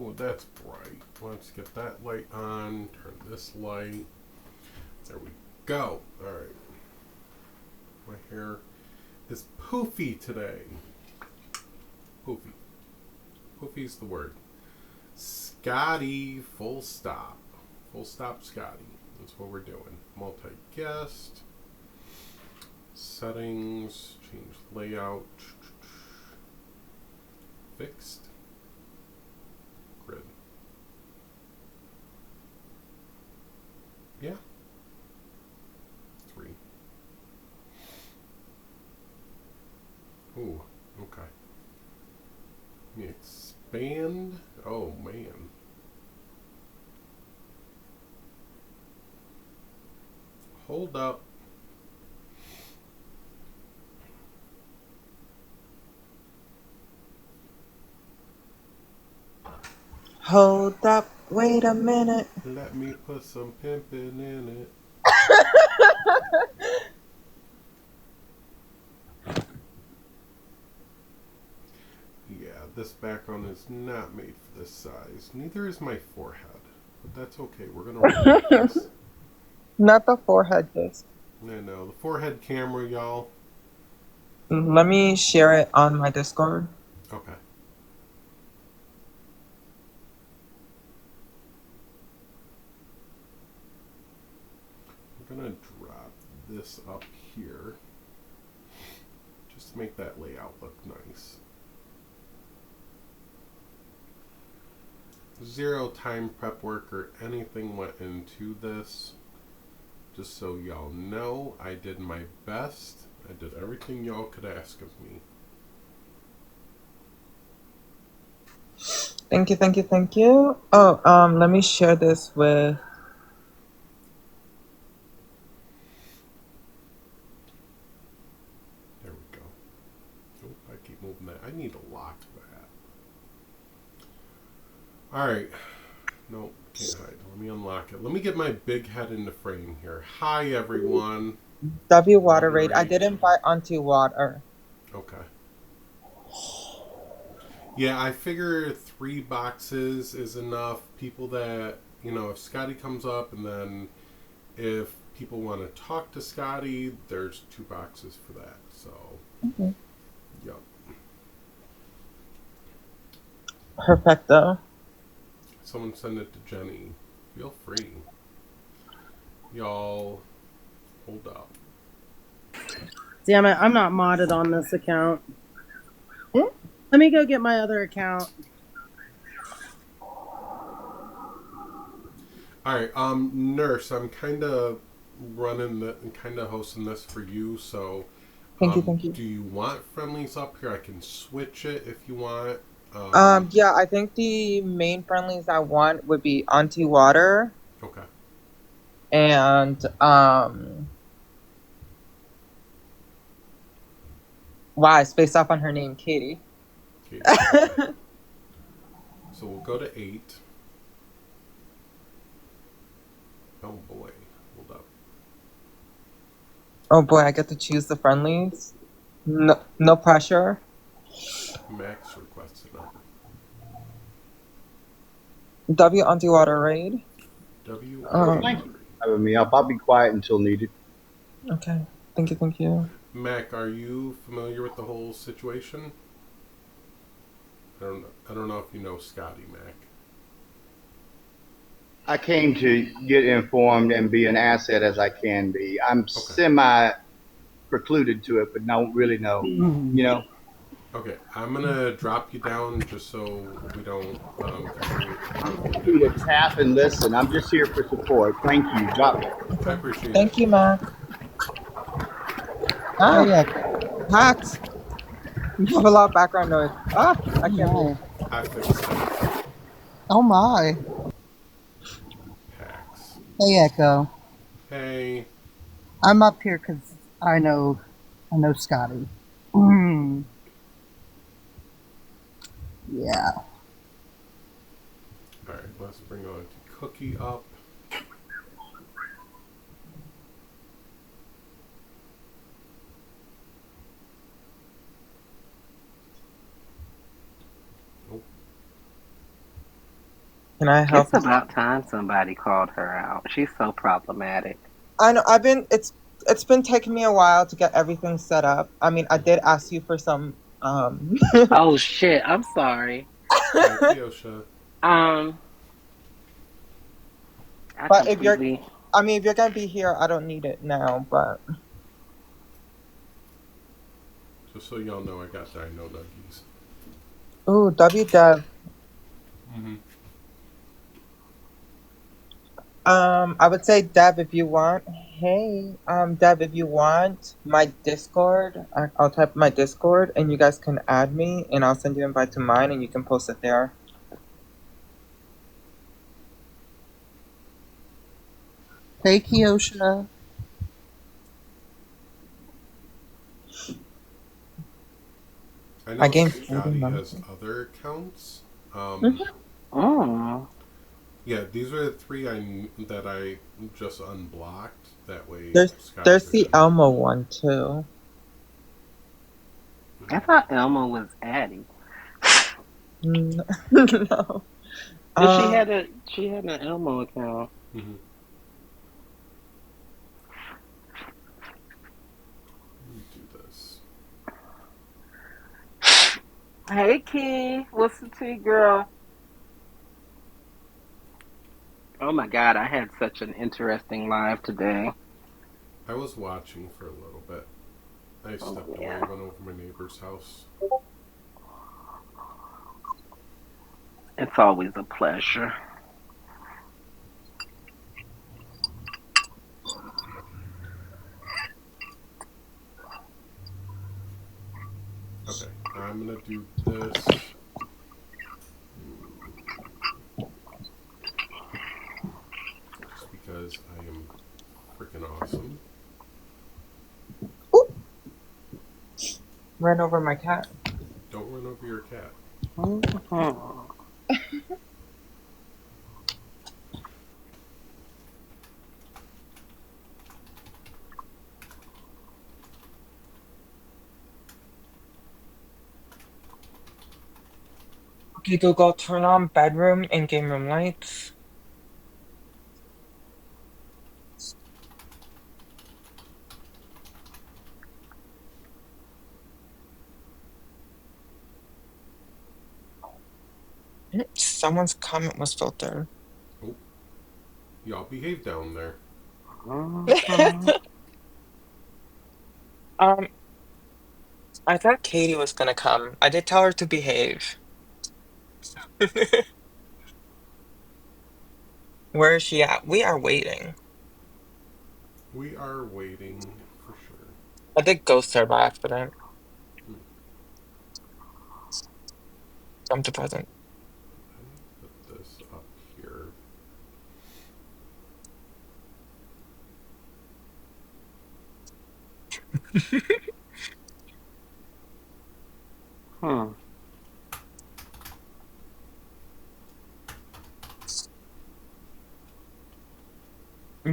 Oh, that's bright. Let's get that light on. Turn this light. There we go. All right. My hair is poofy today. Poofy. Poofy's the word. Scotty, full stop. Full stop Scotty. That's what we're doing. Multi-guest. Settings. Change layout. Fixed. Grid. Yeah. 3. Ooh, okay. Let me expand. Oh, man. Hold up. Hold up, wait a minute. Let me put some pimping in it. Yeah, this background is not made for this size. Neither is my forehead. But that's okay. We're going to roll with this. Not the forehead disc. I know. The forehead camera, y'all. Let me share it on my Discord. Okay. I'm going to drop this up here. Just to make that layout look nice. Zero time prep work or anything went into this. Just so y'all know, I did my best. I did everything y'all could ask of me. Thank you, thank you, thank you. Oh, let me share this with. There we go. Oh, I keep moving that. I need a lock for that. Alright. Nope, can't hide. Let me unlock it. Let me get my big head in the frame here. Hi, everyone. W water raid. I did invite onto water. Okay. Yeah, I figure 3 boxes is enough. People that, if Scotty comes up and then if people want to talk to Scotty, there's 2 boxes for that. So, Okay. yep. Perfecto. Someone send it to Jenny. Feel free. Y'all, hold up. Damn it, I'm not modded on this account. Hmm? Let me go get my other account. Alright, Nurse, I'm kind of hosting this for you, so Thank you, thank you. do you want friendlies up here? I can switch it if you want. Yeah, I think the main friendlies I want would be onto water Okay. and wow, it's based off on her name, Katie. Katie. Okay. So we'll go to 8. Oh boy, hold up. Oh boy, I get to choose the friendlies. No, no pressure. Max requested up. W onto water raid. W. Thank you for having me up. I'll be quiet until needed. Okay, thank you, thank you. Mac, are you familiar with the whole situation? I don't know if you know Scotty, Mac. I came to get informed and be an asset as I can be. I'm Okay. semi precluded to it, but don't really know. You know. Okay, I'm gonna drop you down just so we don't continue. I'm happy to tap and listen. I'm just here for support. Thank you. Drop me. I Okay. appreciate Thank it. you, Mac. Oh Ah, yeah. hacked. You have a lot of background noise. Ah, I Oh can't move. my. I fixed it. Oh my. Hacks. Hey Echo. Hey. I'm up here because I know Scotty. Mm. Yeah. All right, let's bring on Cookie up. Can I help? It's about time somebody called her out. She's so problematic. I know it's been taking me a while to get everything set up. I mean, I did ask you for some Oh shit! I'm sorry. Hi, Kiosha. Um, I but if you're completely. I mean, if you're gonna be here, I don't need it now, but Just so y'all know, I got Dino Nuggies. ooh, W Dev. Mm-hmm. I would say Deb if you want. Hey, Deb, if you want my Discord, I'll type my Discord and you guys can add me and I'll send you an invite to mine and you can post it there. Hey, Kiosha. I I know gained Scotty 40 has months. other accounts. Oh, Yeah, these are the three that I just unblocked. That way, There's Scotty there's could the get Elmo one too. I thought Elmo was Addie. No. And she had an Elmo account. Mm-hmm. Let me do this. Hey Key, what's the tea, girl? Oh my God, I had such an interesting live today. I was watching for a little bit. I Oh stepped away, yeah. went over to my neighbor's house. It's always a pleasure. Okay, I'm gonna do this. Just because I am freaking awesome. Ooh. Ran over my cat. Don't run over your cat. Mhm. Okay, Google, turn on bedroom and game room lights. Someone's comment was filtered. Oh, y'all behave down there. Mhm. I thought Katie was gonna come. I did tell her to behave. Where is she at? We are waiting. We are waiting for sure. I did ghost her by accident. Hmm. Come to present. Let me put this up here. Hmm.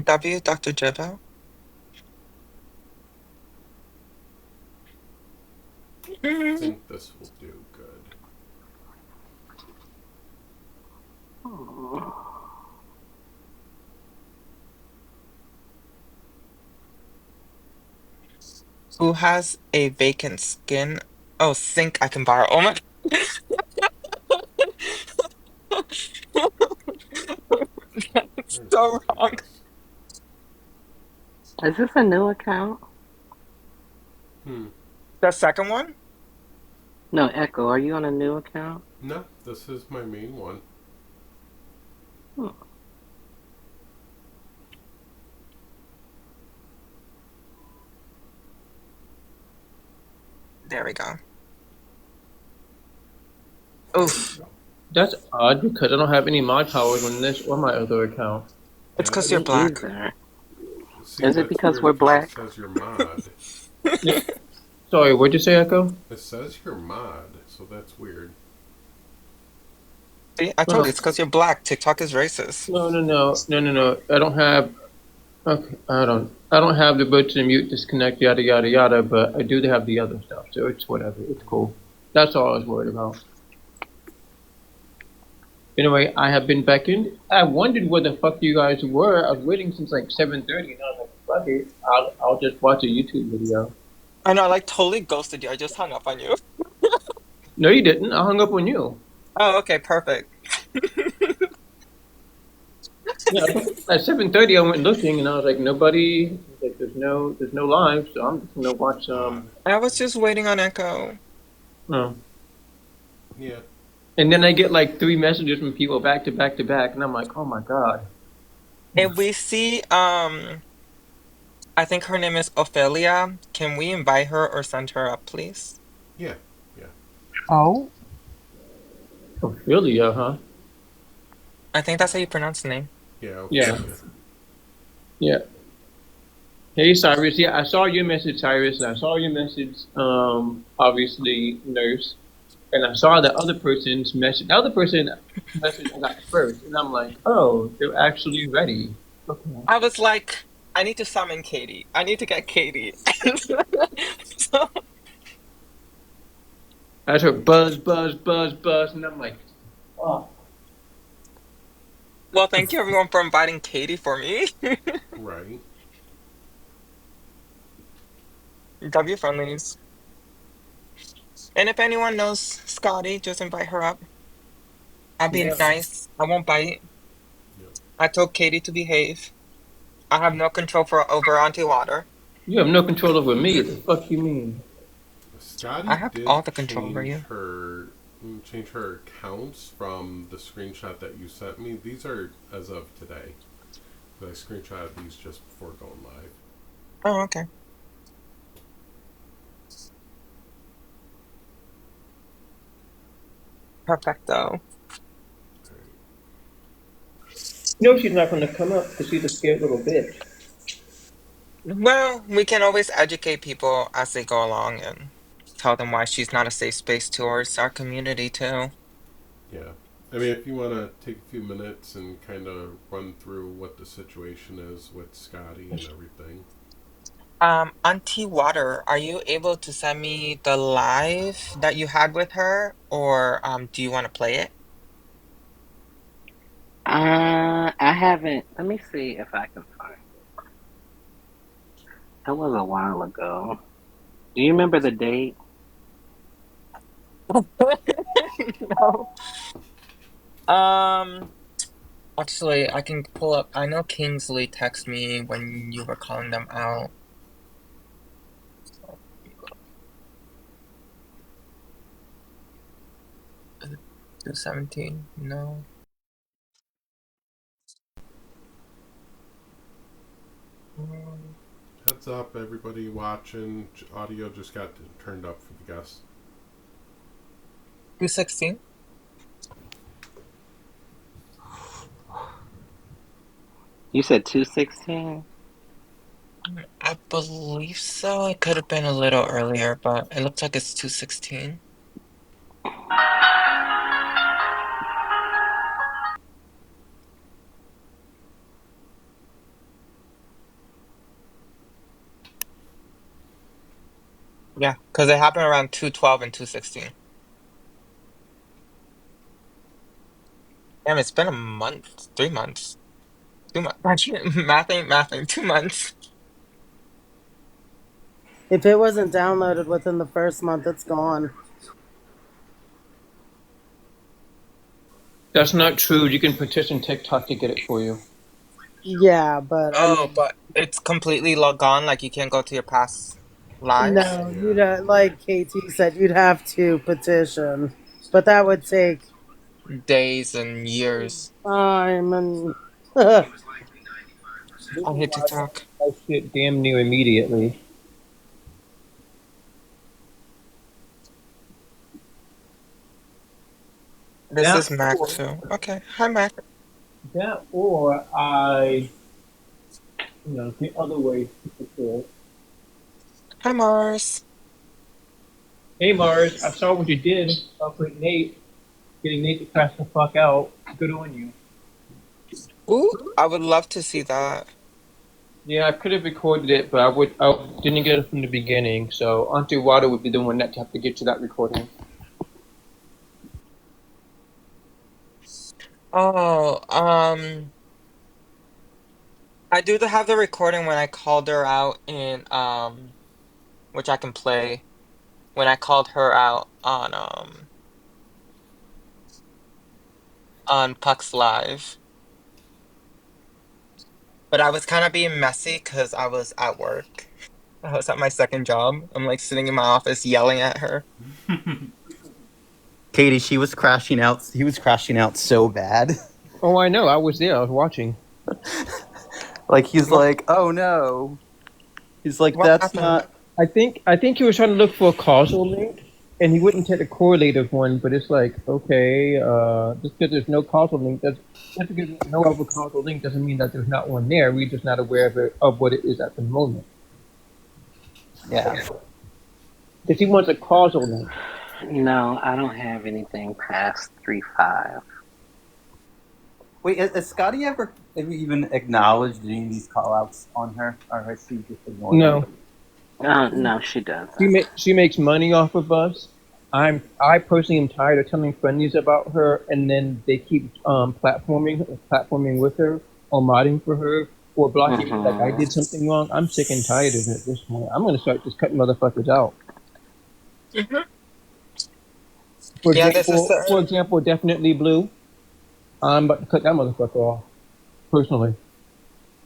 W, Dr. Jibo. I think this will do good. Hmm. Who has a vacant skin? Oh, sink I can borrow. Oh my. That's There's so Poopy wrong. Dust. Is this a new account? Hmm. The second one? No, Echo. Are you on a new account? No, this is my main one. Hmm. There we go. Oof. That's odd because I don't have any mod powers on this or my other account. It's because That's, you're Me black. either. see, Is it that's because weird we're because it black? says you're mod. Yeah. Sorry, what'd you say, Echo? It says you're mod, so that's weird. See, I told you it's because you're black. TikTok is racist. No. I don't have. Okay, I don't have the ability to mute, disconnect, yada yada yada. But I do have the other stuff, so it's whatever. It's cool. That's all I was worried about. Anyway, I have been back in. I wondered where the fuck you guys were. I was waiting since like 7:30, and I was like, fuck it, I'll just watch a YouTube video. I know, I like totally ghosted you. I just hung up on you. No, you didn't. I hung up on you. Oh, okay, perfect. Yeah, at 7:30, I went looking, and I was like, nobody. Like, there's no live, so I'm just gonna watch I was just waiting on Echo. Oh. Yeah. And then I get like 3 messages from people back to back to back, and I'm like, oh my god. If we see, I think her name is Ophelia. Can we invite her or send her up, please? Yeah. Yeah. Oh, Ophelia, huh? I think that's how you pronounce the name. Yeah. Yeah. Yeah. Hey Cyrus, yeah, I saw your message, Cyrus, and I saw your message, obviously, Nurse, and I saw the other person's message. The other person message I got first, and I'm like, oh, they're actually ready. Okay. I was like, I need to summon Katie. I need to get Katie. So, I heard buzz, buzz, buzz, buzz, and I'm like, oh. well, thank you everyone for inviting Katie for me. Right. W friendlies. And if anyone knows Scotty, just invite her up. I'll be Yeah. nice. I won't bite. Yep. I told Katie to behave. I have no control over Auntie Water. You have no control over me. The fuck you mean? Scotty I have did all the control over you. change her accounts from the screenshot that you sent me. These are as of today. I screenshotted these just before going live. Oh, okay. Perfecto. No, she's not going to come up because she's a scared little bitch. Well, we can always educate people as they go along and tell them why she's not a safe space towards our community too. Yeah. I mean, if you want to take a few minutes and kind of run through what the situation is with Scotty and everything. Auntie Water, are you able to send me the live that you had with her, or do you want to play it? I haven't. Let me see if I can find it. That was a while ago. Do you remember the date? No. Um, Actually, I can pull up. I know Kingsley texted me when you were calling them out. 217. No. Heads up, everybody watching. Audio just got turned up for the guests. 216. You said 216? I believe so. It could have been a little earlier, but it looks like it's 216. Yeah, because it happened around 212 and 216. Damn, it's been a month, 3 months, 2 months. Math ain't mathing. 2 months. If it wasn't downloaded within the first month, it's gone. That's not true. You can petition TikTok to get it for you. Yeah, but Oh, but it's completely gone. Like you can't go to your past lives. no, you'd like KT said, you'd have to petition, but that would take Days and years. time and. I hate TikTok. I shit damn near immediately. This Yeah. is Mac too. Okay, hi Mac. That or I, the other way. Hi Mars. Hey Mars, I saw what you did up with Nate, getting Nate to crash the fuck out. Good on you. Ooh, I would love to see that. Yeah, I could have recorded it, but I didn't get it from the beginning. So Auntie Water would be the one that have to get to that recording. Oh, I do have the recording when I called her out in which I can play when I called her out on Puck's Live. But I was kind of being messy because I was at work. I was at my second job. I'm like sitting in my office yelling at her. Katie, she was crashing out. He was crashing out so bad. Oh, I know. I was there. I was watching. Like he's What, like, oh no. He's like, what that's happened? not. I think he was trying to look for a causal link, and he wouldn't take the correlative one. But it's like, okay, just because there's no causal link, just because there's no other causal link doesn't mean that there's not one there. We're just not aware of what it is at the moment. Yeah. Because he wants a causal link. No, I don't have anything past 3.5. Wait, has Scotty ever even acknowledged any of these call outs on her? Or has she just ignored them? No, No, she doesn't. she makes money off of us. I personally am tired of telling friendlies about her, and then they keep platforming with her, or modding for her, or blocking me like I did something wrong. I'm sick and tired of it at this point. I'm gonna start just cutting motherfuckers out. Mhm. For Yeah, this is example, definitely blue. I'm about to cut that motherfucker off personally,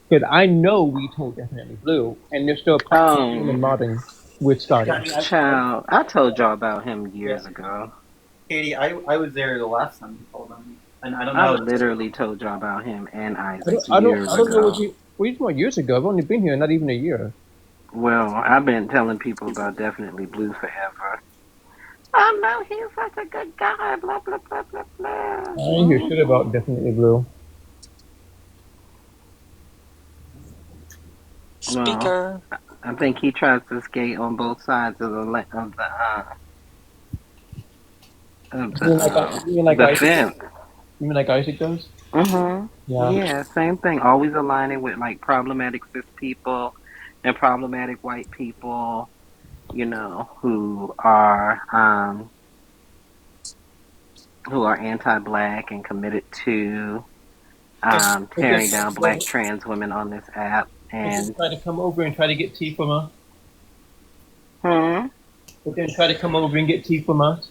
because I know we told definitely blue, and they're still platforming and modding with Scotty. Child, I told y'all about him Yeah. years ago. Katie, I was there the last time you told them. And I don't I know. literally told y'all about him and Isaac I years don't know ago. what you want years ago. I've only been here not even a year. Well, I've been telling people about Definitely Blue forever. Oh no, he's such a good guy. Blah blah blah blah blah. I ain't hear shit about definitely blue. Well, speaker. I think he tries to skate on both sides of You mean like the Isaac? fence. You mean like Isaac does? Mhm. Yeah. Yeah, same thing. Always aligning with like problematic cis people and problematic white people. Who are anti-black and committed to But then, tearing down black trans women on this app. And try to come over and try to get tea from us. hmm. But then try to come over and get tea from us.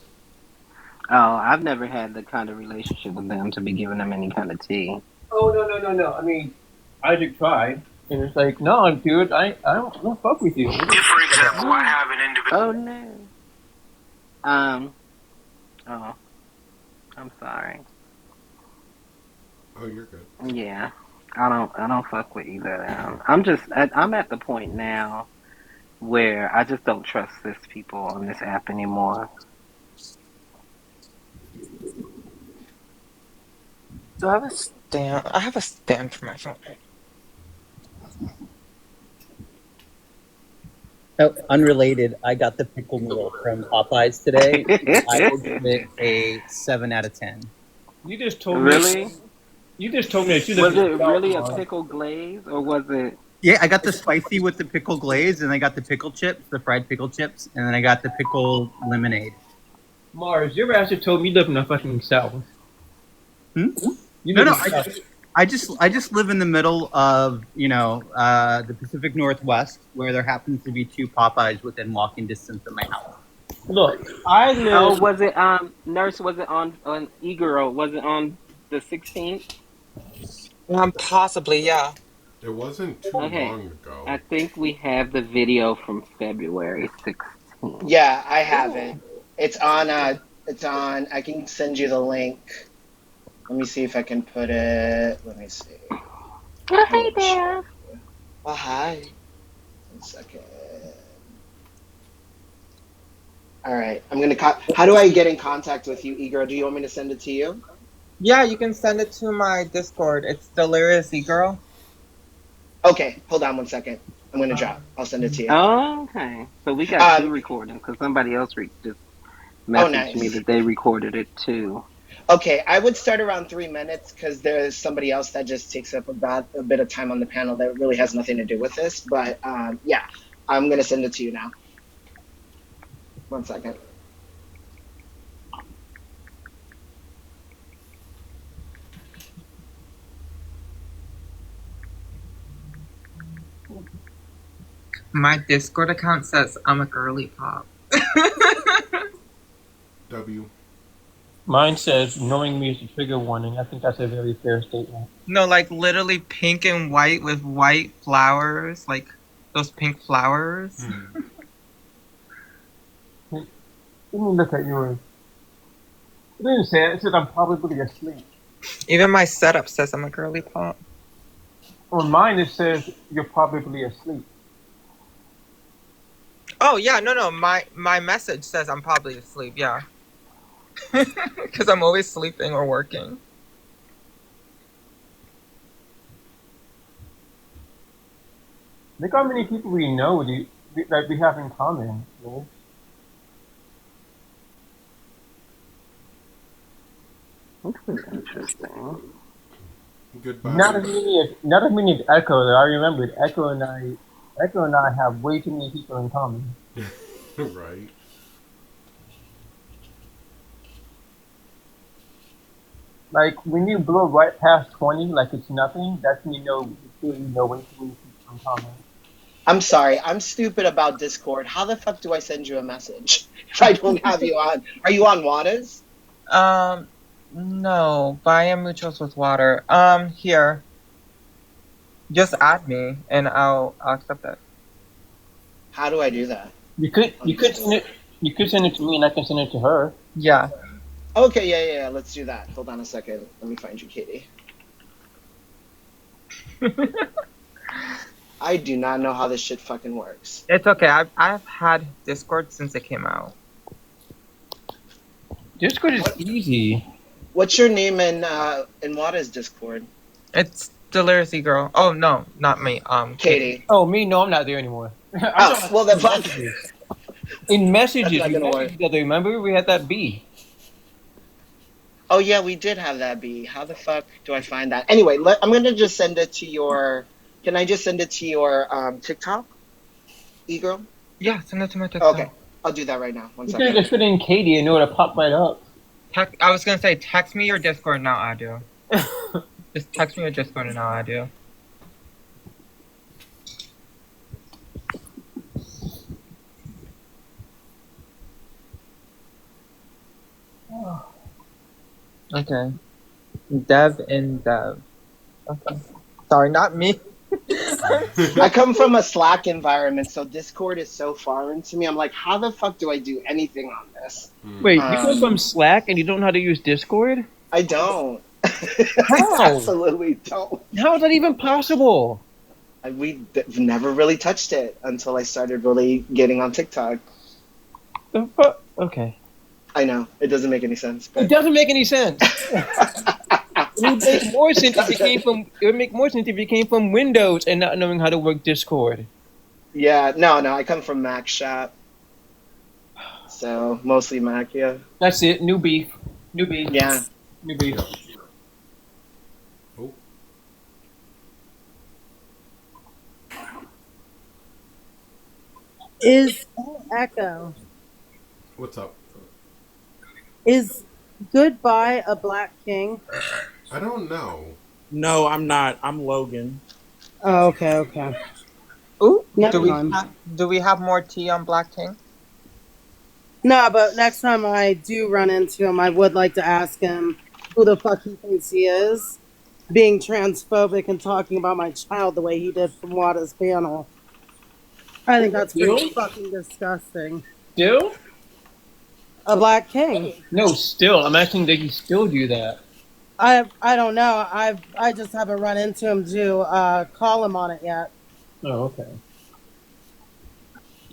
Oh, I've never had the kind of relationship with them to be giving them any kind of tea. Oh no! I mean, Isaac tried, and it's like, no, dude, I don't fuck with you. If, for example, I have an individual. Oh no. Oh, I'm sorry. Oh, you're good. Yeah, I don't fuck with either of them. I'm at the point now where I just don't trust cis people on this app anymore. Do I have a stand? I have a stand for my phone. Oh, unrelated, I got the pickle noodle from Popeyes today. I will give it a 7 out of 10. You just told me. Really? You just told me that you Was live it in really a Baltimore. pickle glaze or was it? Yeah, I got the spicy with the pickle glaze, and I got the pickle chips, the fried pickle chips, and then I got the pickle lemonade. Mars, your ass just told me you live in the fucking south. Hmm? You No, live no, in the south. I just live in the middle of the Pacific Northwest, where there happens to be 2 Popeyes within walking distance of my house. Look, I Oh, live. was it nurse? Was it on e-girl? Was it on the 16th? Possibly, yeah. It wasn't too Okay, long ago. I think we have the video from February 16th. Yeah, I have it. It's on. It's on. I can send you the link. Let me see if I can put it. Let me see. Oh, hey there. Oh, hi. 1 second. All right, I'm gonna. How do I get in contact with you, Igor? Do you want me to send it to you? Yeah, you can send it to my Discord. It's Delirious E-Girl. Okay, hold on 1 second. I'm gonna drop. I'll send it to you. Oh, okay. So we got 2 recordings because somebody else just messaged me Nice. that they recorded it too. Okay, I would start around 3 minutes because there's somebody else that just takes up about a bit of time on the panel that really has nothing to do with this. But yeah, I'm gonna send it to you now. 1 second. My Discord account says I'm a girly pop. W. Mine says, knowing me is a trigger warning. I think that's a very fair statement. No, like literally pink and white with white flowers, like those pink flowers. Let me look at yours. It didn't say it. It said I'm probably asleep. Even my setup says I'm a girly pop. On mine, it says you're probably asleep. Oh yeah, no. My message says I'm probably asleep. Yeah, because I'm always sleeping or working. Look how many people we know that we have in common. You know? That's interesting. Goodbye. Not as many as Echo. Though. I remembered Echo and I have way too many people in common. Right. Like when you blow right past 20, like it's nothing. That's when you know way too many people in common. I'm sorry. I'm stupid about Discord. How the fuck do I send you a message if I don't have you on? Are you on Waters? No. Buy mutuals with water. Here. Just add me and I'll accept it. How do I do that? You could send it to me and I can send it to her. Yeah. Okay, yeah. Let's do that. Hold on a second. Let me find you, Katie. I do not know how this shit fucking works. It's okay. I've had Discord since it came out. Discord is easy. What's your name in Waters Discord? It's Deliriously Girl. Oh no, not me. Katie. Oh, me? No, I'm not there anymore. Oh, well then fuck. In messages, That's not we gonna messaged work. each other. Remember, we had that B. Oh yeah, we did have that be. How the fuck do I find that? Anyway, I'm gonna just send it to your. Can I just send it to your TikTok, e-girl? Yeah, send it to my TikTok. Okay, I'll do that right now. One You second. could have just put in Katie and it would have popped right up. I was gonna say text me your Discord and I'll add you. Just text me your Discord and I'll add you. Okay. Dev and Dev. Okay. Sorry, not me. I come from a Slack environment, so Discord is so foreign to me. I'm like, how the fuck do I do anything on this? Wait, you come from Slack and you don't know how to use Discord? I don't. How? I absolutely don't. How is that even possible? We've never really touched it until I started really getting on TikTok. The fuck? Okay. I know it doesn't make any sense. But It doesn't make any sense. It would make more sense if it came from Windows and not knowing how to work Discord. yeah, no, I come from Mac shop, so mostly Mac. Yeah. That's it. New beef. Yeah. New beef. Oh. Is Echo? What's up? Is Goodbye a Black King? I don't know. No, I'm not. I'm Logan. Oh, okay. Ooh, Never do mind. we have more tea on Black King? No, but next time I do run into him, I would like to ask him who the fuck he thinks he is, being transphobic and talking about my child the way he did from Wada's panel. I think that's pretty fucking disgusting. Still? A Black King. No, still. I'm asking that you still do that. I don't know. I just haven't run into him to call him on it yet. Oh, okay.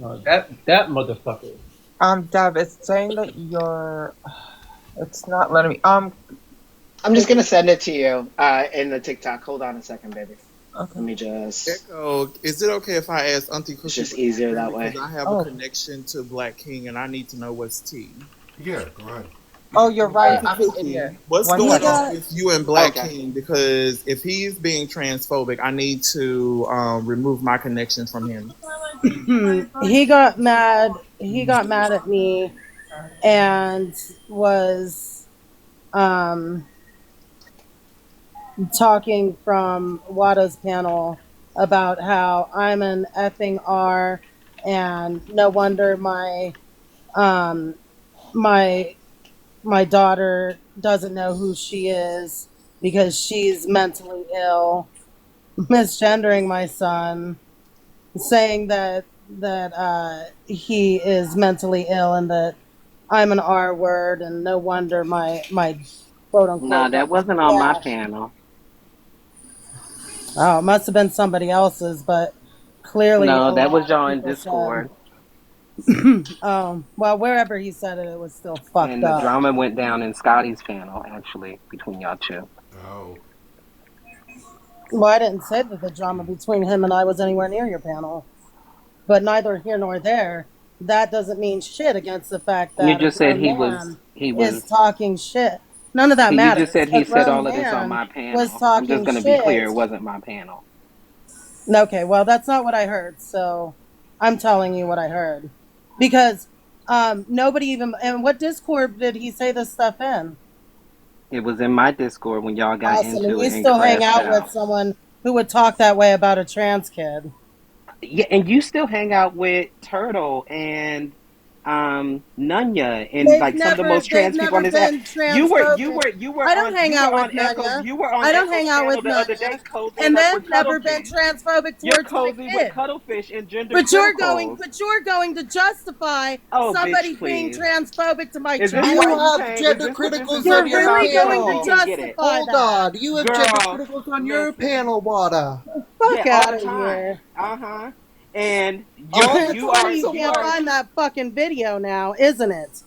Oh, that motherfucker. Dev, it's saying that you're. It's not letting me. I'm just gonna send it to you in the TikTok. Hold on a second, baby. Okay. Let me just. Echo, is it okay if I ask Auntie Cookie? It's just easier that way. Because I have a connection to Black King and I need to know what's tea. Yeah, go ahead. Oh, you're right. I'm an idiot. What's One going second. on with you and Black King? Because if he's being transphobic, I need to remove my connection from him. He got mad. He got mad at me and was talking from Wada's panel about how I'm an effing R, and no wonder um my my daughter doesn't know who she is because she's mentally ill, misgendering my son, saying that he is mentally ill and that I'm an R word, and no wonder my quote No, unquote that daughter. wasn't on my Yeah. panel. Oh, it must have been somebody else's, but clearly No, a that was lot of y'all in people said. Discord. Well, wherever he said it, it was still fucked And the up. drama went down in Scotty's panel, actually, between y'all two. Oh. Well, I didn't say that the drama between him and I was anywhere near your panel, but neither here nor there. That doesn't mean shit against the fact You that a just said grown he was, man he is was, talking shit. None of that you just matters. said A he said grown all of this on man my was panel. I'm just talking going to be clear, it shit. wasn't my panel. Okay, well, that's not what I heard, so I'm telling you what I heard. Because nobody even. And what Discord did he say this stuff in? It was in my Discord when y'all got Awesome. And into you it and still hang crashed out with out. someone who would talk that way about a trans kid. Yeah, and you still hang out with Turtle and Nunya and like some of the most They've trans people on never this app. been transphobic. I don't hang You were out with on Echo, Nunya. you were on I don't Echo's hang out panel with the other day Nunya. cozying And up with they've never been Cuddlefish. transphobic You're towards my cozy with kid. Cuddlefish and gender But criticals. you're going to justify Oh, somebody bitch, being please. transphobic to my Is this why You child. you have came? Is gender this what this is criticals You're on really your about? really Because going to we panel. can get it. justify Hold that. on. You have gender Girl, criticals on your listen. panel, Wada. Fuck Yeah, all out the of time. here. Uh-huh. And All the It's you funny are time. you So you can't are what? find that fucking video now, isn't it?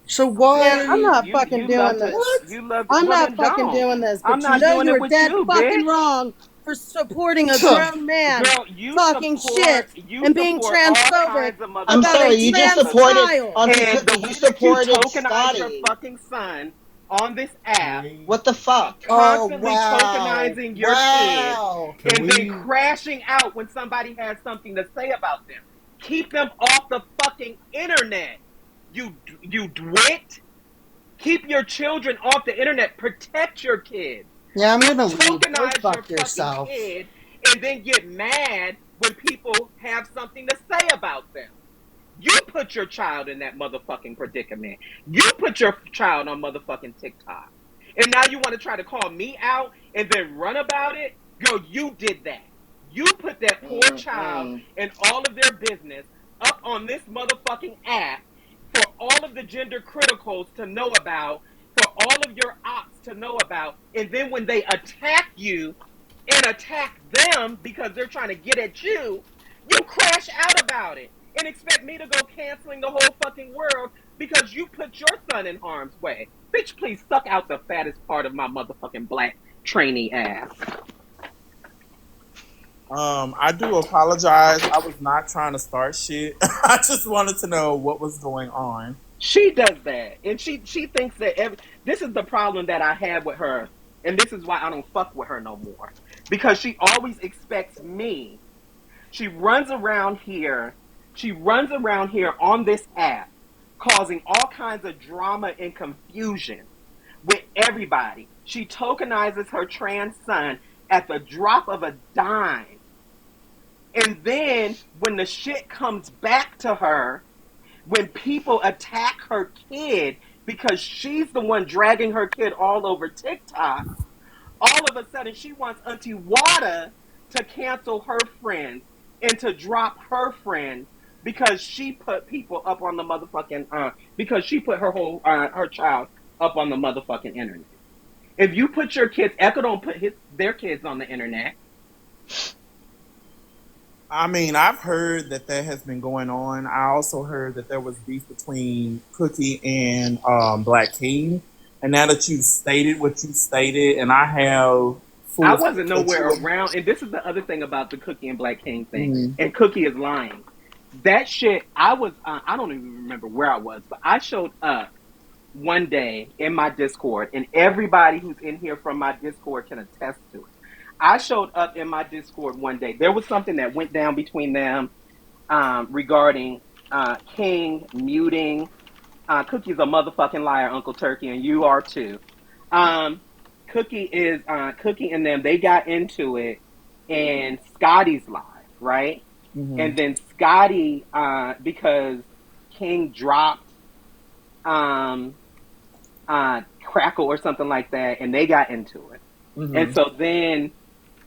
So why Man, are I'm you? not fucking you doing love to this. What? you love to, I'm well not then fucking don't. doing this. I'm But you not know doing you it are with dead you, fucking bitch. wrong for supporting a Tuh. grown man Girl, you talking support shit and being all transphobic kinds of I'm about a sorry, motherfucking you just things. trans supported child. Auntie And the Cookie. You way that you supported tokenize your Scotty. fucking son on this app, Can What the fuck? Oh constantly wow! tokenizing your kid, Wow! and then we crashing out when somebody has something to say about them. Keep them off the fucking internet. You dwit. Keep your children off the internet. Protect your kids. Yeah, I'm Don't gonna leave. Go tokenize your fuck fucking yourself. kid and then get mad when people have something to say about them. You put your child in that motherfucking predicament. You put your child on motherfucking TikTok. And now you want to try to call me out and then run about it? Girl, you did that. You put that poor child Mm-mm. and all of their business up on this motherfucking app for all of the gender criticals to know about, for all of your ops to know about. And then when they attack you and attack them because they're trying to get at you, you crash out about it and expect me to go canceling the whole fucking world because you put your son in harm's way. Bitch, please suck out the fattest part of my motherfucking black trainee ass. I do apologize. I was not trying to start shit. I just wanted to know what was going on. She does that, and she thinks that this is the problem that I had with her, and this is why I don't fuck with her no more, because she always expects me. She runs around here. She runs around here on this app, causing all kinds of drama and confusion with everybody. She tokenizes her trans son at the drop of a dime. And then when the shit comes back to her, when people attack her kid because she's the one dragging her kid all over TikTok, all of a sudden she wants Auntie Wada to cancel her friends and to drop her friends because she put people up on the motherfucking because she put her child up on the motherfucking internet. If you put your kids, Echo don't put their kids on the internet. I mean, I've heard that has been going on. I also heard that there was beef between Cookie and Black King. And now that you've stated what you stated, and I have full I respect wasn't that nowhere you around, and this is the other thing about the Cookie and Black King thing. Mhm. And Cookie is lying. That shit, I was, I don't even remember where I was, but I showed up one day in my Discord, and everybody who's in here from my Discord can attest to it. I showed up in my Discord one day. There was something that went down between them regarding King muting. Cookie's a motherfucking liar, Uncle Turkey, and you are too. Cookie and them. They got into it and Scotty's live, right? Mm-hmm. And then Scotty, because King dropped Crackle or something like that, and they got into it. Mm-hmm. And so then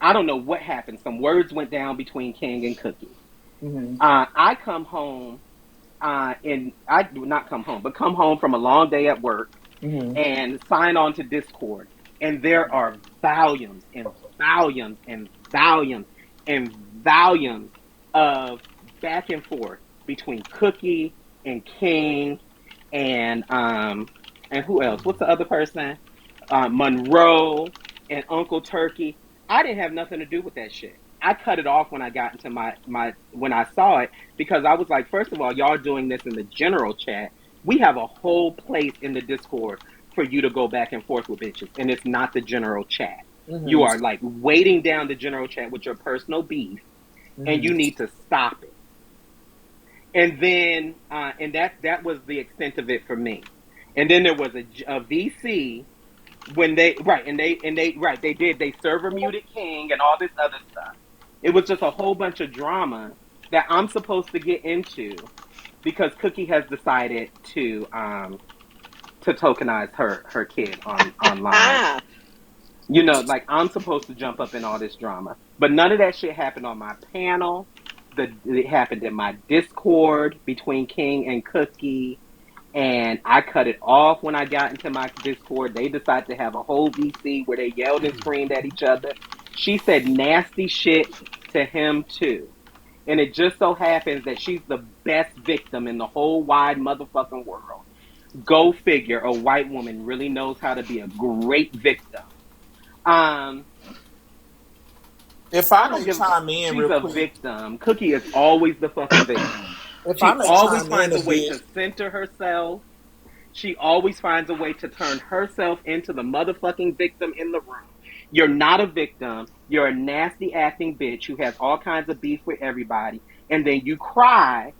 I don't know what happened. Some words went down between King and Cookie. Mm-hmm. I come home, and I do not come home, but come home from a long day at work Mm-hmm. and sign on to Discord. And there are volumes and volumes and volumes and volumes of back and forth between Cookie and King and who else? What's the other person? Monroe and Uncle Turkey. I didn't have nothing to do with that shit. I cut it off when I got into my when I saw it, because I was like, first of all, y'all doing this in the general chat. We have a whole place in the Discord for you to go back and forth with bitches, and it's not the general chat. Mm-hmm. You are like weighting down the general chat with your personal beef, and you need to stop it. And then and that was the extent of it for me. And then there was a VC when they server muted King and all this other stuff. It was just a whole bunch of drama that I'm supposed to get into because Cookie has decided to tokenize her kid online. You know, like I'm supposed to jump up in all this drama, but none of that shit happened on my panel. It happened in my Discord between King and Cookie. And I cut it off when I got into my Discord. They decided to have a whole VC where they yelled and screamed at each other. She said nasty shit to him too. And it just so happens that she's the best victim in the whole wide motherfucking world. Go figure, a white woman really knows how to be a great victim. If I may chime in she's real a quick. victim. Cookie is always the fucking victim. If She I may always chime finds in a way bit. to center herself. She always finds a way to turn herself into the motherfucking victim in the room. You're not a victim. You're a nasty acting bitch who has all kinds of beef with everybody. And then you cry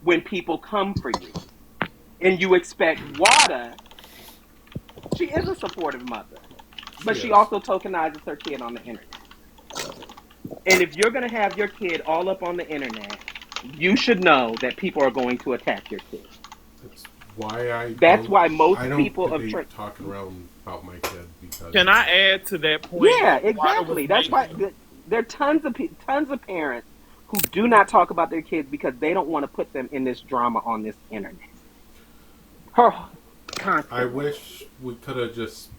when people come for you. And you expect Wada. She is a supportive mother. But she also tokenizes her kid on the internet. And if you're going to have your kid all up on the internet, you should know that people are going to attack your kid. That's why most I don't people debate talking around about my kid because. Can I add to that point? Yeah, exactly. That's why there are tons of parents who do not talk about their kids because they don't want to put them in this drama on this internet. I wish we could have just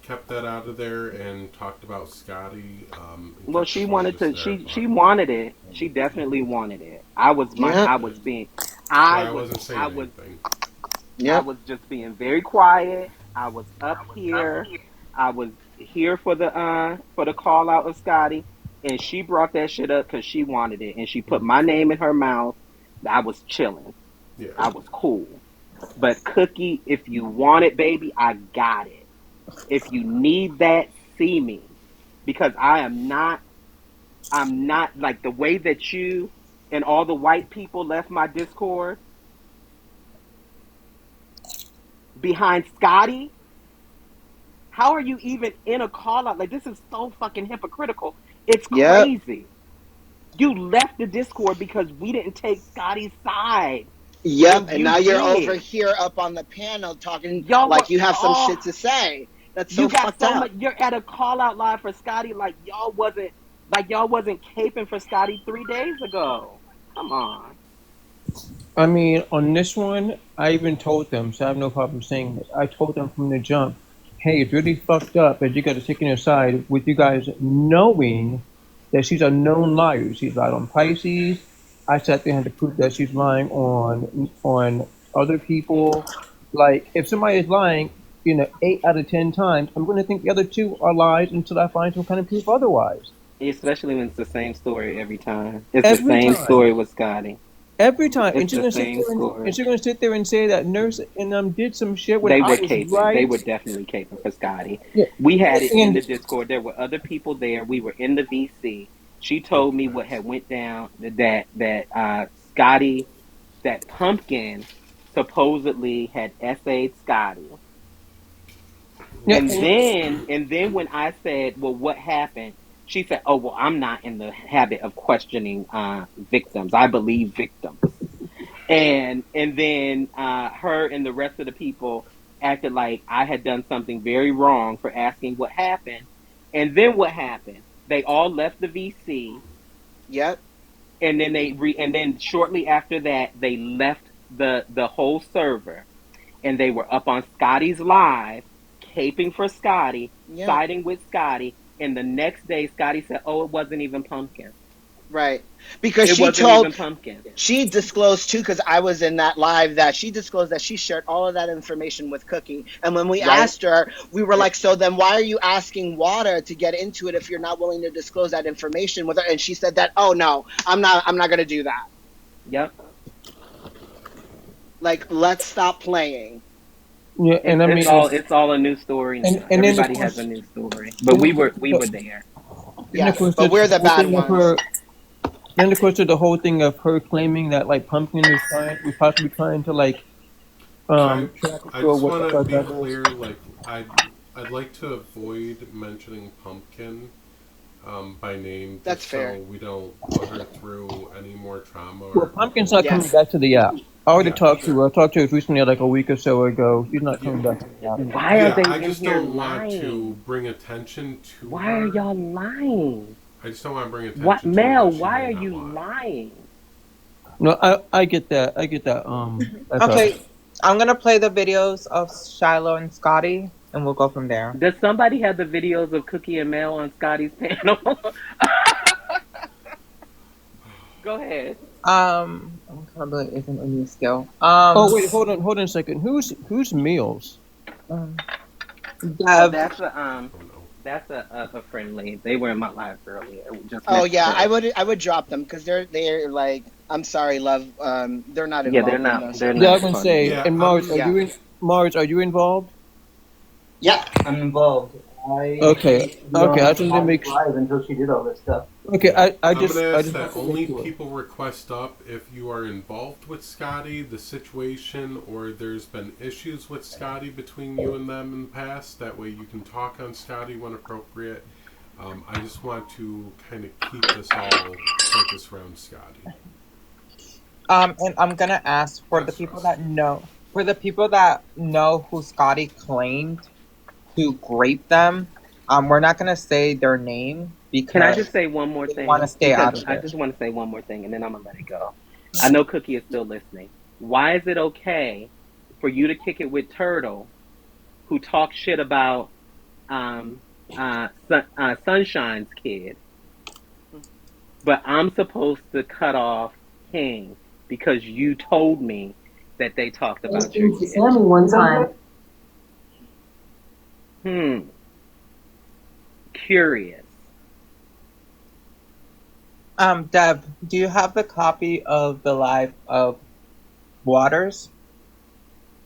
kept that out of there and talked about Scotty. Well, she wanted to. She wanted it. She definitely wanted it. I was being. I was just being very quiet. I was up here. I was here for the call out of Scotty, and she brought that shit up because she wanted it, and she put my name in her mouth. I was chilling. Yeah. I was cool. But Cookie, if you want it, baby, I got it. If you need that, see me, because I'm not like the way that you and all the white people left my Discord behind Scotty. How are you even in a call out? Like, this is so fucking hypocritical. It's crazy. You left the Discord because we didn't take Scotty's side. Yep, and now you're over here up on the panel talking like you have some shit to say. That's so fucked up. You're at a call out live for Scotty like y'all wasn't caping for Scotty 3 days ago. Come on. I mean, on this one, I even told them, so I have no problem saying this. I told them from the jump, hey, it's really fucked up that you got to take her aside with you guys knowing that she's a known liar. She's lied on Pisces. I sat there and had to prove that she's lying on other people. Like, if somebody is lying, 8 out of 10 times, I'm going to think the other 2 are lies until I find some kind of proof otherwise. Especially when it's the same story every time. It's the same story with Scotty. Every time. It's the same story. And she's going to sit there and say that nurse did some shit when they I were was caping. right. They were definitely caping for Scotty. Yeah. We had it in the Discord. There were other people there. We were in the VC. She told me what had went down, that Scotty, that Pumpkin supposedly had essayed Scotty. Yeah. And then when I said, well, what happened? She said, "Oh well, I'm not in the habit of questioning victims. I believe victims." And then her and the rest of the people acted like I had done something very wrong for asking what happened. And then what happened? They all left the VC. Yep. And then and then shortly after that, they left the whole server, and they were up on Scotty's live, caping for Scotty, Yep. siding with Scotty. And the next day, Scotty said, "Oh, it wasn't even Pumpkin." Right. Because It she wasn't told, even Pumpkin. she disclosed too, because I was in that live, that she disclosed that she shared all of that information with Cookie. And when we Right. asked her, we were like, so then why are you asking Water to get into it if you're not willing to disclose that information with her? And she said that, oh no, I'm not going to do that. Yep. Like, let's stop playing. Yeah, and I mean, it's all a new story now. and then Everybody has a new story, but we were there. Yeah, of course, but we're the bad thing of ones. then of course, the whole thing of her claiming that like Pumpkin was possibly trying to like I track just what want the to be fuck that clear. Like, I'd like to avoid mentioning Pumpkin by name. That's just fair. So we don't put her through any more trauma. Well, Pumpkin's not coming back to the app. I already talked to her. I talked to her recently, like a week or so ago. She's not coming back to the app. Why are they I in just here don't lying? want to bring attention to Why her. are y'all lying? I just don't want to bring attention What, to her. Mel? She Why may are not you lie. lying? No, I get that. That's Okay, I'm gonna play the videos of Shiloh and Scotty, and we'll go from there. Does somebody have the videos of Cookie and Mel on Scotty's panel? Go ahead. Probably isn't a new skill. Oh wait, hold on a second. Who's Meals? That's a friendly. They were in my live earlier. We just Oh met yeah, today. I would drop them because they're like, I'm sorry, love. They're not involved. Yeah, they're not. In this. They're Yeah, I was not gonna funny. say. Yeah, And Mars, yeah. Mars, are you involved? Yeah, I'm involved. Okay. I just need to make sure. live until she did all this stuff. Okay, I I'm just gonna I ask just that want to only make sure. people request up if you are involved with Scotty, the situation, or there's been issues with Scotty between you and them in the past. That way you can talk on Scotty when appropriate. I just want to kind of keep this all focused around Scotty. And I'm gonna ask for the people that know, who Scotty claimed to grape them. We're not gonna say their name because Can I just say one more thing? want to stay Because out of I it. just want to say one more thing, and then I'm gonna let it go. I know Cookie is still listening. Why is it okay for you to kick it with Turtle, who talks shit about Sunshine's kid, but I'm supposed to cut off King because you told me that they talked about your kid? Sammy one time. Curious. Deb, do you have the copy of the live of Waters?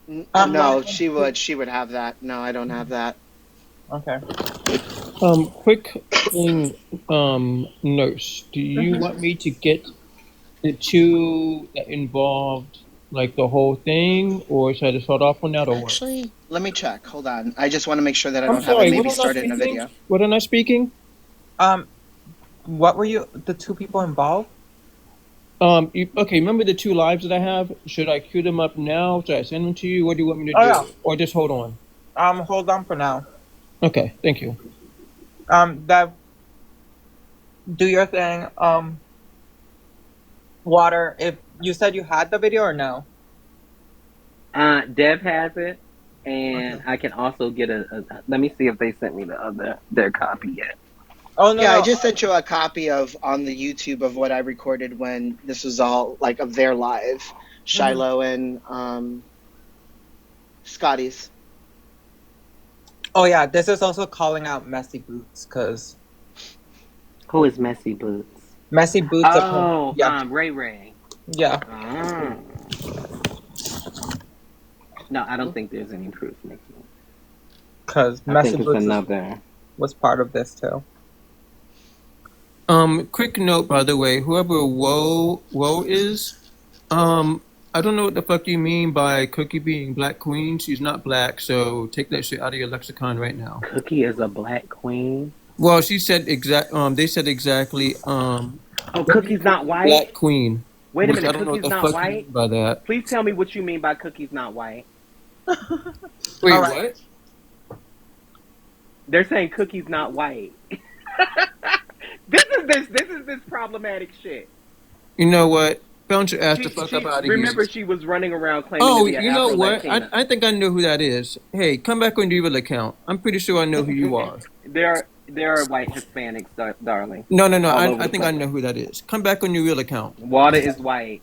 No, she would have that. No, I don't have that. Okay. Quick thing, Nurse. Do you want me to get the two that involved, like the whole thing, or should I just hold off on that, or what? Actually, let me check. Hold on. I just want to make sure that I I'm don't have sorry, it maybe what am I started in a speaking? video. What am I speaking? What were the two people involved? Okay, remember the two lives that I have? Should I queue them up now? Should I send them to you? What do you want me to do? Yeah. Or just hold on? Hold on for now. Okay, thank you. Deb, do your thing. Water, if you said you had the video or no? Deb has it, and I can also get a. Let me see if they sent me their copy yet. Oh no! Yeah, no. I just sent you a copy of on the YouTube of what I recorded when this was all like of their live, Shiloh and Scotty's. Oh yeah, this is also calling out Messy Boots because Who is Messy Boots? Messy Boots. Oh, yeah, Ray Ray. yeah. No, I don't think there's any proof, Nikki. Because I Messy think it's Boots another. was part of this too. Quick note, by the way, whoever Woe is, I don't know what the fuck you mean by Cookie being Black Queen. She's not black, so take that shit out of your lexicon right now. Cookie is a black queen. Well, she said they said exactly. Oh, Cookie's not white. Black Queen. Wait a Which I minute, don't know what Cookie's the not fuck you mean white. by that. Please tell me what you mean by Cookie's not white. Wait, All right. what? They're saying Cookie's not white. This is this problematic shit. You know what? Bounce your ass the fuck up out of here. Remember, she was running around claiming Oh, to be an you know Afro what? Latina. I think I know who that is. Hey, come back on your real account. I'm pretty sure I know who you are. There are white Hispanics, darling. No. All I think I know who that is. Come back on your real account. Water is white.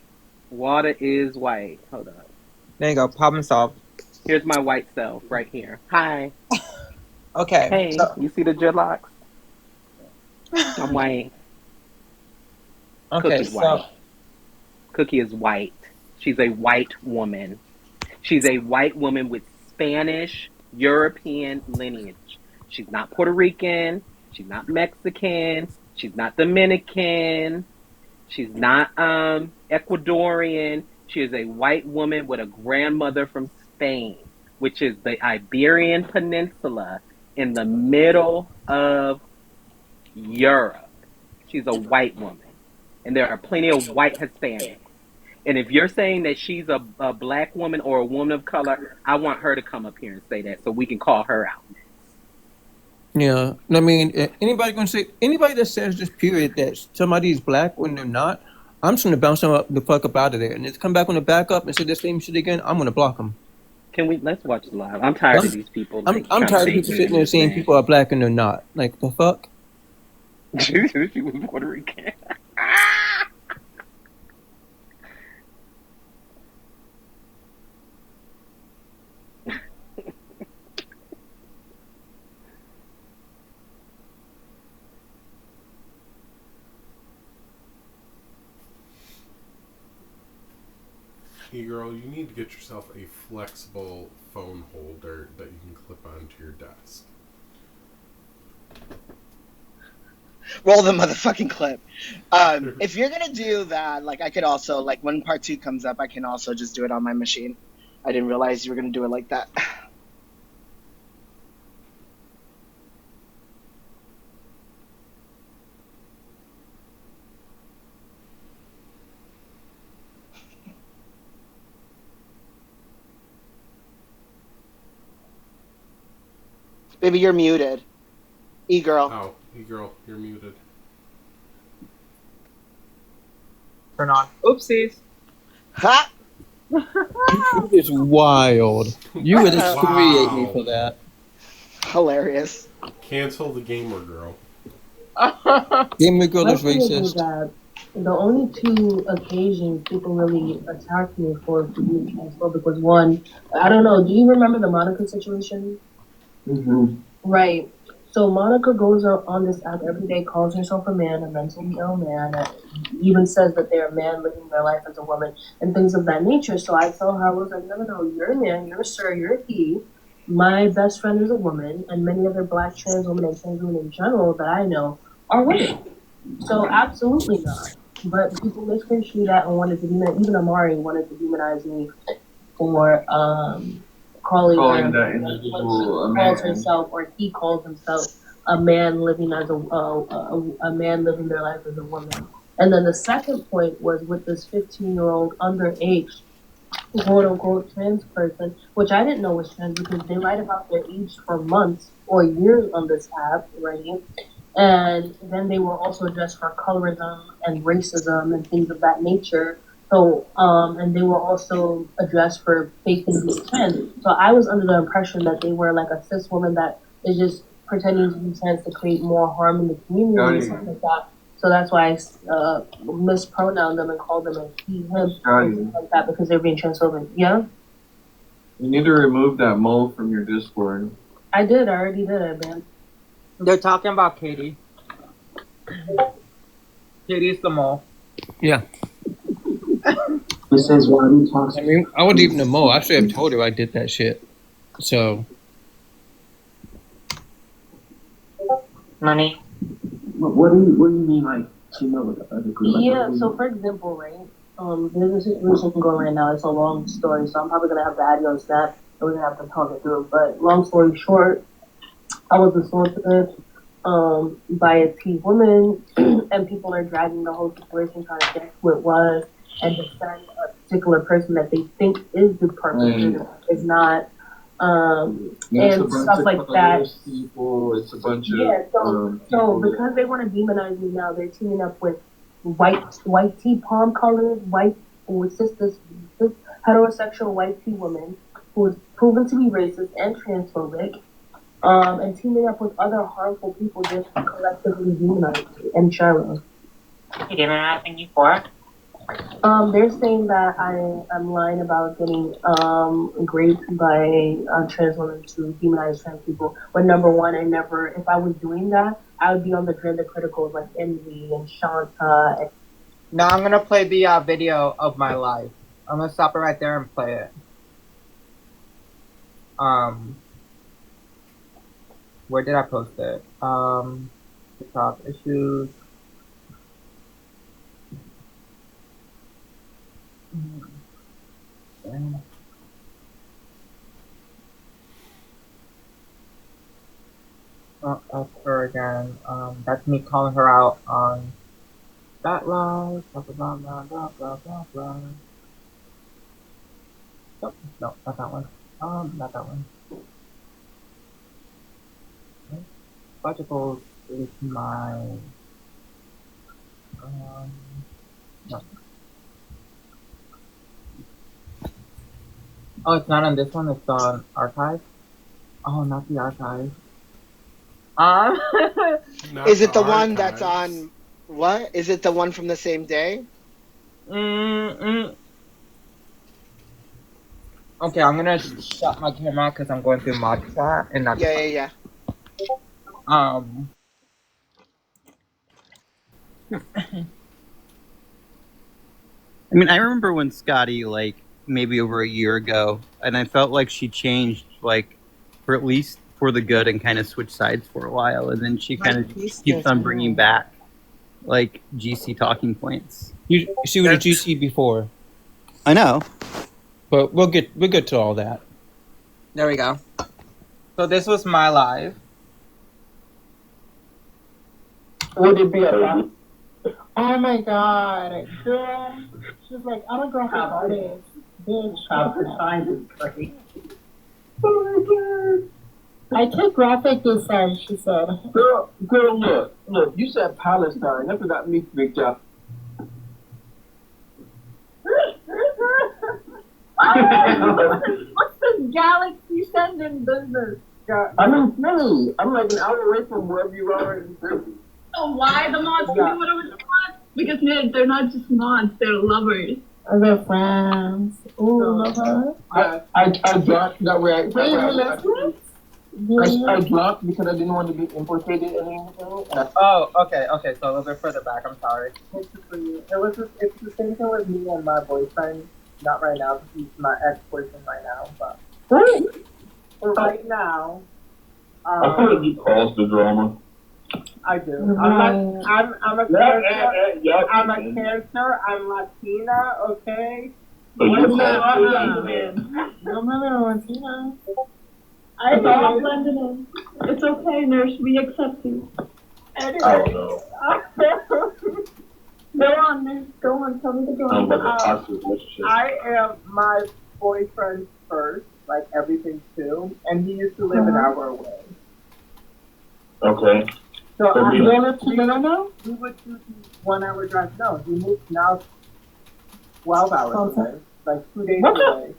Water is white. Hold on. There you go. Problem solved. Here's my white self right here. Hi. Okay. Hey, So, you see the dreadlocks? I'm white. okay. Cookie's white. Cookie is white. She's a white woman. She's a white woman with Spanish, European lineage. She's not Puerto Rican. She's not Mexican. She's not Dominican. She's not Ecuadorian. She is a white woman with a grandmother from Spain, which is the Iberian Peninsula in the middle of Europe. She's a white woman. And there are plenty of white Hispanics. And if you're saying that she's a black woman or a woman of color, I want her to come up here and say that so we can call her out. Yeah, I mean, anybody that says this period that somebody is black when they're not, I'm just gonna bounce them up the fuck up out of there, and just come back on the backup and say the same shit again. I'm gonna block them. Let's watch the live. I'm tired of these people. I'm tired of people sitting there saying people are black and they're not. Like the fuck. She was Puerto Rican. Hey girl, you need to get yourself a flexible phone holder that you can clip onto your desk. Roll the motherfucking clip. If you're gonna do that, like I could also, like when part 2 comes up, I can also just do it on my machine. I didn't realize you were gonna do it like that. Baby, you're muted. E-girl. Oh, E-girl, you're muted. turn on. Oopsies. Ha! You is wild. You would excoriate me for that. Hilarious. Cancel the gamer girl. Gamer girl is My thing racist. that the only 2 occasions people really attacked me for being transphobic was one, I don't know, do you remember the Monica situation? Mm-hmm. Right. So Monica goes on this app every day, calls herself a man, a mentally ill man, even says that they're a man living their life as a woman, and things of that nature. So I told her, I was like, no, you're a man, you're a sir, you're a he. My best friend is a woman, and many other black trans women and trans women in general that I know are women. So absolutely not. But people misconstrue that and wanted to demonize, even Amari wanted to demonize me for calling her that individual a calls man. herself, or he calls himself a man living as a man living their life as a woman. And then the second point was with this 15-year-old underage quote unquote trans person, which I didn't know was trans because they write about their age for months or years on this app, right? And then they were also addressed for colorism and racism and things of that nature. So, and they were also addressed for faking to be trans. So I was under the impression that they were like a cis woman that is just pretending to be trans to create more harm in the community and stuff like that. So that's why I mispronouned them and called them a he, him, and stuff like that because they're being transphobic. Yeah? You need to remove that mole from your Discord. I already did it, man. They're talking about Katie. Katie's the mole. Yeah. This is why we talk. I mean, I wasn't even a mole. I should have told her I did that shit. So. Money. What do you mean, like, she know with the other group? Like, Yeah, so for example, right, there's a situation going right now. It's a long story, so I'm probably going to have to add you on Snap, and we're going to have to talk it through. But long story short, I was assaulted by a T woman, and people are dragging the whole situation, trying to guess who it was, and defend a particular person that they think is the perpetrator, is not, and stuff like that. People, it's a bunch of So because they want to demonize me now, they're teaming up with white tea palm colors, with this heterosexual white tea woman who is proven to be racist and transphobic, and teaming up with other harmful people just to collectively demonize me and Shiloh. You demonizing you for? They're saying that I'm lying about getting raped by trans women to demonize trans people. When number one, if I was doing that, I would be on the gender criticals like Envy and Shanta. Now I'm gonna play the video of my life. I'm gonna stop it right there and play it. Where did I post it? TikTok issues. Oh, that's her again. That's me calling her out on that live. Blah blah blah blah blah blah blah. Oh, no, not that one. Not that one. Logicals is my no. Oh, it's not on this one, it's on archive. Oh, not the archive. Is it the one that's on what? Is it the one from the same day? Okay, I'm gonna shut my camera because I'm going through mod chat and not. Yeah. I mean, I remember when Scotty, like, maybe over a year ago, and I felt like she changed, like, for at least for the good and kind of switched sides for a while, and then she kind of keeps on bringing back, like, GC talking points. She was a GC before. I know. But we'll get to all that. There we go. So this was my live. Would it be a Oh my god, girl. She's like, I'm a graphic artist. Bitch. Science is great. Oh my god. I took graphic design, she said. Girl, look, you said Palestine. That got me freaked out. What's this galaxy sending business? I'm in Philly. I'm like an hour away from wherever you are in Philly. So why the mods can do whatever they want? Because they're not just mods, they're lovers. They're friends. Ooh, lovers. I dropped that way. I dropped because I didn't want to be implicated in anything. Oh, okay, so a little bit further back, I'm sorry. It's the same thing with me and my boyfriend. Not right now, because he's my ex-boyfriend right now, but for right now, I feel like you caused the drama. I do. I'm a character. I'm a character. I'm Latina, okay? So you're No matter Latina. It's all blended in. It's okay, nurse. We accept you. I don't know. Go on, nurse. Go on. Tell me to go I'm on. about to toxic relationship. I am my boyfriend first, like everything too, and he used to live an hour away. Okay. So So we we- live together now? We would do the 1 hour drive. No, he moved now 12 hours away, like 2 days away.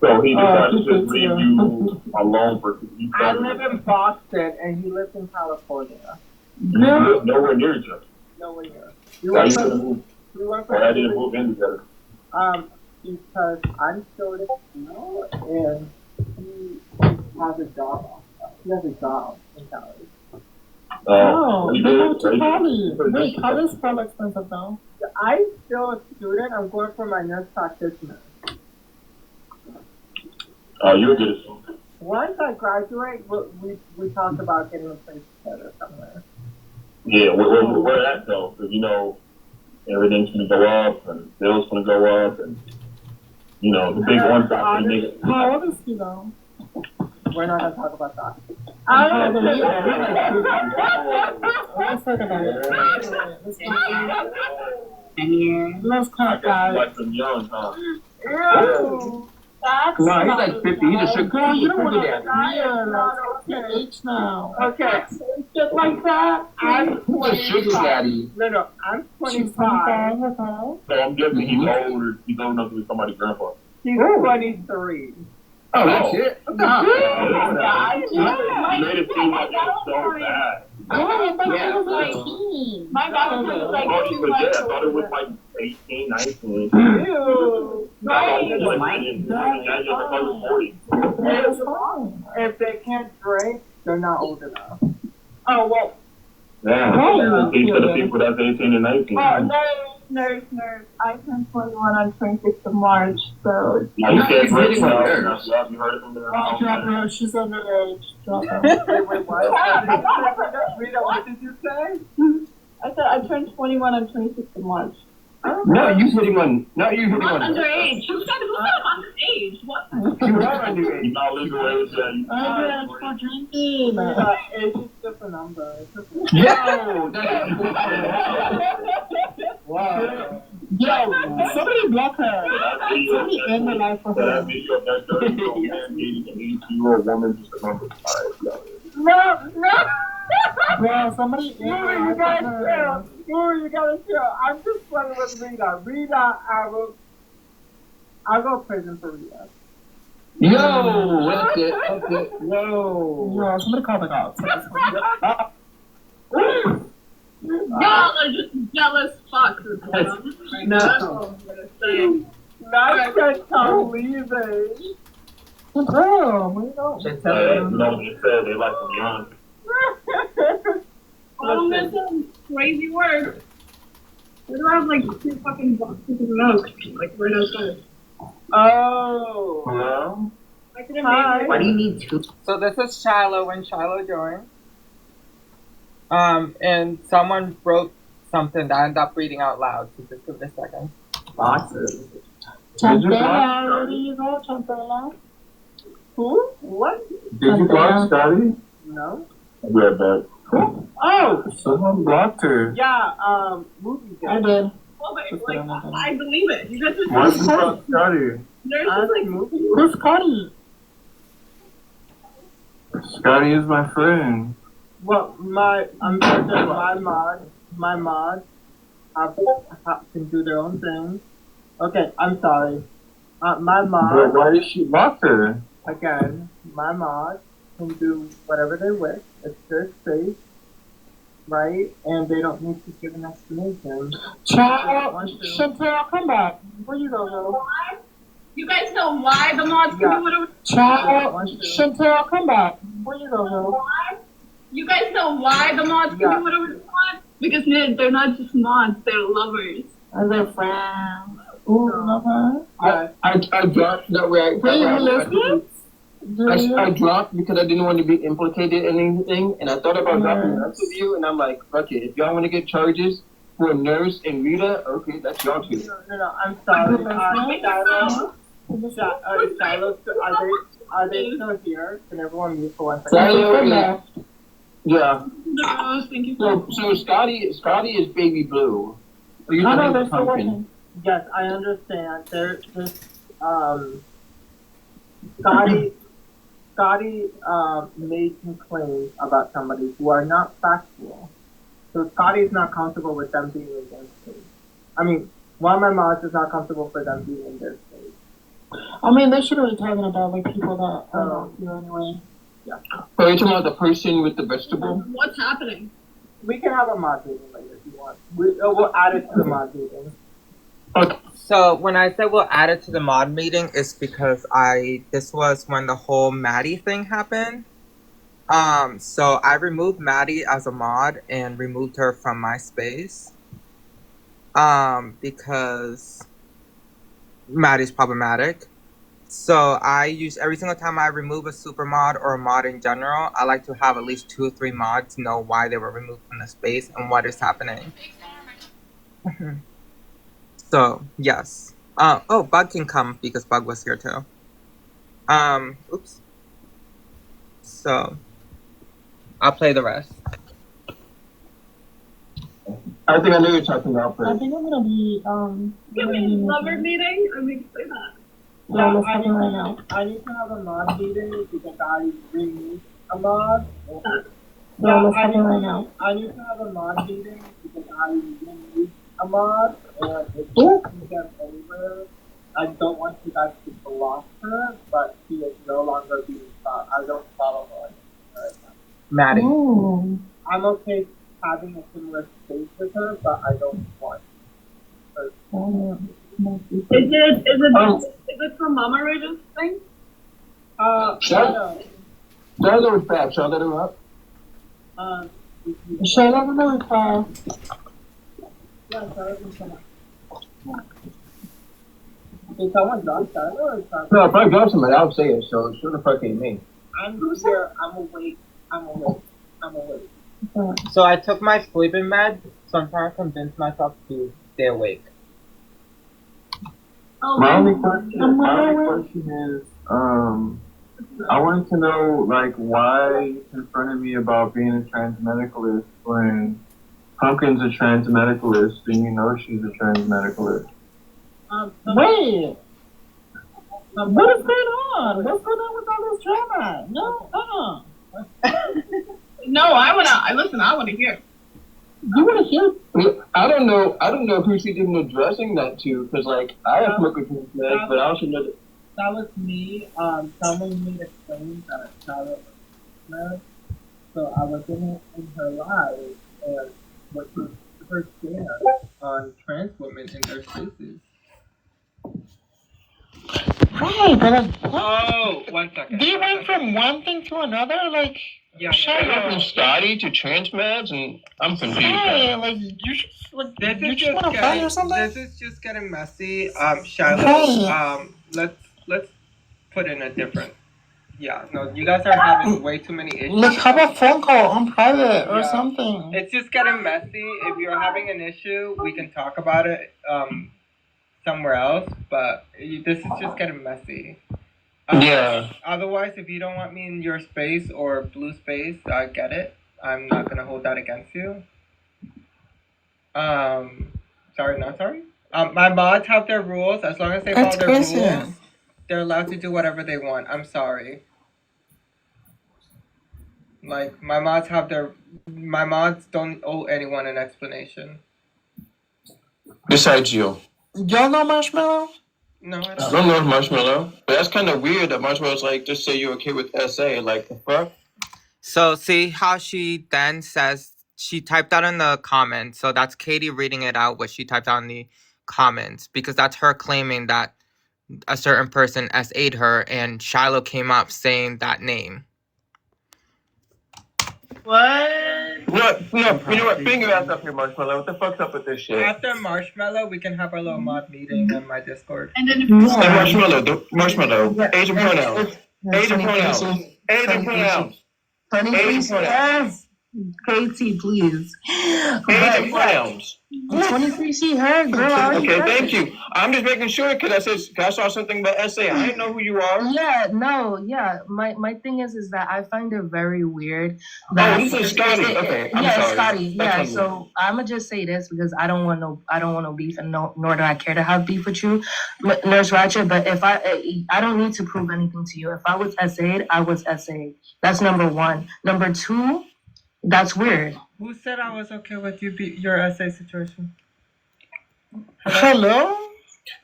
So he decided to just leave you alone for you. I live in Boston and he lives in California. live nowhere near each other. Nowhere near. Why you didn't move? We went Why I didn't move in together? Because I'm still in school and he has a job. He has a job in Cali. Oh, you they did? went to Right? Cali. Wait, Cali's probably expensive though. I'm still a student. I'm going for my nurse practitioner. You'll get it soon. Once I graduate, we talk about getting a place together somewhere. Yeah, where that though? Because you know everything's gonna go up and bills gonna go up and you know the big one got niggas. How old is he though? We're not gonna talk about that. Let's talk about it. Let's talk about it. Like some young, huh? Ew. That's No, he's like 50. He's a sugar Girl, you don't want to daddy. your age now. Okay. Shit like that. He's a sugar daddy. No, I'm 25. So I'm guessing he's older. He's old enough to be somebody's grandpa. He's 23. Oh, that's it? You made it seem like it was so bad. Yeah, I thought he was 19. My dad was like Oh, too but much. yeah, I thought it was like 18, 19. Ew. Right. If they can't drink, they're not old enough. Oh, well. Yeah. These are the people that's 18 and 19. Nurse. I turned 21 on 26th of March, so. You can't drink now. You heard it from the Oh, drop her. She's underage. Drop her. Wait, what? Rita, what did you say? I said I turned 21 on 26th of March. No, you hitting on. Not you hitting on. Underage. Who said I'm underage? What? You are underage. You're not legal age yet. Underage for drinking. Age is just a number. Yo, Wow. Yo, somebody block her. Somebody end her life for That her. video of that 30-year-old man dating an 18-year-old woman just a number. No. Bro, somebody end her You life gotta for her. chill. You gotta chill. I'm just playing with Rita. Rita, I'll go prison for Rita. Yo, that's it. Okay. Whoa. Yo, somebody call the cops. Y'all are just jealous fucks. No. Nice to leaving. Bro, what you know? You know what they said? They like them young. Oh, that's some crazy work. Why do I have like 2 fucking boxes of milk? Like right outside. Oh. Hello? I could have made Why do you need 2? So this is Shiloh when Shiloh joined. And someone wrote something that I ended up reading out loud, so just give it a second. Boxes. Champella, where do you go, Champella? Who? What? Did you block Scotty? No. I'll be right back. Oh. Someone blocked her. Yeah, movie guy. I did. Well, but, like, I believe it. You guys are Why did you block Scotty? There's just like Who's Cody? Scotty is my friend. Well, I'm sure that my mods can do their own thing. Okay, I'm sorry. My mod. But why did she block her? Again, my mods can do whatever they wish. It's their space, right? And they don't need to give an explanation. Chantel, come back. Where you go, girl? You guys know why the mods can do whatever. Chantel, come back. Where you go, girl? You guys know why the mods can do whatever they want? Because they're not just mods, they're lovers. And they're friends. Ooh, lover. I dropped that way. I dropped because I didn't want to be implicated in anything, and I thought about dropping the rest of you, and I'm like, fuck it. If y'all want to get charges for a nurse and Rita, okay, that's y'all too. No, I'm sorry. Shiloh, are they still here? Can everyone mute for 1 second? Yeah. No, thank you. So Scotty is baby blue. Are you No, talking they're about still pumpkin? working. Yes, I understand. There's Scotty made some claims about somebody who are not factual. So Scotty's not comfortable with them being in their space. I mean, one of my mods is not comfortable for them being in their space. I mean, they shouldn't be talking about like people that are not here anyway. Yeah. Are you talking about the person with the vegetable? What's happening? We can have a mod meeting later if you want. We'll add it to the mod meeting. So when I said we'll add it to the mod meeting, it's because this was when the whole Maddie thing happened. So I removed Maddie as a mod and removed her from my space. Because Maddie's problematic. So I use every single time I remove a super mod or a mod in general, I like to have at least 2 or 3 mods know why they were removed from the space and what is happening. So yes. Oh, Bug can come because Bug was here too. Oops. So I'll play the rest. I think I know you're talking about, I but think I'm gonna be Lover meeting? I mean, say that. No, let's talk right now. I need to have a mod meeting because I removed a mod. No, let's talk right now. I need to have a mod meeting because I removed a mod and it doesn't get over. I don't want you guys to block her, but she is no longer being followed. I don't follow her anymore right now. Maddie. Ooh. I'm okay having a similar space with her, but I don't want her. Is it for Mama Rage's thing? Charlotte was back. Shall I let her up? Shayla will reply. Yeah, Charlotte can come up. Did someone drop Charlotte or Charlotte? No, if I drop somebody, I'll say it. So it's sure the fuck ain't me. I'm here. I'm awake. So I took my sleeping med, so I'm trying to convince myself to stay awake. My only question is, I wanted to know, like, why you confronted me about being a transmedicalist when Pumpkin's a transmedicalist and you know she's a transmedicalist. Wait! What is going on? What's going on with all this drama? No, No, I want to hear. You want to hear? I don't know who she didn't addressing that to, because like I have smoked with transmedics, but I also know that. That was me. Someone made a claim that Charlotte was transmed, so I was in her live and was her stand on trans women in their spaces. Right, but like, Oh, 1 second. they went from one thing to another, like. Yeah. I went from Scotty to transmeds, and I'm confused. Hey, like you should like. This You is just want to fight or something? This is just getting messy. Shiloh, let's put in a different. Yeah, no, you guys are having way too many issues. Like, how about phone call on private or Yeah. something? It's just getting messy. If you're having an issue, we can talk about it somewhere else. But this is just getting messy. Yeah. Otherwise, if you don't want me in your space or blue space, I get it. I'm not gonna hold that against you. Sorry, not sorry. My mods have their rules. As long as they follow their rules, they're allowed to do whatever they want. I'm sorry. Like my mods don't owe anyone an explanation. Besides you. Y'all know Marshmallow? No, I I don't know Marshmallow, but that's kind of weird that Marshmallow's like, just say you're okay with SA. Like, the fuck? So see how she then says she typed out in the comments. So that's Katie reading it out what she typed out in the comments because that's her claiming that a certain person SA'd her and Shiloh came up saying that name. What? No, you know what? Bring your ass up here, Marshmallow. What the fuck's up with this shit? After Marshmallow, we can have our little mod meeting on my Discord. And then Marshmallow, Asian pronouns. Asian pronouns. Asian pronouns. Asian pronouns. Katie, please. Asian pronouns. 23C her, girl. Okay, thank you. I'm just making sure because I saw something about SA. I didn't know who you are. My thing is that I find it very weird. That this is Scotty. Okay, I'm sorry. Scotty. Yeah, so I'ma just say this because I don't want no beef, and nor do I care to have beef with you, Nurse Ratchet. But if I don't need to prove anything to you. If I was SA'd, I was SA'd. That's number one. Number two, that's weird. Who said I was okay with your SA situation? Hello?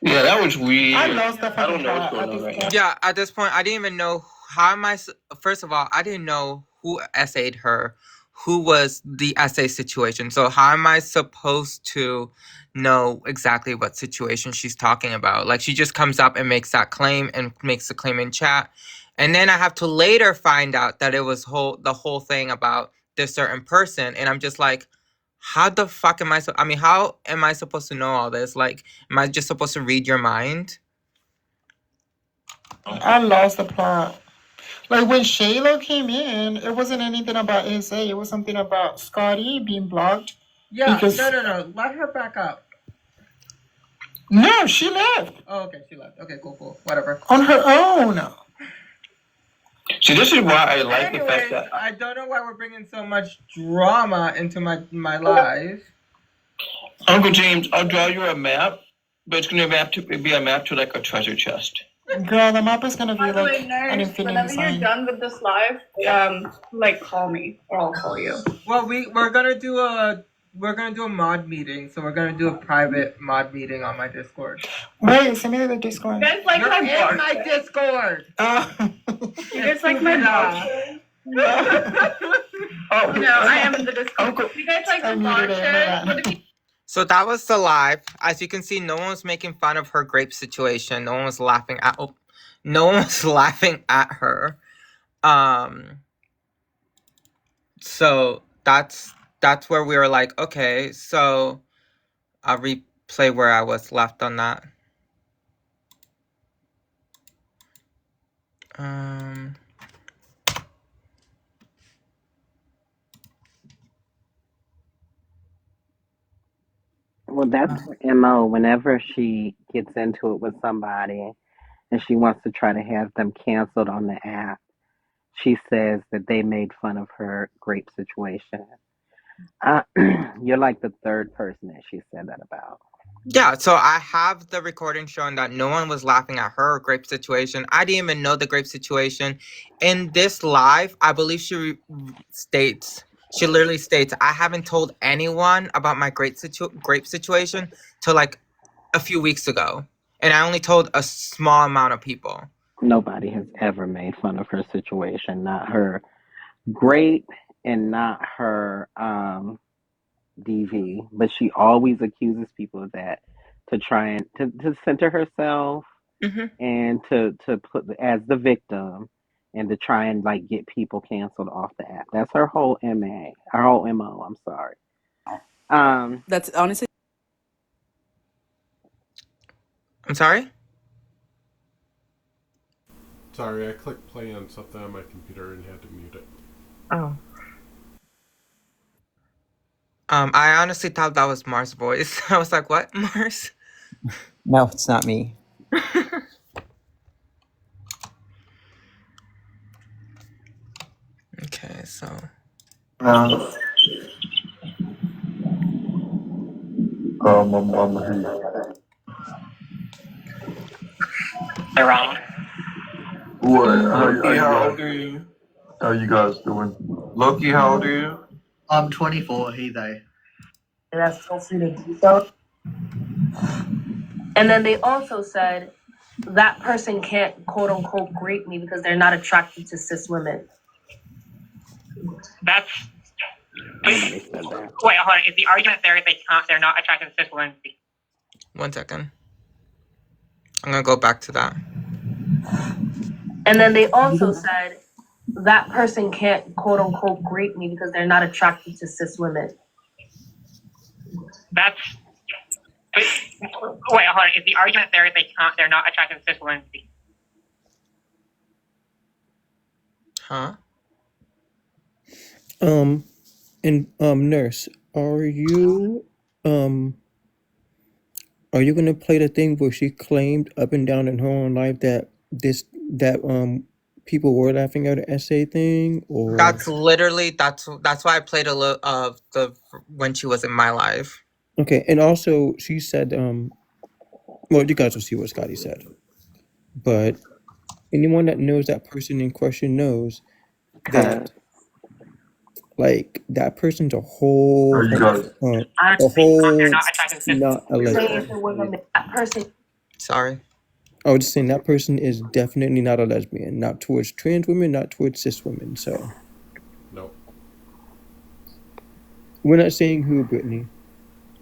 Yeah, that was weird. I lost the I don't know what's going on right now. Yeah, at this point, I didn't even know first of all, I didn't know who SA'd her, who was the SA situation. So how am I supposed to know exactly what situation she's talking about? Like, she just comes up and makes that claim and makes the claim in chat. And then I have to later find out that it was the whole thing about this certain person. And I'm just like, how the fuck am how am I supposed to know all this? Like, am I just supposed to read your mind? I lost the plot. Like when Shayla came in, it wasn't anything about SA. It was something about Scotty being blocked. Yeah, because... no. Let her back up. No, she left. Oh, okay, she left. Okay, cool. Whatever. On her own. See, this is why I like the fact that I don't know why we're bringing so much drama into my life. Uncle James, I'll draw you a map, but it's gonna be a map to like a treasure chest. Girl, the map is gonna be like an infinity whenever sign. You're done with this live, like call me or I'll call you. Well, we're gonna do a mod meeting, so we're gonna do a private mod meeting on my Discord. Wait, send me the Discord. You guys like You're my in box? my Discord. You guys like my box? Oh No, I am in the Discord. You guys like the box? So that was the live. As you can see, no one was making fun of her grape situation. No one was laughing at. Oh, no one was laughing at her. So that's where we were like, okay. So I'll replay where I was left on that. Well, that's her MO. Whenever she gets into it with somebody and she wants to try to have them canceled on the app, she says that they made fun of her grape situation. You're like the third person that she said that about. Yeah, so I have the recording showing that no one was laughing at her grape situation. I didn't even know the grape situation. In this live, I believe she literally states, I haven't told anyone about my grape situation till like a few weeks ago. And I only told a small amount of people. Nobody has ever made fun of her situation, not her grape and not her DV, but she always accuses people of that to try and to center herself and to put as the victim and to try and like get people canceled off the app. That's her whole MO. I'm sorry. That's honestly. I'm sorry? Sorry, I clicked play on something on my computer and had to mute it. Oh. I honestly thought that was Mars' voice. I was like, what, Mars? No, it's not me. Okay, so. Around. What? How old are you? How you guys doing? Loki, how old are you? I'm 24, he, they. And that's so free to do so. And then they also said that person can't quote unquote grape me because they're not attracted to cis women. That's. Wait, hold on. Is the argument there they're not attracted to cis women? 1 second. I'm gonna go back to that. And then they also said that person can't quote unquote grape me because they're not attracted to cis women. That's. Wait, hold on. Is the argument there they're not attracted to cis women? Huh? Nurse, are you gonna play the thing where she claimed up and down in her own life that people were laughing at her essay thing, or That's literally that's why I played a little of the when she was in my life. okay? And also, she said, well, you guys will see what Scotty said, but anyone that knows that person in question knows that. Like that person's a whole, they're not attracted to not a lesbian. That person. Sorry. I was just saying that person is definitely not a lesbian, not towards trans women, not towards cis women. So. Nope. We're not saying who, Brittany.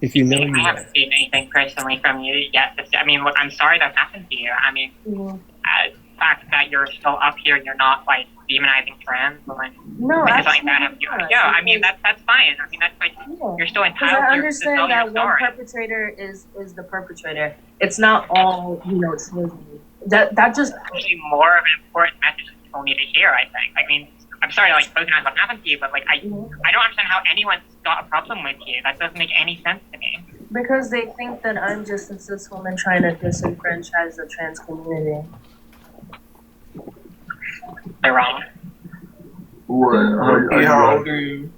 If you know, you know. I haven't seen anything personally from you yet. I mean, look, I'm sorry that happened to you. I mean, the fact that you're still up here and you're not like demonizing trans women. No, like that. Yeah, I mean that's fine. I mean that's like you're still entitled. I understand to that one perpetrator is the perpetrator. It's not all that just actually more of an important message that people need to hear. I think. I mean, I'm sorry, like spoken on what happened to you, but like I don't understand how anyone's got a problem with you. That doesn't make any sense to me. Because they think that I'm just a cis woman trying to disenfranchise the trans community. They're wrong. What? Loki, how old are you?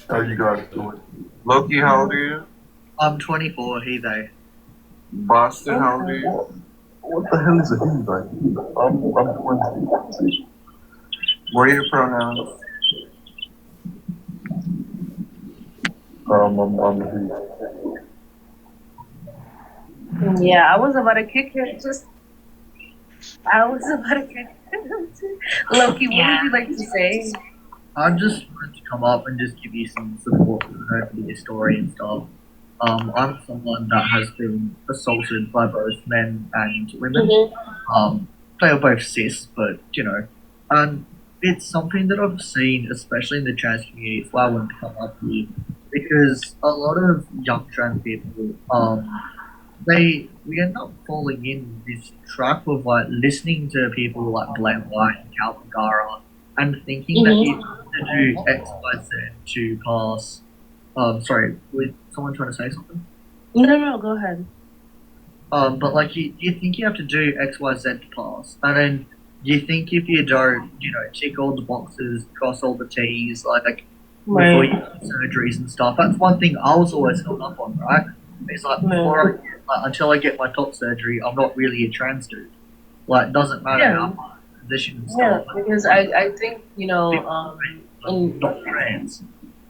How you guys doing? Loki, how old are you? I'm 24, he, they. Boston, how old are you? What the hell is a he, like? I'm 20. What are your pronouns? I'm a he. Yeah, I was about to kick him. I was about to kick him. Loki, what would you like to say? I just wanted to come up and just give you some support for your story and stuff. I'm someone that has been assaulted by both men and women. They are both cis, but and it's something that I've seen, especially in the trans community. It's why I wanted to come up here because a lot of young trans people, we end up falling in this trap of like listening to people like Blaine White and Calvin Gara and thinking that you have to do X, Y, Z to pass. Sorry, was someone trying to say something? No, go ahead. But like you think you have to do X, Y, Z to pass, and then you think if you don't, tick all the boxes, cross all the T's, like before you do surgeries and stuff. That's one thing I was always held up on, right? It's like until I get my top surgery, I'm not really a trans dude. Like, it doesn't matter how my position and stuff. Yeah, because I think not trans.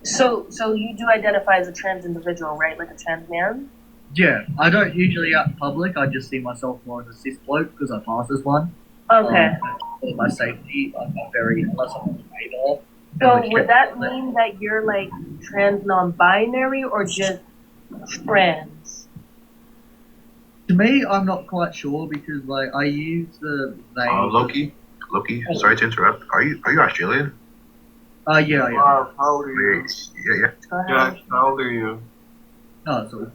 So you do identify as a trans individual, right? Like a trans man? Yeah, I don't usually out in public. I just see myself more as a cis bloke because I pass as one. Okay. For my safety, I'm not very, unless I'm on the radar. So would that mean that you're like trans non-binary or just trans? To me, I'm not quite sure because like I use the they. Loki, sorry to interrupt. Are you Australian? Yeah, I am. How old are you? Yeah. Josh, how old are you? Oh, so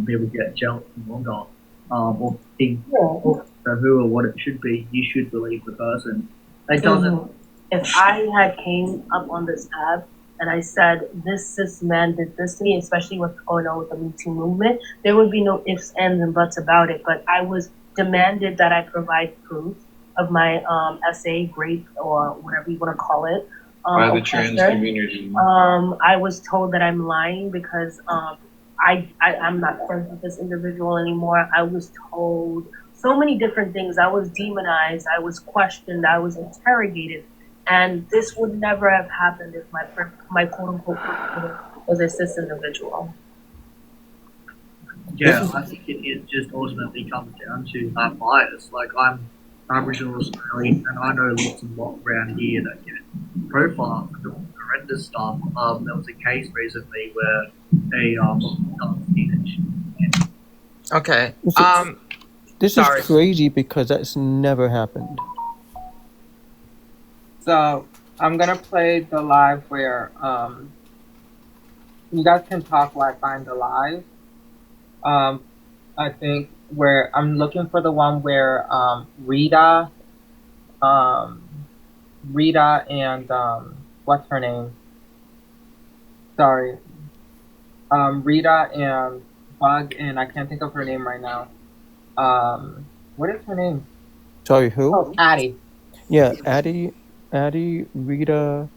people get jealous and whatnot, or think who or what it should be. You should believe the person. It doesn't. If I had came up on this app and I said this cis man did this to me, especially what's going on with the Me Too movement, there would be no ifs, ands, and buts about it. But I was demanded that I provide proof of my essay, grade, or whatever you want to call it. By the trans community. I was told that I'm lying because I'm not friends with this individual anymore. I was told so many different things. I was demonized. I was questioned. I was interrogated. And this would never have happened if my quote-unquote was a cis individual. Yeah, I think it just ultimately comes down to that bias. Like, I'm Aboriginal Australian, and I know lots and lots around here that get profiled for doing horrendous stuff. There was a case recently where a teenage. Okay. This is crazy because that's never happened. So I'm gonna play the live where you guys can talk while I find the live. I think where I'm looking for the one where Rita and what's her name? Sorry. Rita and Bug and I can't think of her name right now. What is her name? Sorry, who? Oh, Addie. Yeah, Addie, Rita,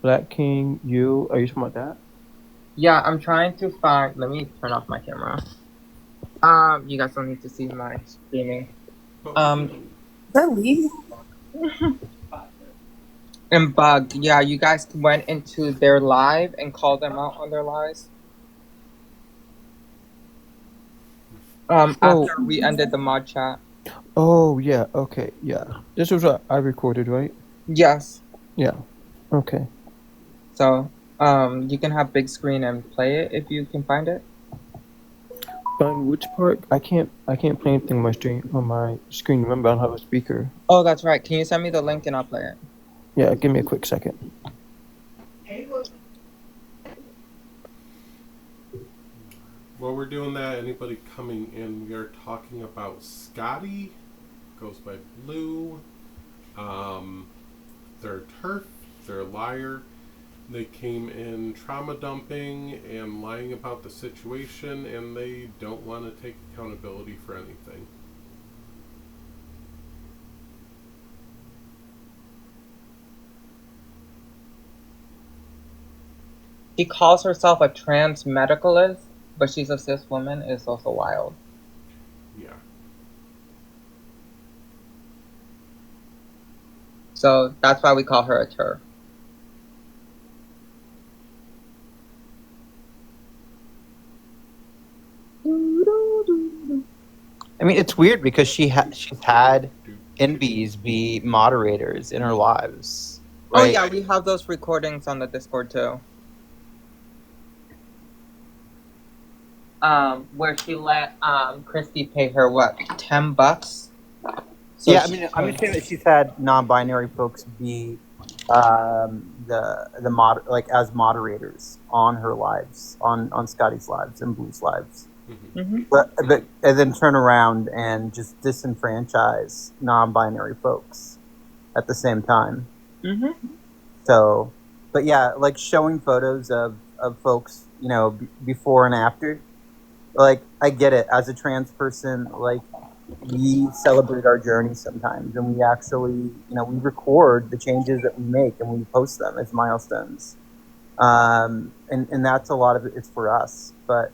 Black King, you. Are you talking about that? Yeah, I'm trying to find. Let me turn off my camera. You guys don't need to see my screaming. And Bug, yeah, you guys went into their live and called them out on their lies. After we ended the mod chat. Oh yeah, okay, yeah. This was what I recorded, right? Yes. Yeah. Okay. So, you can have big screen and play it if you can find it. On which part? I can't play anything on my screen. Remember, I don't have a speaker. Oh, that's right. Can you send me the link and I'll play it? Yeah, give me a quick second. While we're doing that, anybody coming in, we are talking about Scotty, goes by Blue. They're TERF, they're a liar. They came in trauma dumping and lying about the situation, and they don't want to take accountability for anything. She calls herself a trans medicalist, but she's a cis woman. It's also wild. Yeah. So that's why we call her a TERF. I mean, it's weird because she's had envies be moderators in her lives. Oh Right? yeah, we have those recordings on the Discord too. Where she let Christy pay her what, $10? So yeah, I mean, I'm just saying that she's had non-binary folks be as moderators on her lives, on Scotty's lives and Blue's lives. Mm-hmm. But and then turn around and just disenfranchise non-binary folks at the same time. Mm-hmm. So, but yeah, like showing photos of folks, you know, before and after. Like, I get it. As a trans person, like, we celebrate our journey sometimes, and we actually, you know, we record the changes that we make and we post them as milestones. And that's a lot of it. It's for us, but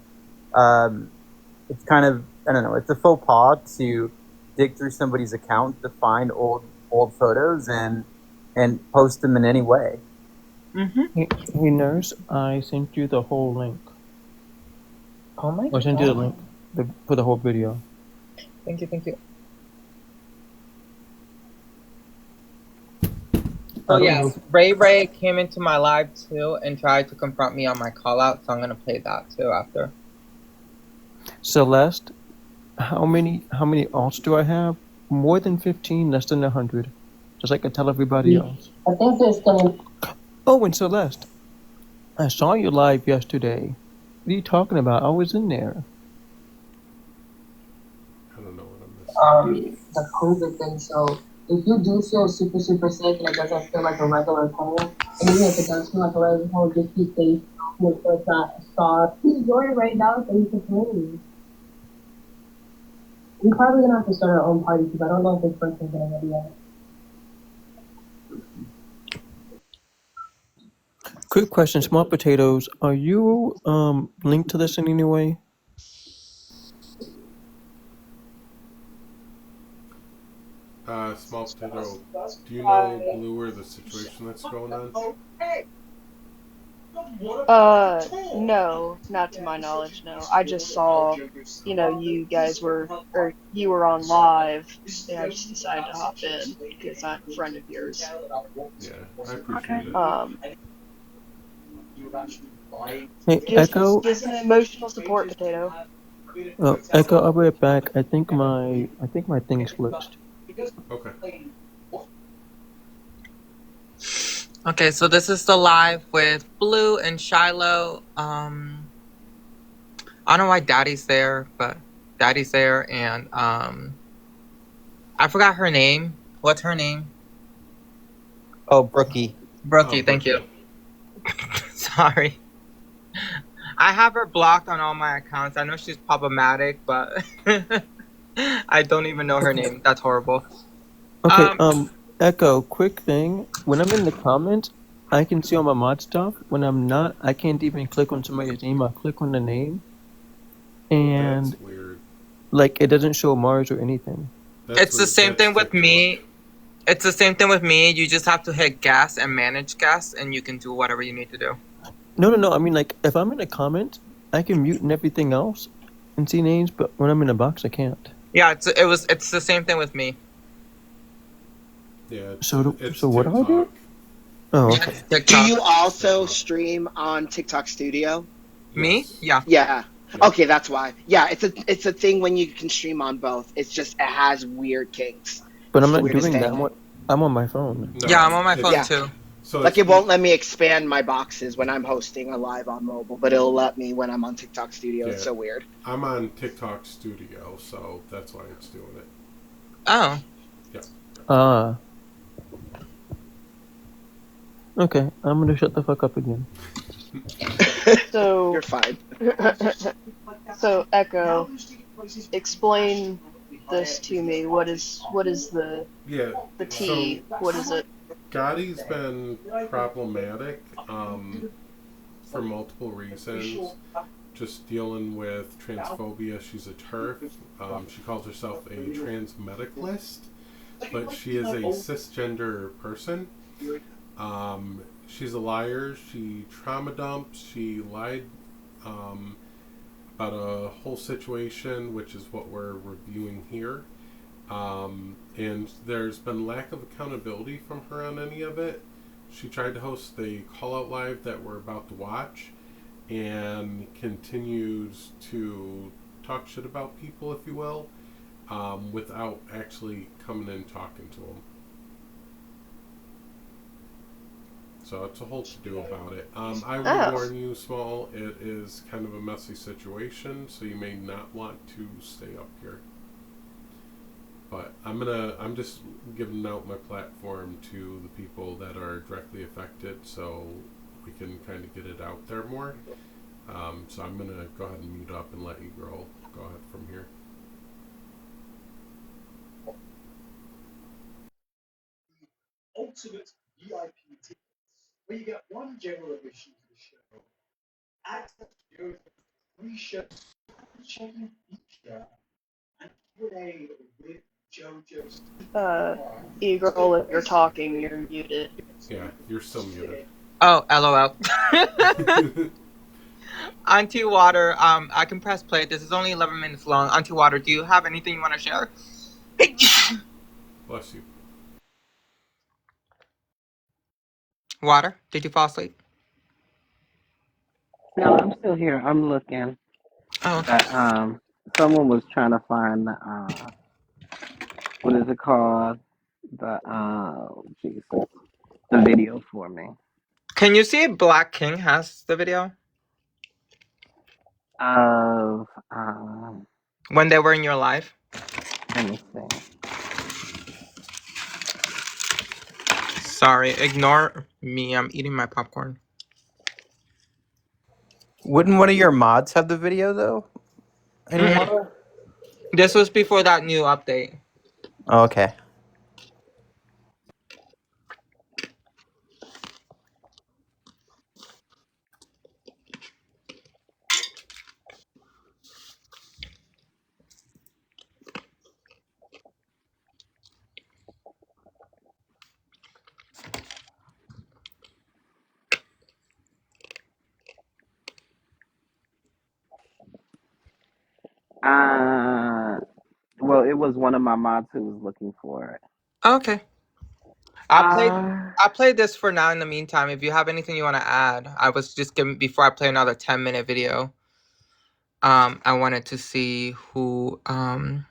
it's kind of, I don't know, it's a faux pas to dig through somebody's account to find old photos and post them in any way. Mm-hmm. Hey, nurse, I sent you the whole link. Oh my I sent you the link for the whole video. Thank you. Oh yes, Ray came into my live too and tried to confront me on my call out, so I'm gonna play that too after. Celeste, how many alts do I have? More than 15, less than 100. Just like I tell everybody else. I think there's gonna. Oh, and Celeste, I saw you live yesterday. What are you talking about? I was in there. I don't know what I'm missing. The COVID thing. So if you do feel super sick and it doesn't feel like a regular cold, and even if it does feel like a regular cold, just be safe. Make sure it's not a scar. Please join it right now so you can play. We're probably gonna have to start our own party because I don't know if this person's gonna ready yet. Quick question, Small Potatoes, are you linked to this in any way? Small Potato, do you know, Blue, the situation that's going on? No, not to my knowledge, no. I just saw, you know, you were on live, and I just decided to hop in because I'm a friend of yours. Yeah, I appreciate it. Hey, Echo? Just an emotional support, Potato. Echo, I'll be right back. I think my thing's glitched. Okay. Okay, so this is the live with Blue and Shiloh. I don't know why Daddy's there, but Daddy's there, and I forgot her name. What's her name? Oh, Brookie. Brookie, thank you. Sorry. I have her blocked on all my accounts. I know she's problematic, but I don't even know her name. That's horrible. Okay, Echo, quick thing. When I'm in the comments, I can see all my mod stuff. When I'm not, I can't even click on somebody's name. I'll click on the name. And that's weird. Like, it doesn't show Mars or anything. It's the same thing with me. It's the same thing with me. You just have to hit gas and manage gas, and you can do whatever you need to do. No. I mean, like, if I'm in a comment, I can mute and everything else and see names, but when I'm in a box, I can't. Yeah, it's the same thing with me. Yeah. So what do I do? Oh, okay. Do you also stream on TikTok Studio? Me? Yeah. Yeah. Okay, that's why. Yeah, it's a thing when you can stream on both. It's just it has weird kinks. But I'm not doing that. I'm on my phone. No, yeah, I'm on my phone too. So like it won't let me expand my boxes when I'm hosting a live on mobile, but it'll let me when I'm on TikTok Studio. Yeah. It's so weird. I'm on TikTok Studio, so that's why it's doing it. Oh. Yeah. Okay, I'm gonna shut the fuck up again. So you're fine. So Echo, explain this to me. What is the tea? So, what is it? Gotti's been problematic for multiple reasons. Just dealing with transphobia. She's a TERF. She calls herself a trans medicalist, but she is a cisgender person. She's a liar. She trauma dumps. She lied about a whole situation, which is what we're reviewing here. And there's been lack of accountability from her on any of it. She tried to host a call-out live that we're about to watch, and continues to talk shit about people, if you will, without actually coming in and talking to them. So it's a whole to-do about it. I will warn you, Small, it is kind of a messy situation, so you may not want to stay up here. But I'm just giving out my platform to the people that are directly affected, so we can kind of get it out there more. So I'm gonna go ahead and mute up and let you girl go ahead from here. Ultimate VIP tickets, where you get one general admission to the show, access to free shows, checking feature, and Q&A with JoJo's. E-girl, if you're talking, you're muted. Yeah, you're still muted. Oh, LOL. Auntie Water, I can press play. This is only 11 minutes long. Auntie Water, do you have anything you want to share? Bless you. Water, did you fall asleep? No, I'm still here. I'm looking. Oh, okay. Someone was trying to find what is it called? Jesus, the video for me. Can you see if Black King has the video? Of when they were in your life? Let me see. Sorry, ignore me. I'm eating my popcorn. Wouldn't one of your mods have the video though? Anymore? This was before that new update. Oh, okay. Well, it was one of my mods who was looking for it. Okay. I'll play this for now in the meantime. If you have anything you want to add, I was just giving, before I play another 10-minute video, I wanted to see who, who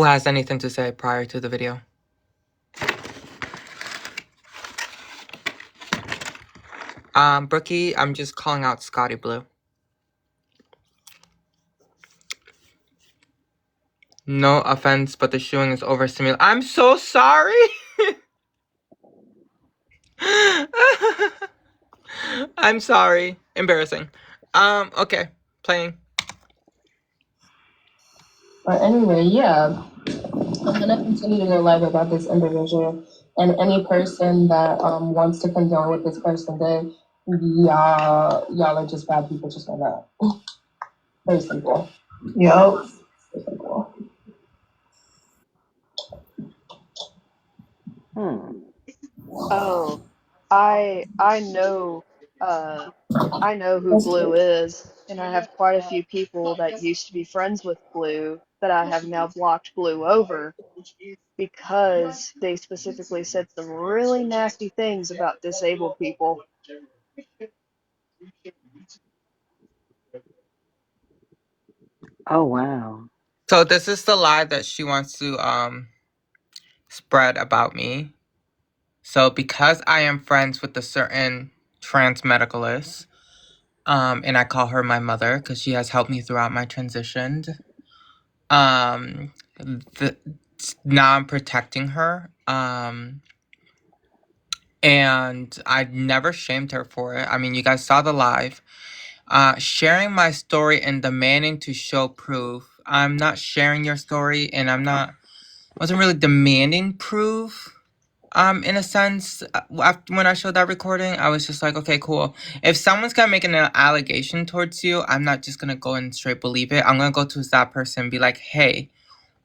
has anything to say prior to the video. Brookie, I'm just calling out Scotty Blue. No offense, but the shoeing is overstimulated. I'm so sorry. I'm sorry. Embarrassing. Okay. Playing. But anyway, yeah, I'm gonna continue to go live about this individual and any person that wants to condone what this person did. Y'all are just bad people. Just like that. Very simple. Yup. Very simple. Oh, I know I know who Blue is, and I have quite a few people that used to be friends with Blue that I have now blocked Blue over because they specifically said some really nasty things about disabled people. Oh wow. So this is the lie that she wants to spread about me. So because I am friends with a certain trans medicalist, and I call her my mother because she has helped me throughout my transition. Now I'm protecting her. And I never shamed her for it. I mean, you guys saw the live. Sharing my story and demanding to show proof. I'm not sharing your story, and wasn't really demanding proof. In a sense, when I showed that recording, I was just like, okay, cool. If someone's gonna make an allegation towards you, I'm not just gonna go and straight believe it. I'm gonna go to that person and be like, hey,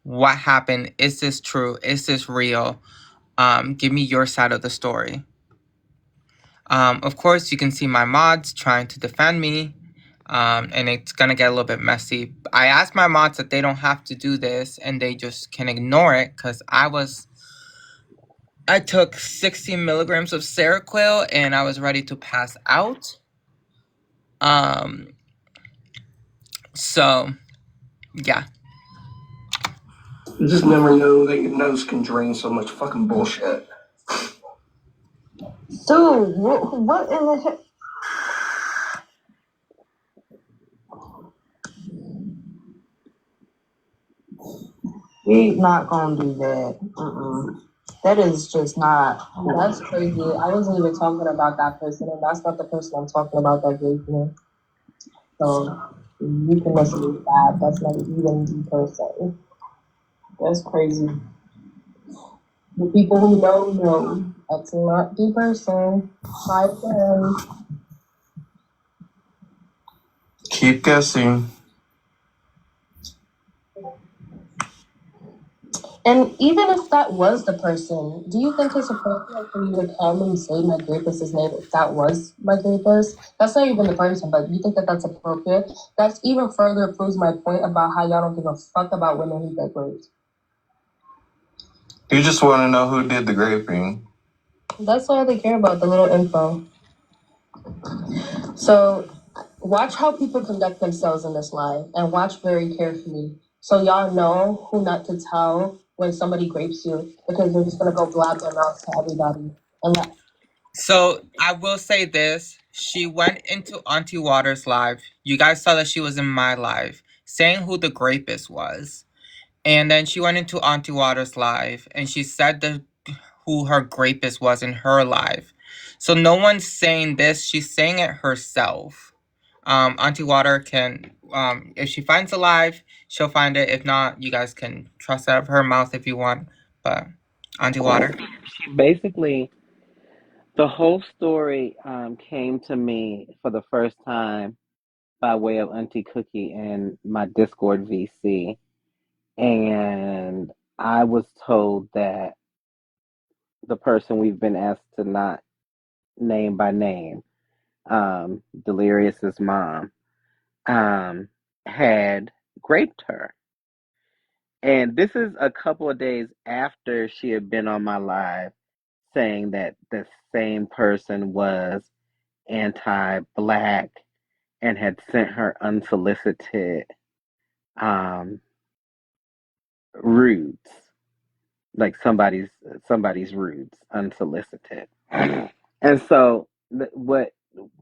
what happened? Is this true? Is this real? Give me your side of the story. Of course, you can see my mods trying to defend me, and it's gonna get a little bit messy. I asked my mods that they don't have to do this, and they just can ignore it, because I took 60 milligrams of Seroquel, and I was ready to pass out. So, yeah. You just never know that your nose can drain so much fucking bullshit. Dude, what in the heck? We not gonna do that. That is just not. That's crazy. I wasn't even talking about that person, and that's not the person I'm talking about that gave me. So you can listen to that. That's not even the person. That's crazy. The people who don't know, that's not the person. Try again. Keep guessing. And even if that was the person, do you think it's appropriate for you to come and say my rapist's name if that was my rapist? That's not even the person, but you think that that's appropriate? That's even further proves my point about how y'all don't give a fuck about women who get raped. You just want to know who did the raping. That's all they care about, the little info. So watch how people conduct themselves in this live and watch very carefully. So y'all know who not to tell when somebody grapes you, because they're just gonna go blab their mouths to everybody. And So, I will say this. She went into Auntie Waters' live. You guys saw that she was in my live, saying who the rapist was. And then she went into Auntie Waters' live, and she said who her rapist was in her live. So no one's saying this. She's saying it herself. Auntie Water can, if she finds a live, she'll find it. If not, you guys can trust out of her mouth if you want. But Auntie Water. Basically, the whole story came to me for the first time by way of Auntie Cookie and my Discord VC. And I was told that the person we've been asked to not name by name, Delirious's mom, had raped her. And this is a couple of days after she had been on my live saying that the same person was anti-black and had sent her unsolicited rudes, like somebody's rudes, unsolicited. And so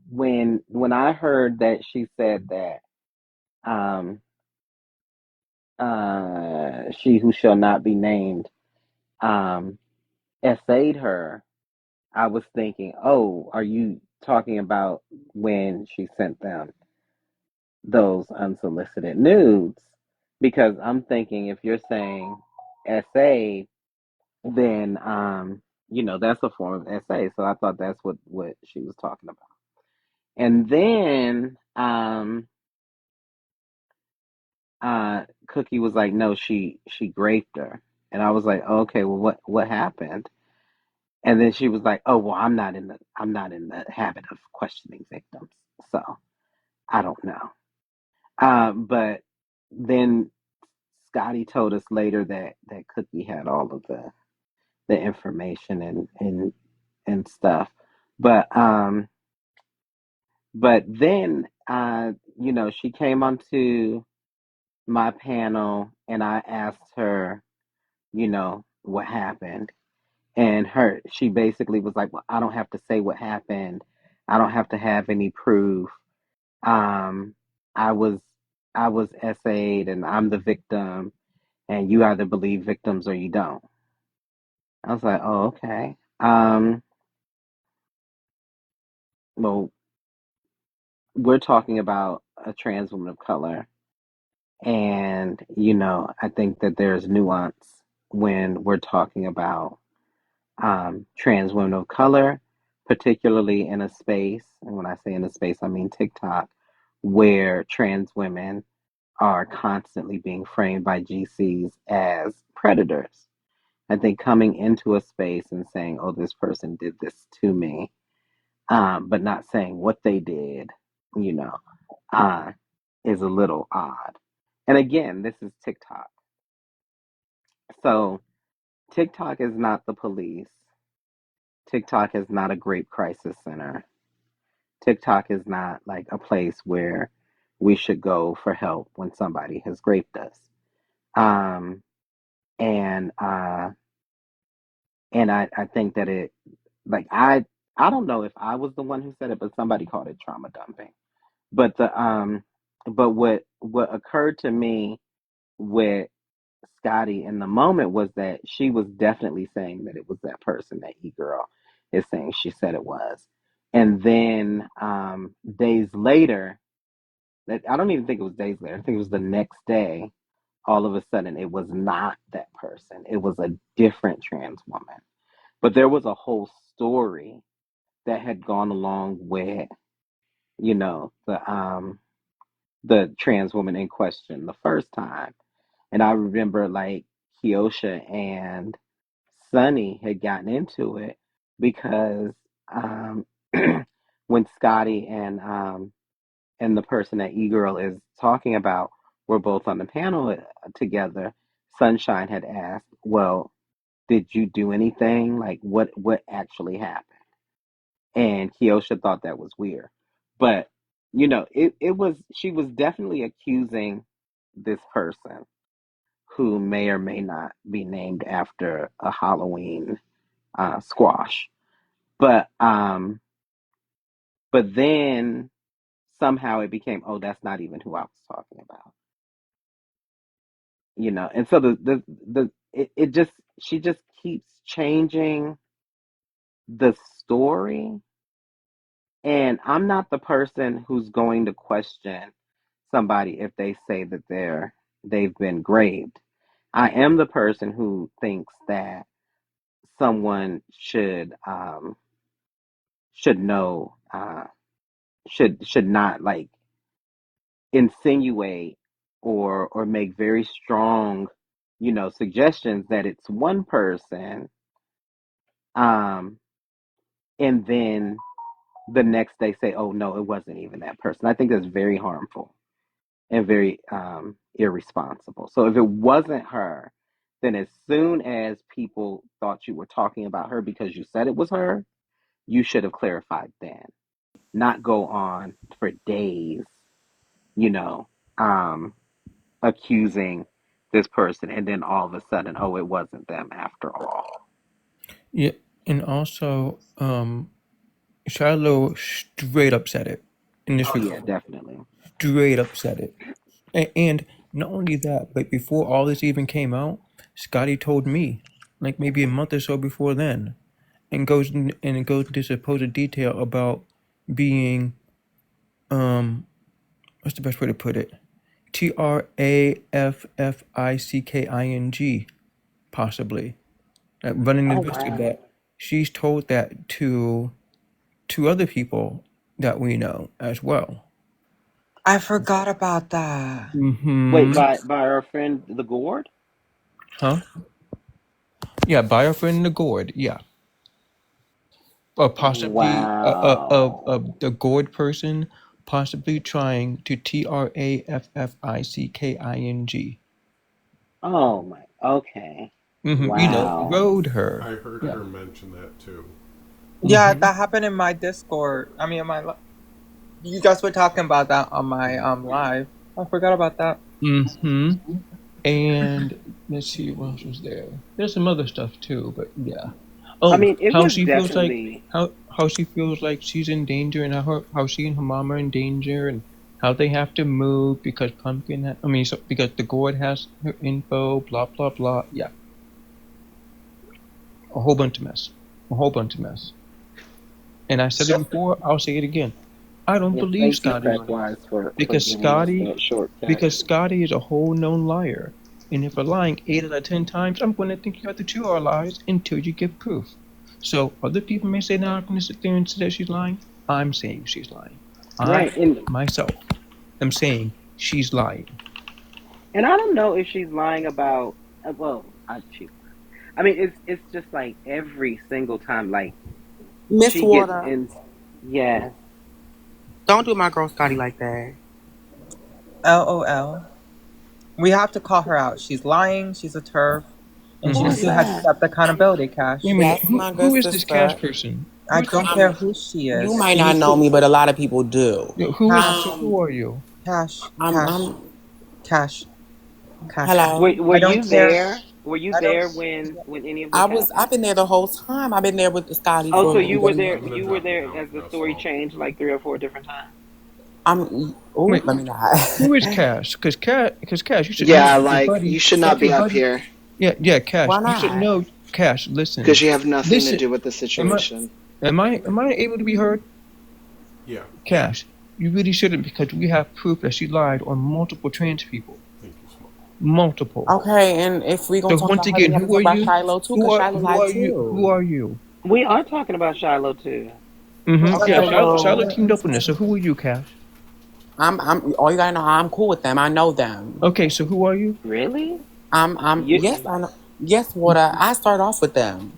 when I heard that she said that she who shall not be named essayed her, I was thinking, oh, are you talking about when she sent them those unsolicited nudes? Because I'm thinking if you're saying essay, then that's a form of essay. So I thought that's what she was talking about. And then Cookie was like, no, she raped her. And I was like, oh, okay, well what happened? And then she was like, oh well, I'm not in the habit of questioning victims, so I don't know. But then Scotty told us later that Cookie had all of the information and stuff. But then she came onto my panel and I asked her, what happened. And she basically was like, well, I don't have to say what happened. I don't have to have any proof. Um, I was essayed and I'm the victim and you either believe victims or you don't. I was like, oh, okay. Well, we're talking about a trans woman of color. And, I think that there's nuance when we're talking about trans women of color, particularly in a space, and when I say in a space, I mean TikTok, where trans women are constantly being framed by GCs as predators. I think coming into a space and saying, oh, this person did this to me, but not saying what they did, you know, uh, is a little odd. And again, this is TikTok. So TikTok is not the police. TikTok is not a grape crisis center. TikTok is not like a place where we should go for help when somebody has raped us. Um, and I think that it like I don't know if I was the one who said it, but somebody called it trauma dumping. But what occurred to me with Scotty in the moment was that she was definitely saying that it was that person that E-Girl is saying she said it was. And then days later, that I don't even think it was days later, I think it was the next day, all of a sudden it was not that person. It was a different trans woman. But there was a whole story that had gone along with, you know, the trans woman in question the first time. And I remember like Kiosha and Sunny had gotten into it because when Scotty and the person that E-Girl is talking about were both on the panel together, Sunshine had asked, well, did you do anything? Like what actually happened? And Kiosha thought that was weird. But, you know, it was she was definitely accusing this person who may or may not be named after a Halloween squash. But then somehow it became, oh, that's not even who I was talking about. You know, and so it just she just keeps changing the story. And I'm not the person who's going to question somebody if they say that they've been graved. I am the person who thinks that someone should know should not like insinuate or make very strong, you know, suggestions that it's one person, um, and then the next day say, "Oh no, it wasn't even that person." I think that's very harmful and very irresponsible. So if it wasn't her, then as soon as people thought you were talking about her because you said it was her, you should have clarified then, not go on for days, you know, accusing this person and then all of a sudden, oh, it wasn't them after all. Yeah, and also, Shiloh straight up said it in this Oh yeah, recording. definitely. Straight up said it. And not only that, but before all this even came out, Scotty told me, like maybe a month or so before then, and it goes into supposed detail about being what's the best way to put it? TRAFFICKING, possibly. Running the Oh risk of wow. that. She's told that to two other people that we know as well. I forgot about that. Wait, Mm-hmm. by our friend the Gourd? Huh? Yeah, by our friend the Gourd, yeah. Or possibly the gourd person possibly trying to TRAFFICKING. Oh my. Okay. Mm-hmm. You know, Wow. road her. I heard Yeah. her mention that too. Yeah, Mm-hmm. that happened in my Discord. I mean, you guys were talking about that on my live. I forgot about that. Mm-hmm. And let's see what else was there. There's some other stuff too, but yeah. I Oh, mean, it how was she feels like definitely. how she feels like she's in danger, and how she and her mom are in danger, and how they have to move because because the gourd has her info. Blah blah blah. Yeah, a whole bunch of mess. A whole bunch of mess. And I said it before. I'll say it again. I don't Yeah, believe thank you, Scotty on it Crackwise, for because giving us Scotty that shortcut. because Scotty is a whole known liar. And if you're lying 8 out of 10 times, I'm going to think you have the 2 are lies until you give proof. So other people may say they're not going to sit there and say that she's lying. I'm saying she's lying. Right, I myself am saying she's lying. And I don't know if she's lying about. I mean, it's just like every single time, like Miss she gets Water. in. Yes. Don't do my girl Scotty like that. LOL. We have to call her out. She's lying. She's a turf. And she Who is still has to that? accept accountability, Cash. Wait a minute. That's my good Who is this sister. Cash person? I don't care who she is. You might not know me, but a lot of people do. Who are you? Cash. I'm Cash. hello. Were I don't you care. there? Were you there when any of this happened? I've been there the whole time. I've been there with the Scotty Oh, for so you were there. I'm gonna You were drop there you down as the now, story Saul. changed like 3 or 4 different times. Wait, let me not. Who is Cash? Because Cash, you should Yeah, know. like Buddy, you should not be up here Yeah, Cash. Why You should not? know. Cash, listen. because you have nothing Listen. to do with the situation. Am I able to be heard? Yeah. Cash, you really shouldn't because we have proof that she lied on multiple trans people. Thank you, Small. Multiple. Okay, and if we're gonna So talk once about her, again, we have to who talk are about you? Shiloh too, because Shiloh lied too. Who are you? We are talking about Shiloh too. Mm-hmm. Okay, Yeah, well, Charlotte teamed up on this. So who are you, Cash? I'm all you gotta know, I'm cool with them. I know them. Okay, so who are you? Really? Yes, I know. Yes, Water. I start off with them.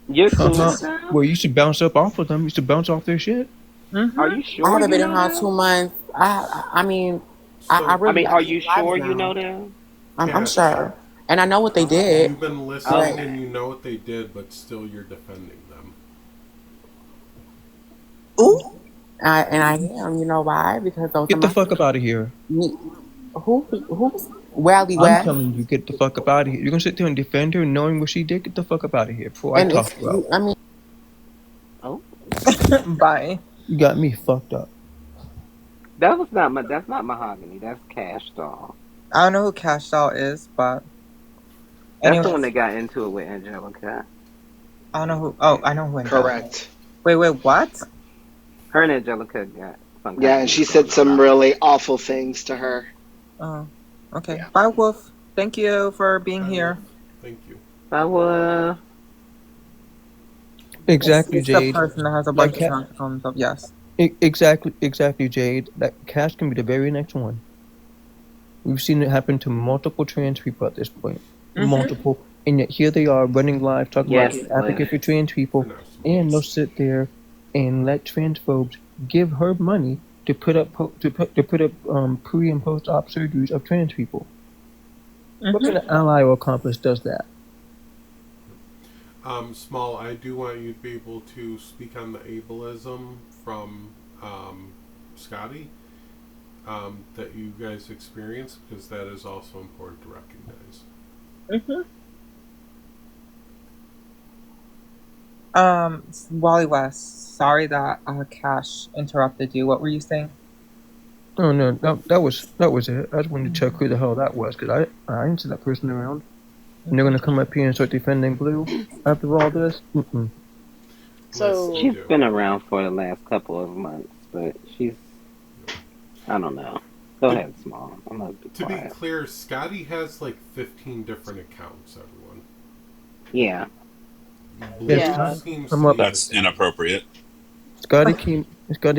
You're cool with them? Well, you should bounce up off of them. You should bounce off their shit. Are you sure I haven't you been know around them? 2 months. I mean, I really. Are I you live lives sure you now. know them? I'm Cash, sure, and I know what they did. You've been but- listening and you know what they did, but still you're defending them. Ooh. And I am. You know why? Because those Get are the my fuck up out of here. who's Wally I'm West? telling you, get the fuck up out of here. You're gonna sit there and defend her knowing what she did? Get the fuck up out of here before I And talk you out. I mean, Bye. You got me fucked up. That's not Mahogany. That's Cash Doll. I don't know who Cash Doll is, but That's anyways, the one that got into it with Angelica. I don't know who. Oh, I know who. Correct. Wait, what? Her and Angelica got some. Yeah, and she said some really awful things to her. Oh, okay. Yeah. Bye, Wolf. Thank you for being here. Thank you. Bye, Wolf. Exactly, it's Jade. the person that has a Like bunch of challenges on himself. Yes. Exactly, Jade. That Cash can be the very next one. We've seen it happen to multiple trans people at this point. Mhm. Multiple. And yet here they are running live talking Yes, about advocate for trans people, and they'll sit there and let transphobes give her money to put up pre and post op surgeries of trans people. What kind of ally or accomplice does that? Small, I do want you to be able to speak on the ableism from Scotty that you guys experienced, because that is also important to recognize. Wally West. Sorry that Cash interrupted you. What were you saying? Oh no, that was it. I just wanted to check who the hell that was because I didn't see that person around. And they're gonna come up here and start defending Blue after all this. Mm-mm. So she's been around for the last couple of months, but I don't know. Go ahead, Small. I'm gonna be To quiet. be clear, Scotty has like 15 different accounts, everyone. Yeah. Blue Yeah. seems I'm to up. be That's inappropriate. Scotty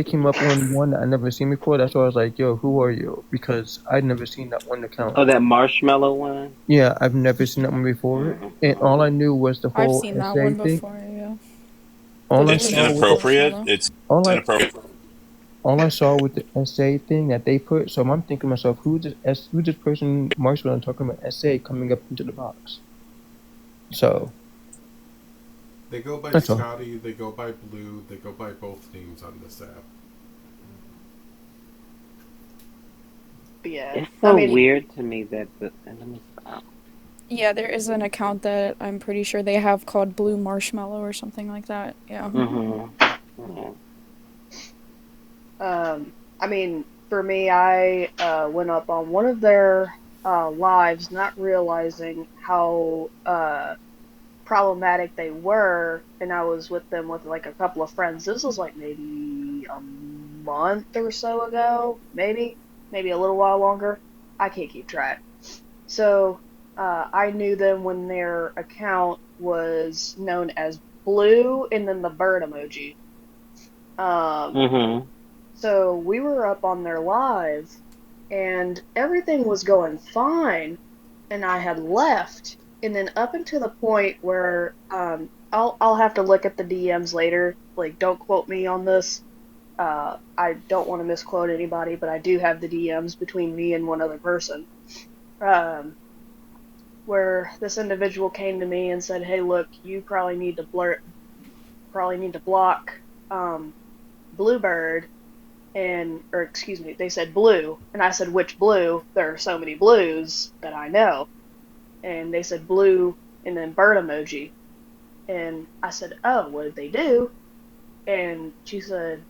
came up on one that I never seen before. That's why I was like, "Yo, who are you?" Because I'd never seen that one account. Oh, that marshmallow one? Yeah, I've never seen that one before, and all I knew was the I've whole seen that essay one thing. before, yeah. All I It's saw was inappropriate. It's inappropriate. all I saw with the essay thing that they put. So I'm thinking to myself, who's this person Marshmallow talking about essay coming up into the box? So They go by that's all. Scotty, they go by Blue, they go by both names on this app. Yeah. It's so weird to me that let me stop. Yeah, there is an account that I'm pretty sure they have called Blue Marshmallow or something like that. Yeah. I mean, for me, I went up on one of their lives, not realizing how problematic they were, and I was with them with like a couple of friends. This was like maybe a month or so ago, maybe a little while longer. I can't keep track. So I knew them when their account was known as blue and then the bird emoji. Mm-hmm. So we were up on their live and everything was going fine and I had left and then up until the point where I'll have to look at the DMs later. Like don't quote me on this. I don't want to misquote anybody, but I do have the DMs between me and one other person. Where this individual came to me and said, "Hey, look, you probably need to block Bluebird or excuse me, they said blue, and I said which blue? There are so many blues that I know, and they said blue and then bird emoji, and I said, oh, what did they do? And she said,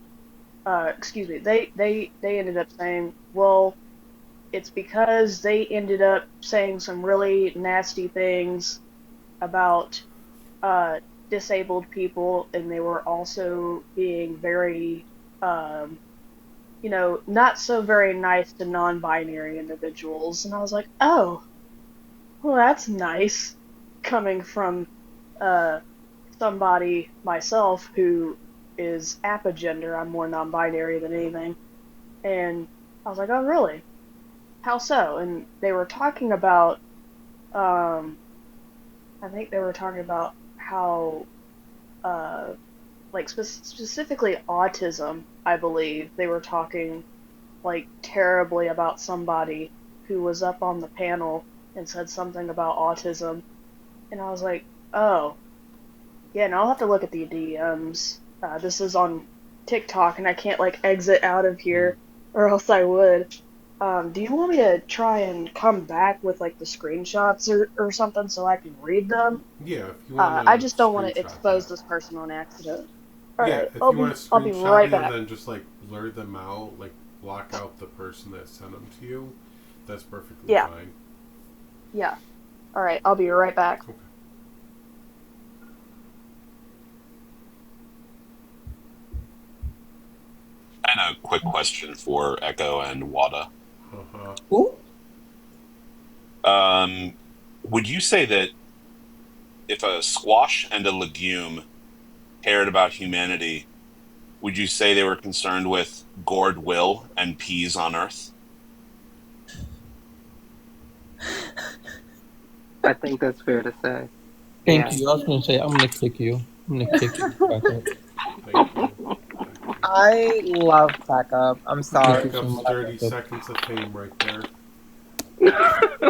excuse me, they ended up saying, well, it's because they ended up saying some really nasty things about disabled people, and they were also being very, not so very nice to non-binary individuals. And I was like, oh, well, that's nice coming from somebody myself who is apagender. I'm more non-binary than anything. And I was like, oh, really? How so? And they were talking about, I think they were talking about how, like specifically autism, I believe. They were talking like terribly about somebody who was up on the panel and said something about autism. And I was like, oh, yeah, and I'll have to look at the DMs. This is on TikTok and I can't like exit out of here or else I would. Do you want me to try and come back with like the screenshots or something so I can read them? Yeah, if you want I to just don't want to screenshot expose that. this person on accident. Yeah, Alright, if I'll you want be to I'll be screenshot right it and back. then just like blur them out, like block out the person that sent them to you, that's perfectly Yeah. fine. Yeah. Alright, I'll be right back. Okay. I had a quick question for Echo and Wada. Ooh. Would you say that if a squash and a legume cared about humanity, would you say they were concerned with gourd will and peas on earth? I think that's fair to say. Thank you. I was going to say, I'm going to kick you. I'm going to kick you back up. I love Backup. I'm sorry. Backup's 30 seconds of fame right there.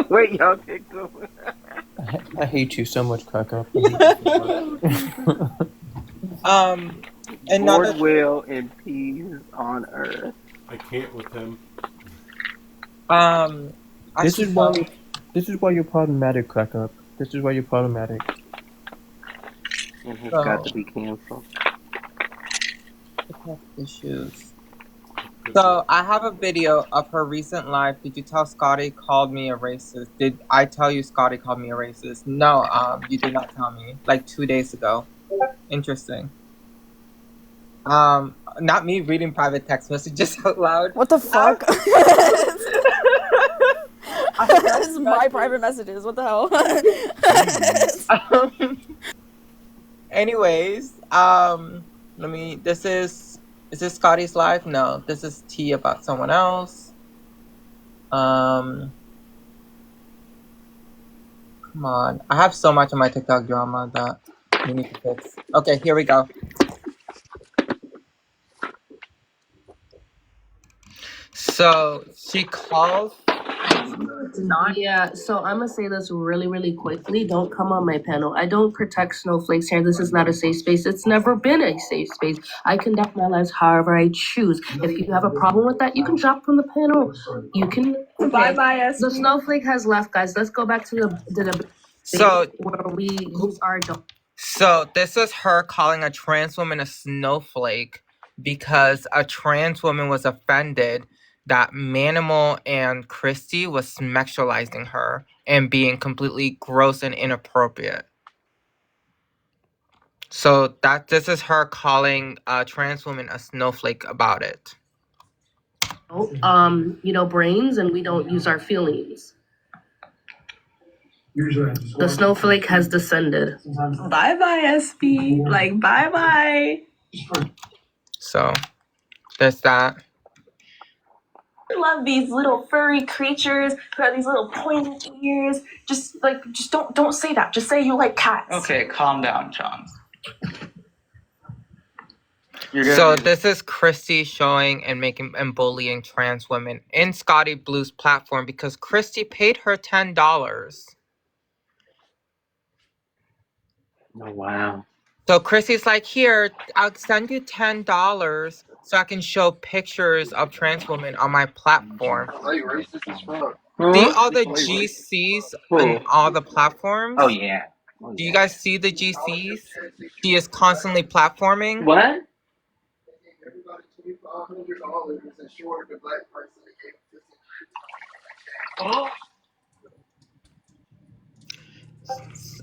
Wait, y'all kicked him. I hate you so much, Crack Up. Another Gourd will and peas on earth. I can't with him. This is why you're problematic, Crack Up. This is why you're problematic. And he's got to be canceled. Issues. So I have a video of her recent live. Did you tell Scotty called me a racist? Did I tell you Scotty called me a racist? No, you did not tell me. Like 2 days ago. Interesting. Not me reading private text messages out loud. What the fuck? This is my private messages. What the hell? Anyways, is this Scotty's live? No, this is tea about someone else. Come on. I have so much of my TikTok drama that we need to fix. Okay, here we go. So she calls. It's not. Yeah, so I'm gonna say this really, really quickly. Don't come on my panel. I don't protect snowflakes here. This is not a safe space. It's never been a safe space. I conduct my lives however I choose. If you have a problem with that, you can drop from the panel. You can. Okay. Bye. The snowflake has left, guys. Let's go back to the So where we use our. So this is her calling a trans woman a snowflake because a trans woman was offended that Manimal and Christy was sexualizing her and being completely gross and inappropriate. So this is her calling a trans woman a snowflake about it. Brains, and we don't use our feelings. The snowflake has descended. Bye bye, SP. Like, bye bye. So there's that. I love these little furry creatures who have these little pointy ears. Just don't say that. Just say you like cats. Okay, calm down, John. So this is Christy showing and bullying trans women in Scotty Blue's platform because Christy paid her $10. Oh, wow. So Chrissy's like, here, I'll send you $10 so I can show pictures of trans women on my platform. See all the GCs on all the platforms? Oh, yeah. Do you guys see the GCs? She is constantly platforming. What?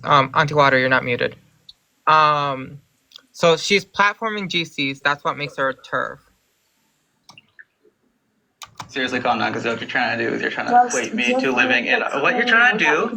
Auntie Water, you're not muted. So she's platforming GCs. That's what makes her a TERF. Seriously, calm down, because what you're trying to do is you're trying to equate me to living in. What you're trying to do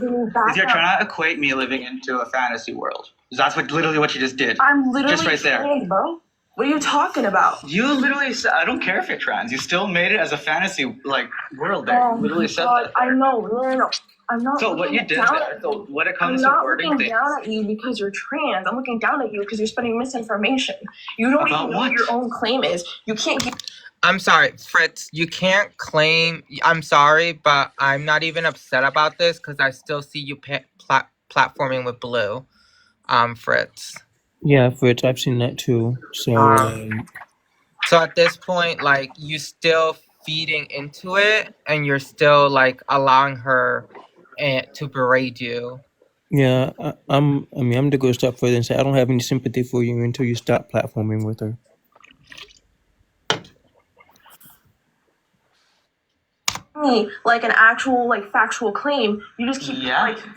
is you're trying to equate me living into a fantasy world. That's literally what you just did. I'm literally just right there, trans, bro. What are you talking about? You literally said, I don't care if you're trans. You still made it as a fantasy world there. You literally said that. I know. No. I'm not. So what you did there. So when it comes to wording I'm things. not looking down at you because you're trans. I'm looking down at you because you're spreading misinformation. You don't About even know what? what your own claim is. You can't give. I'm sorry, Fritz. You can't claim. I'm sorry, but I'm not even upset about this because I still see you platforming with Blue, Fritz. Yeah, Fritz, I've seen that too. So at this point, like, you still feeding into it, and you're still like allowing her to berate you. Yeah, I'm going to go a step further and say I don't have any sympathy for you until you stop platforming with her. Me like an actual factual claim. You just keep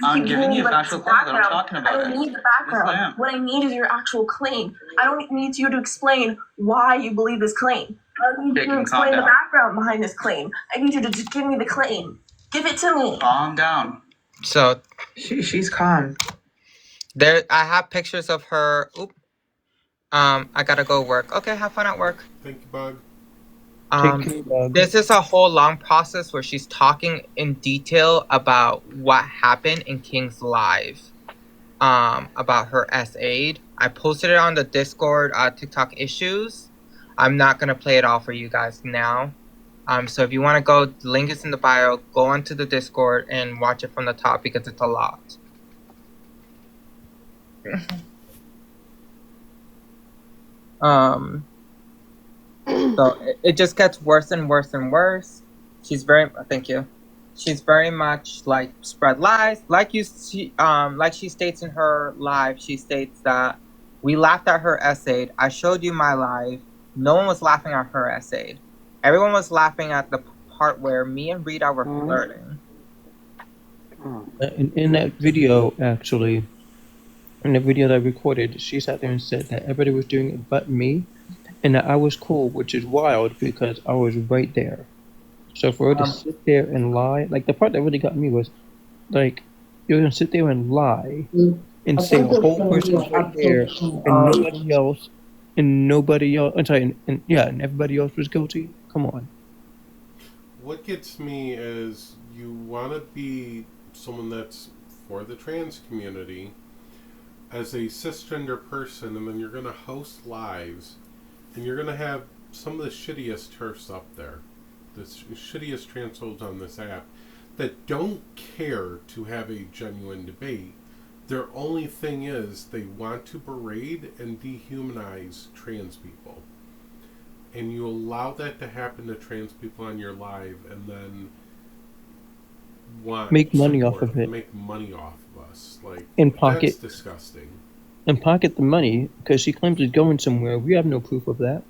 I'm giving you a factual claim that I'm background. talking about. I don't need the background. Yes, I am. What I need is your actual claim. I don't need you to explain why you believe this claim. I need you to explain the background behind this claim. I need you to just give me the claim. Give it to me. Calm down. So she's calm. There, I have pictures of her. Oop. I gotta go work. Okay, have fun at work. Thank you, Bug. This is a whole long process where she's talking in detail about what happened in King's Live, about her S-Aid. I posted it on the Discord, TikTok issues. I'm not gonna play it all for you guys now. So if you want to go, the link is in the bio. Go onto the Discord and watch it from the top because it's a lot. So it just gets worse and worse and worse. She's very She's very much like spread lies. Like she states in her live, she states that we laughed at her essay. I showed you my live. No one was laughing at her essay. Everyone was laughing at the part where me and Rita were flirting. In that video, actually, in the video that I recorded, she sat there and said that everybody was doing it but me, and that I was cool, which is wild because I was right there. So for her to sit there and lie, like the part that really got me was, like, you're gonna sit there and lie and say a whole person's right there, and nobody else. I'm sorry, and everybody else was guilty. Come on. What gets me is you want to be someone that's for the trans community as a cisgender person, and then you're going to host lives, and you're going to have some of the shittiest TERFs up there, the shittiest transphobes on this app, that don't care to have a genuine debate. Their only thing is they want to berate and dehumanize trans people. And you allow that to happen to trans people on your live, and then Make money off of it. Make money off of us. Like, that's disgusting. And pocket the money, because she claims it's going somewhere. We have no proof of that.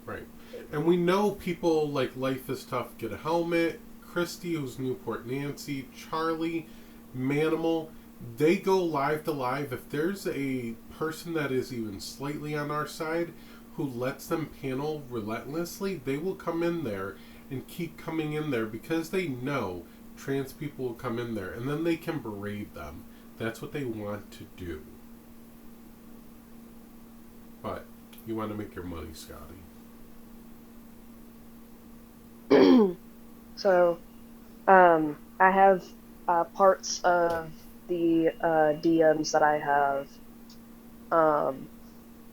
Right. And we know people like Life is Tough Get a Helmet, Christy, who's Newport Nancy, Charlie, Manimal, they go live to live. If there's a person that is even slightly on our side who lets them panel relentlessly, they will come in there and keep coming in there because they know trans people will come in there, and then they can berate them. That's what they want to do. But you want to make your money, Scotty. So, I have parts of the DMs that I have.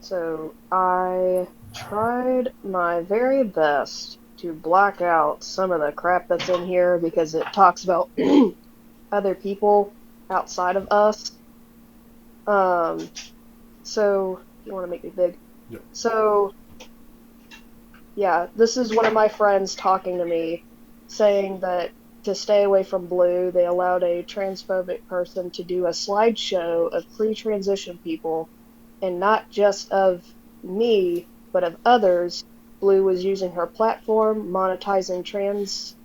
So I tried my very best to black out some of the crap that's in here because it talks about other people outside of us. So you want to make me big? Yep. So yeah, this is one of my friends talking to me, saying that to stay away from Blue, they allowed a transphobic person to do a slideshow of pre-transition people, and not just of me, but of others. Blue was using her platform, monetizing trans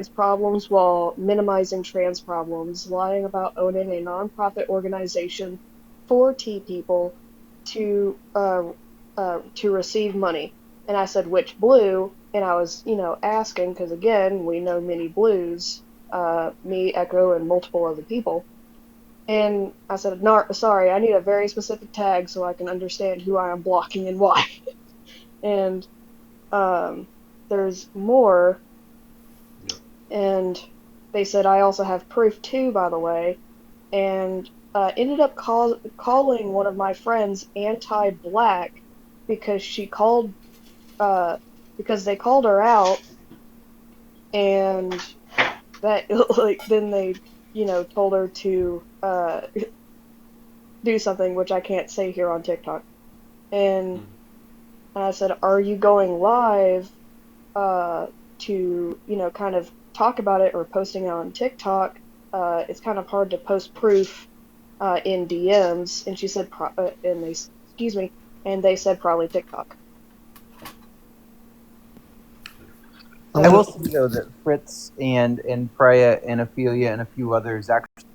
problems while minimizing trans problems, lying about owning a nonprofit organization for T people to receive money. And I said, which Blue? And I was, asking, because again, we know many Blues, me, Echo, and multiple other people. And I said, sorry, I need a very specific tag so I can understand who I am blocking and why. And there's more. And they said I also have proof too, by the way. And ended up calling one of my friends anti-black because she called because they called her out, and that then they told her to do something which I can't say here on TikTok. And I said, are you going live to kind of talk about it or posting it on TikTok? It's kind of hard to post proof in DMs. And she said and they said probably TikTok. I will say though that Fritz and Priya and Ophelia and a few others actually.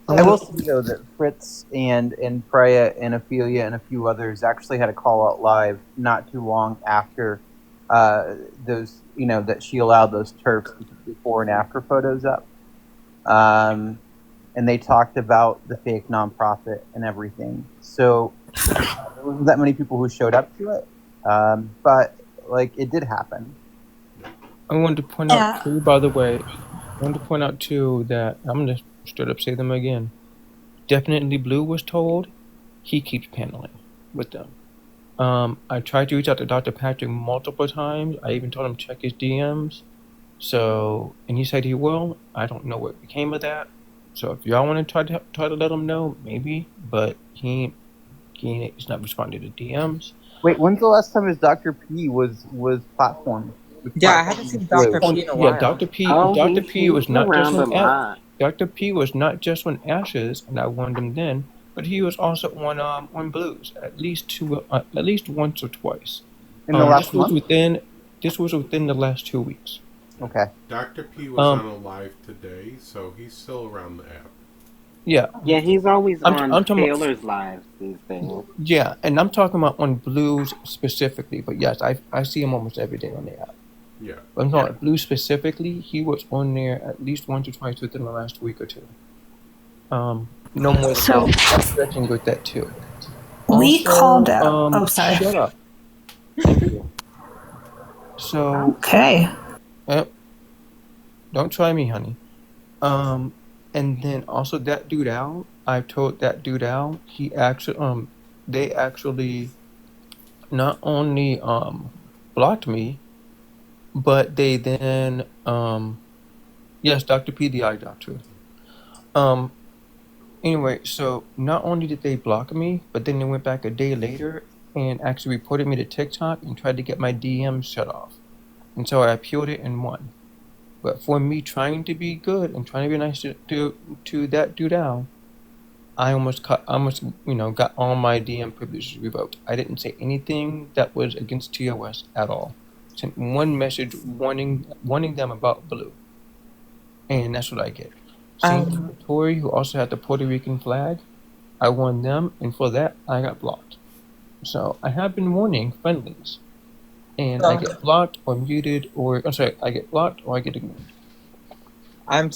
I will say though that Fritz and Priya and Ophelia and a few others actually had a call out live not too long after those that she allowed those TERFs before and after photos up, and they talked about the fake nonprofit and everything. So there wasn't that many people who showed up to it, but it did happen. I wanted to point out too, by the way, that I'm gonna straight up say them again. Definitely Blue was told he keeps paneling with them. I tried to reach out to Dr. Patrick multiple times. I even told him to check his DMs. So, and he said he will. I don't know what became of that. So if y'all want to try to let him know, maybe. But he's not responding to DMs. Wait, when's the last time his Dr. P was platformed? Yeah, I haven't seen Dr. P in a while. Yeah, Dr. P. Oh, Dr. P was not just around a lot. Dr. P was not just on Ashes, and I warned him then, but he was also on Blues at least once or twice. In the last month? This was within the last 2 weeks. Okay. Dr. P was on a live today, so he's still around the app. Yeah. Yeah, he's always I'm on talking Taylor's lives these days. Yeah, and I'm talking about on Blues specifically, but yes, I see him almost every day on the app. Yeah. But I'm talking about Blues specifically, he was on there at least once or twice within the last week or two. No more than that. I'm stretching with that too. We Also, called out. Sorry. Shut up. Thank you. So. Okay. Don't try me, honey. And then also that dude Al, I've told that dude Al, he actually, they actually not only blocked me, but they then yes, Dr. P, the eye doctor. Anyway, so not only did they block me, but then they went back a day later and actually reported me to TikTok and tried to get my DMs shut off. And so I appealed it and won. But for me trying to be good and trying to be nice to that dude Al, I almost got all my DM privileges revoked. I didn't say anything that was against TOS at all. Sent one message warning them about Blue. And that's what I get. Same thing with Tori, who also had the Puerto Rican flag. I won them, and for that, I got blocked. So I have been warning friendlies. And I get blocked or muted, I get blocked or I get ignored. I'm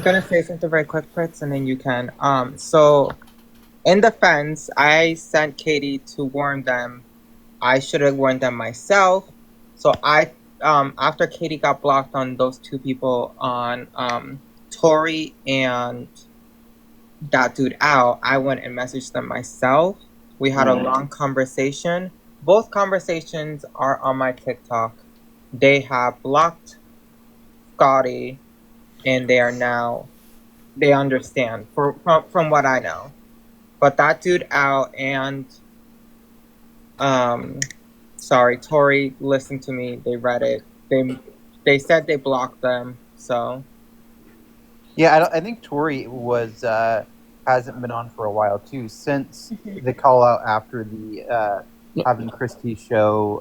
gonna say something very quick, Fritz, and then you can. So in defense, I sent Katie to warn them. I should have warned them myself. So after Katie got blocked on those two people on Tori and that dude out, I went and messaged them myself. We had a long conversation. Both conversations are on my TikTok. They have blocked Scotty, and they understand from what I know. But that dude out and um sorry, Tori listened to me. They read it. They said they blocked them. So Yeah, I think Tori was hasn't been on for a while too, since the call out after the having Christy show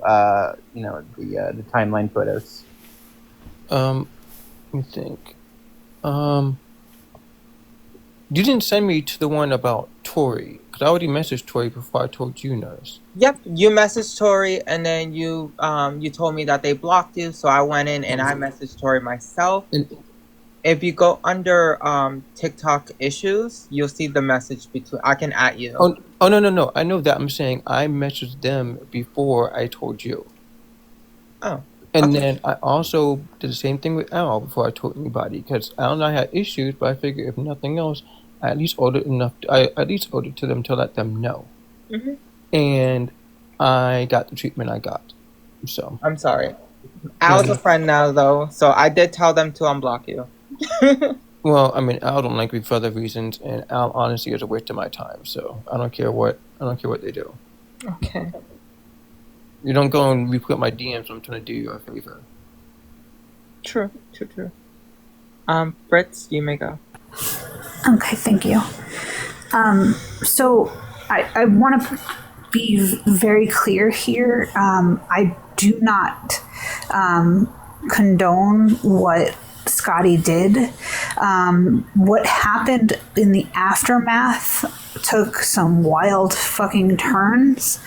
the timeline photos. Let me think. You didn't send me to the one about Tori, because I already messaged Tori before I told you, Nurse. yep, you messaged Tori, and then you told me that they blocked you. So I went in and I messaged Tori myself. If you go under TikTok issues, you'll see the message between. I can at you. Oh no! I know that. I'm saying I messaged them before I told you. Oh. And then I also did the same thing with Al before I told anybody, because Al and I had issues, but I figured if nothing else, I at least owed it enough. I at least owed it to them to let them know. Mhm. And I got the treatment I got. So I'm sorry. Al's a friend now, though, so I did tell them to unblock you. Well, I mean, Al don't like me for other reasons, and Al honestly is a waste of my time. So I don't care what they do. Okay. You don't go and report my DMs. I'm trying to do you a favor. True. Fritz, you may go. Okay, thank you. So I want to be very clear here. I do not condone what Scotty did. What happened in the aftermath took some wild fucking turns.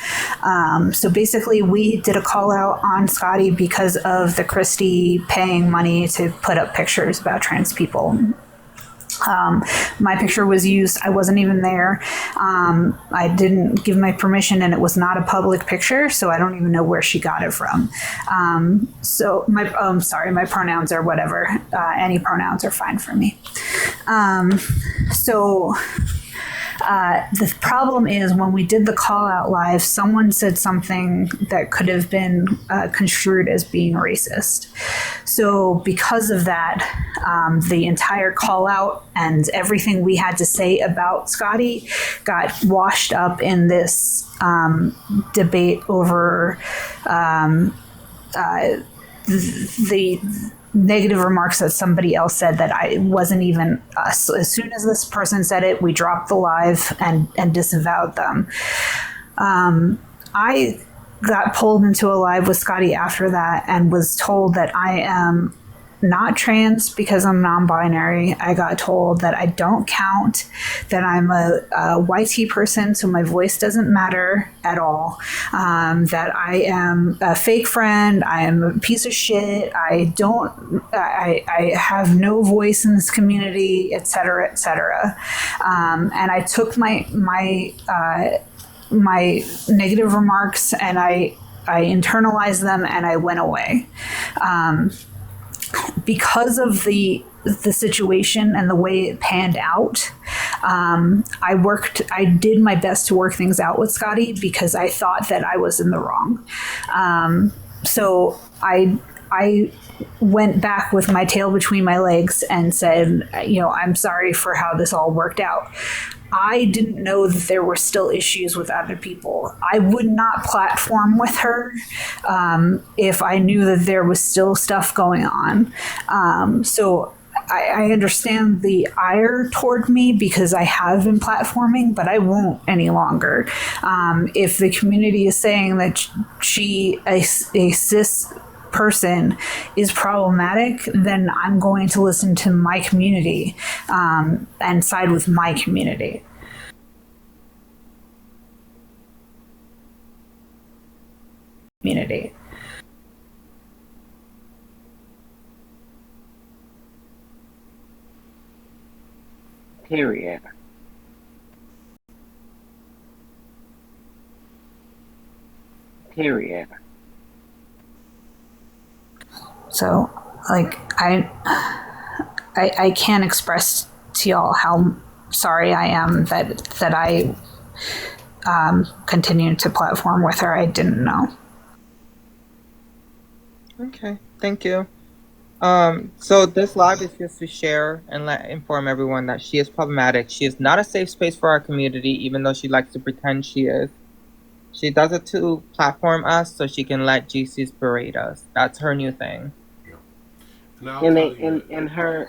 So basically, we did a call out on Scotty because of the Christie paying money to put up pictures about trans people. My picture was used. I wasn't even there. I didn't give my permission, and it was not a public picture, so I don't even know where she got it from. So my pronouns are whatever. Any pronouns are fine for me. The problem is when we did the call out live, someone said something that could have been construed as being racist. So because of that, the entire call out and everything we had to say about Scotty got washed up in this debate over the negative remarks that somebody else said that I wasn't even us. As soon as this person said it, we dropped the live and disavowed them. I got pulled into a live with Scotty after that and was told that I am not trans because I'm non-binary. I got told that I don't count, that I'm a YT person, so my voice doesn't matter at all, that I am a fake friend, I am a piece of shit, I have no voice in this community, etc., etc. And I took my negative remarks and I internalized them and I went away. Because of the situation and the way it panned out, I did my best to work things out with Scotty because I thought that I was in the wrong. So I went back with my tail between my legs and said, I'm sorry for how this all worked out. I didn't know that there were still issues with other people. I would not platform with her if I knew that there was still stuff going on. So I understand the ire toward me because I have been platforming, but I won't any longer. If the community is saying that a cis person is problematic, then I'm going to listen to my community and side with my community. Period. Period. So, like, I can't express to y'all how sorry I am that I continued to platform with her. I didn't know. Okay, thank you. So this live is just to share and inform everyone that she is problematic. She is not a safe space for our community, even though she likes to pretend she is. She does it to platform us so she can let GCs berate us. That's her new thing. Yeah. And I'll And tell they you. and her.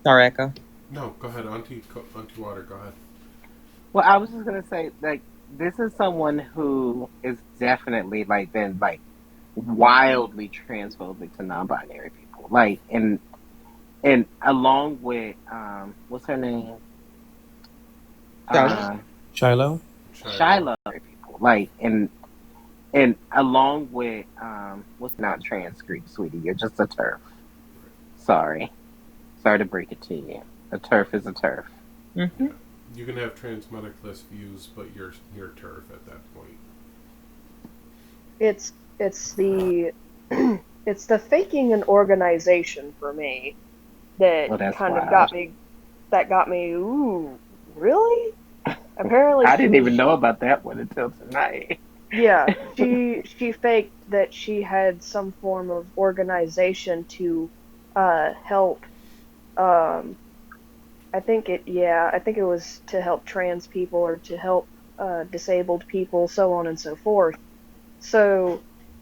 Sorry, Echo. No, go ahead. Auntie Water, go ahead. Well, I was just gonna say, like, this is someone who is definitely like been like wildly transphobic to non-binary people, like, and along with what's her name, Shiloh. Shiloh people, like, and along with what's not trans Greek, sweetie, you're just a turf. Sorry to break it to you. A turf is a turf. Mm-hmm. You can have transmedicalist views, but you're turf at that point. It's the it's the faking an organization for me that Oh, that's kind of wild. got me. Ooh, really? Apparently, I she didn't was. even know about that one until tonight. Yeah, she faked that she had some form of organization to help. Um, I think it was to help trans people or to help disabled people, so on and so forth. So,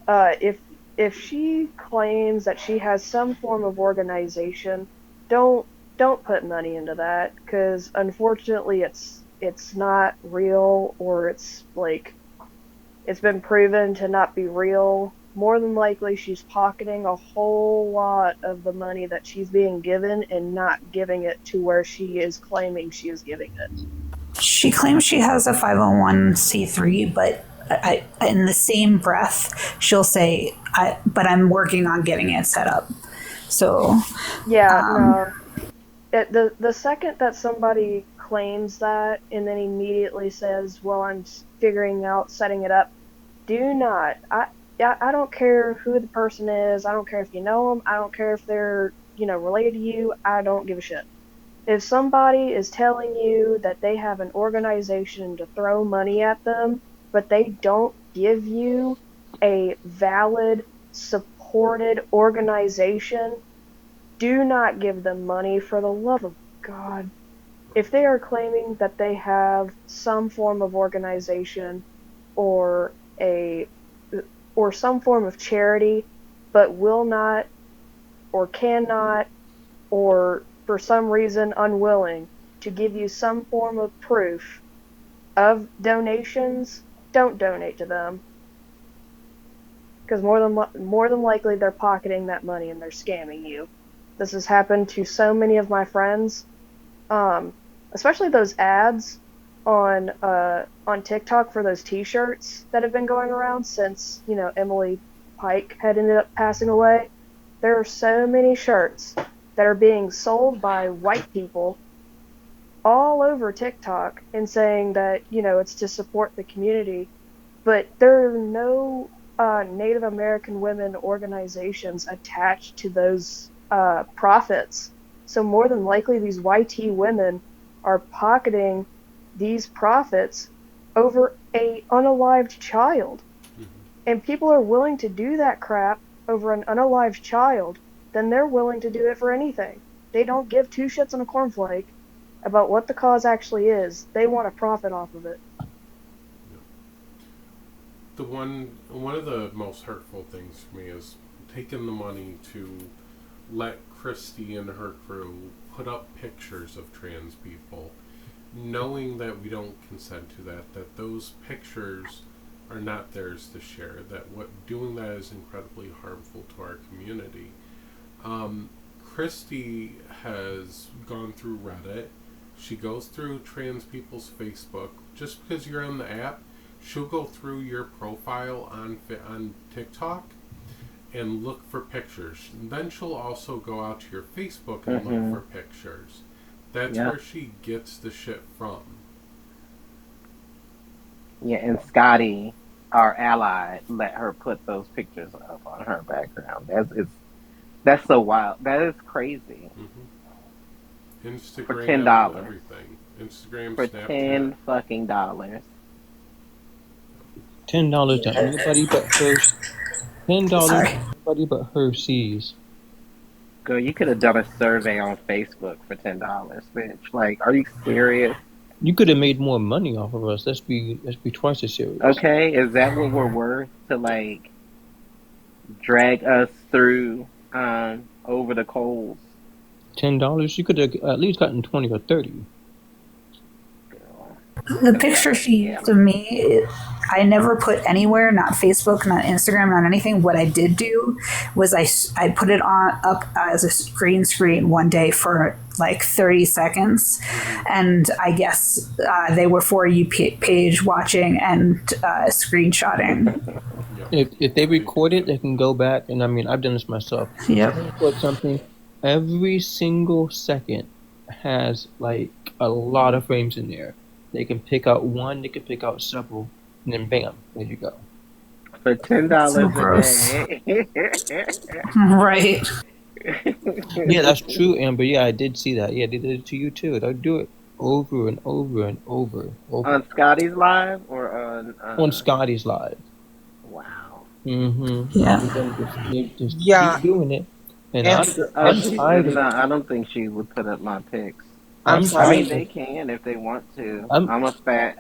if she claims that she has some form of organization, don't don't put money into that because unfortunately it's not real, or it's like it's been proven to not be real. More than likely, she's pocketing a whole lot of the money that she's being given and not giving it to where she is claiming she is giving it. She claims she has a 501c3, but in the same breath, she'll say, but I'm working on getting it set up. So, Yeah, no. The second that somebody claims that and then immediately says, "Well, I'm figuring out setting it up," do not. I don't care who the person is. I don't care if you know them. I don't care if they're related to you. I don't give a shit. If somebody is telling you that they have an organization to throw money at them, but they don't give you a valid, supported organization, do not give them money for the love of God. If they are claiming that they have some form of organization or a or some form of charity, but will not or cannot or for some reason unwilling to give you some form of proof of donations, don't donate to them because more than likely they're pocketing that money and they're scamming you. This has happened to so many of my friends, especially those ads on TikTok for those T-shirts that have been going around since Emily Pike had ended up passing away. There are so many shirts that are being sold by white people all over TikTok and saying that it's to support the community, but there are no Native American women organizations attached to those profits. So more than likely, these YT women are pocketing these profits over a unalived child. And people are willing to do that crap over an unalived child, then they're willing to do it for anything. They don't give two shits on a cornflake about what the cause actually is. They want to profit off of it. The one of the most hurtful things for me is taking the money to let Christy and her crew put up pictures of trans people, knowing that we don't consent to that those pictures are not theirs to share, that what doing that is incredibly harmful to our community. Christy has gone through Reddit. She goes through trans people's Facebook. Just because you're on the app, she'll go through your profile on TikTok and look for pictures. And then she'll also go out to your Facebook and look for pictures. That's Yeah. where she gets the shit from. Yeah, and Scotty, our ally, let her put those pictures up on her background. That's so wild. That is crazy. For Instagram, $10. everything. Instagram, For Snapchat. $10 fucking dollars. $10 that nobody but her. $10 Sorry. nobody but her sees. Girl, you could have done a survey on Facebook for $10, bitch. Like, are you serious? You could have made more money off of us. Let's be twice as serious. Okay, is that what we're worth to like drag us through over the coals? $10, you could have at least gotten 20 or 30. The picture she used of me, I never put anywhere, not Facebook, not Instagram, not anything. What I did do was I put it up as a green screen one day for like 30 seconds. And I guess they were For You page watching and screenshotting. If they record it, they can go back, and I mean, I've done this myself. Yep. Record something, every single second has like a lot of frames in there. They can pick out one, they can pick out several, and then bam, there you go. For $10 So a gross. day. Right. Yeah, that's true, Amber. Yeah, I did see that. Yeah, they did it to you too. They'll do it over and over and over. On Scotty's live or on Scotty's live. Wow. Mm-hmm. Yeah. They just Yeah. keep doing it. And I don't think she would put up my pics. I mean, they can if they want to. I'm a fat